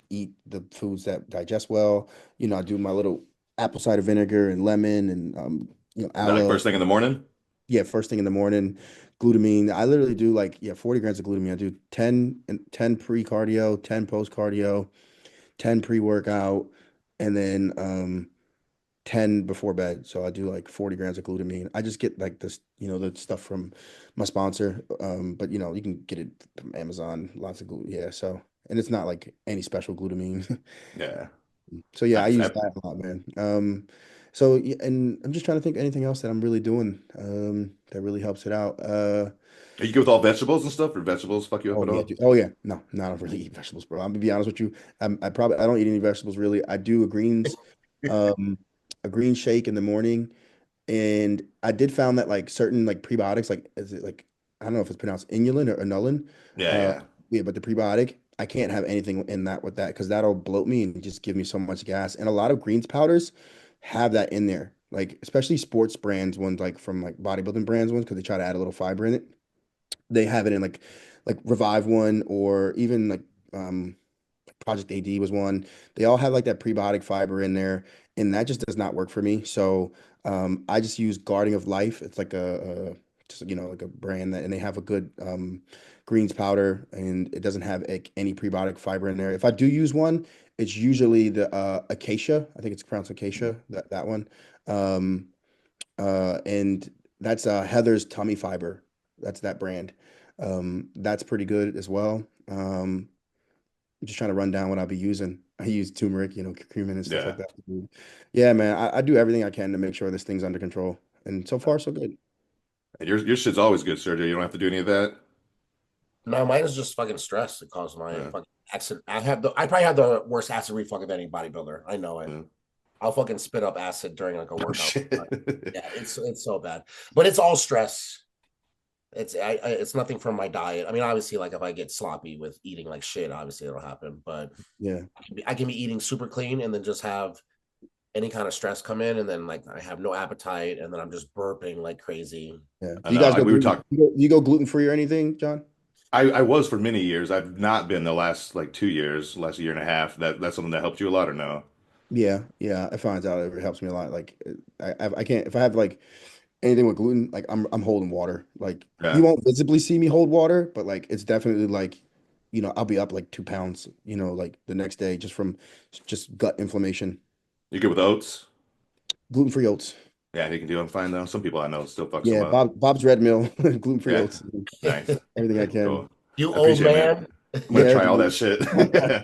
S3: eat the foods that digest well. I do my little apple cider vinegar and lemon and
S2: Is that like
S3: aloe.
S2: first thing in the morning?
S3: Yeah, first thing in the morning, glutamine. I literally do like 40 grams of glutamine. I do 10 pre-cardio, 10 post-cardio, 10 pre-workout, and then 10 before bed. So I do like 40 grams of glutamine. I just get like this, the stuff from my sponsor. But you can get it from Amazon, lots of glue. Yeah. So, and it's not like any special glutamine.
S2: Yeah.
S3: So yeah, I
S2: Nice.
S3: use that a lot, man. So yeah, and I'm just trying to think anything else that I'm really doing, that really helps it out.
S2: Are you good with all vegetables and stuff, or vegetables fuck you up
S3: Oh
S2: at
S3: yeah,
S2: all?
S3: dude. Oh yeah. No, no, I don't really eat vegetables, bro. I'm gonna be honest with you. I don't eat any vegetables really. I do um, a green shake in the morning. And I did found that like certain like prebiotics, like is it like I don't know if it's pronounced inulin or inulin.
S2: Yeah,
S3: Uh
S2: yeah.
S3: yeah, but the prebiotic, I can't have anything in that with that because that'll bloat me and just give me so much gas. And a lot of greens powders have that in there. Like especially sports brands ones like from like bodybuilding brands ones because they try to add a little fiber in it. They have it in like Revive one or even like um Project AD was one. They all have like that prebiotic fiber in there, and that just does not work for me. So I just use Guarding of Life. It's like a just like a brand that, and they have a good greens powder, and it doesn't have any prebiotic fiber in there. If I do use one, it's usually the Acacia. I think it's pronounced Acacia. That one, um, and that's Heather's Tummy Fiber. That's that brand. That's pretty good as well. I'm just trying to run down what I'll be using. I use turmeric, cumin and stuff
S2: Yeah.
S3: like that. Yeah, man, I do everything I can to make sure this thing's under control. And so far, so good.
S2: And your shit's always good, Sergio. You don't have to do any of that.
S1: No, mine is just fucking stress that caused my
S2: Yeah.
S1: fucking accident. I probably have the worst acid reflux of any bodybuilder. I know it.
S2: Yeah.
S1: I'll fucking spit up acid during like a
S2: Oh
S1: workout.
S2: shit.
S1: Yeah, it's so bad, but it's all stress. It's nothing from my diet. I mean, obviously, like if I get sloppy with eating like shit, obviously it'll happen. But
S3: Yeah,
S1: I can be eating super clean and then just have any kind of stress come in, and then like I have no appetite, and then I'm just burping like crazy.
S3: yeah.
S2: I
S3: Do you
S2: know.
S3: guys go
S2: We were
S3: gluten?
S2: talking.
S3: You go gluten free or anything, John?
S2: I was for many years. I've not been the last like 2 years, last year and a half. That's something that helped you a lot, or no?
S3: Yeah, yeah. I find out it helps me a lot. Like I can't if I have like anything with gluten, like I'm holding water. Like you
S2: Yeah.
S3: won't visibly see me hold water, but like it's definitely like, I'll be up like 2 pounds, like the next day just from just gut inflammation.
S2: You good with oats?
S3: Gluten-free oats.
S2: Yeah, he can do them fine though. Some people I know still fucks them
S3: Yeah,
S2: up.
S3: Bob's Red Mill, gluten-free
S2: Yeah.
S3: oats.
S2: Nice.
S3: Everything I can.
S2: Cool.
S1: You
S2: I
S1: old
S2: appreciate it, man.
S1: man.
S2: I'm gonna
S3: Yeah,
S2: try all
S3: everything.
S2: that shit.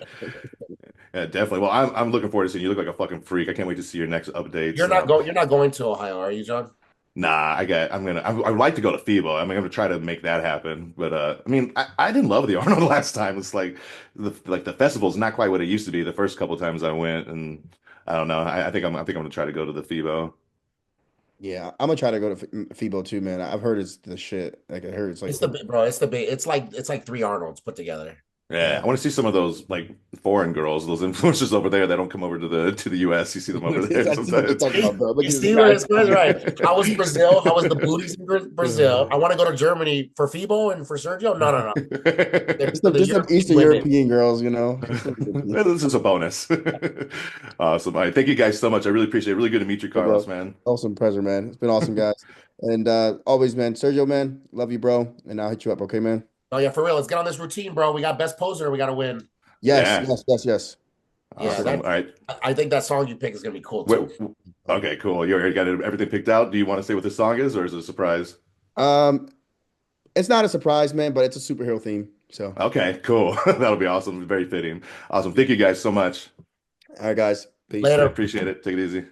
S2: Yeah, definitely. Well, I'm looking forward to seeing you. You look like a fucking freak. I can't wait to see your next updates.
S1: You're not going to Ohio, are you, John?
S2: Nah, I would like to go to FIBO. I mean, I'm gonna try to make that happen. But I mean, I didn't love the Arnold last time. It's like the festival's not quite what it used to be the first couple times I went, and I don't know. I think I'm gonna try to go to the FIBO.
S3: Yeah, I'm gonna try to go to FIBO too, man. I've heard it's the shit. Like I heard it's like
S1: It's the bro. It's the big. It's like three Arnolds put together.
S2: Yeah,
S3: yeah.
S2: I want to see some of those like foreign girls, those influencers over there that don't come over to the US. You see them over there
S3: I see what you're
S2: sometimes.
S3: talking about, bro. Look
S1: You
S3: at this
S1: see where
S3: guy.
S1: it's going, right? How was Brazil? How was the booties in Brazil?
S3: Uh,
S1: I want to go to Germany for FIBO and for Sergio. No, no, no.
S3: Just
S1: For
S3: some,
S1: the
S3: just some
S1: European
S3: Eastern
S1: women.
S3: European girls, Just some
S2: Well,
S3: European.
S2: this is a bonus. Awesome. All right. Thank you guys so much. I really appreciate it. Really good to meet you,
S3: Hey,
S2: Carlos,
S3: bro.
S2: man.
S3: Awesome pleasure, man. It's been awesome, guys. And always, man. Sergio, man. Love you, bro. And I'll hit you up, okay, man?
S1: Oh yeah, for real. Let's get on this routine, bro. We got best poser. We got to win.
S3: Yes,
S2: Yeah.
S3: yes, yes, yes. For
S1: Yeah,
S3: sure.
S2: Awesome. All
S1: that.
S2: right.
S1: I think that song you pick is gonna be cool
S2: Wait,
S1: too.
S2: okay, cool. You already got everything picked out. Do you want to say what the song is, or is it a surprise?
S3: Um, it's not a surprise, man, but it's a superhero theme. So,
S2: Okay, cool. That'll be awesome. Very fitting. Awesome. Thank you guys so much.
S3: all right, guys. Peace.
S2: I
S1: Later.
S2: appreciate it. Take it easy.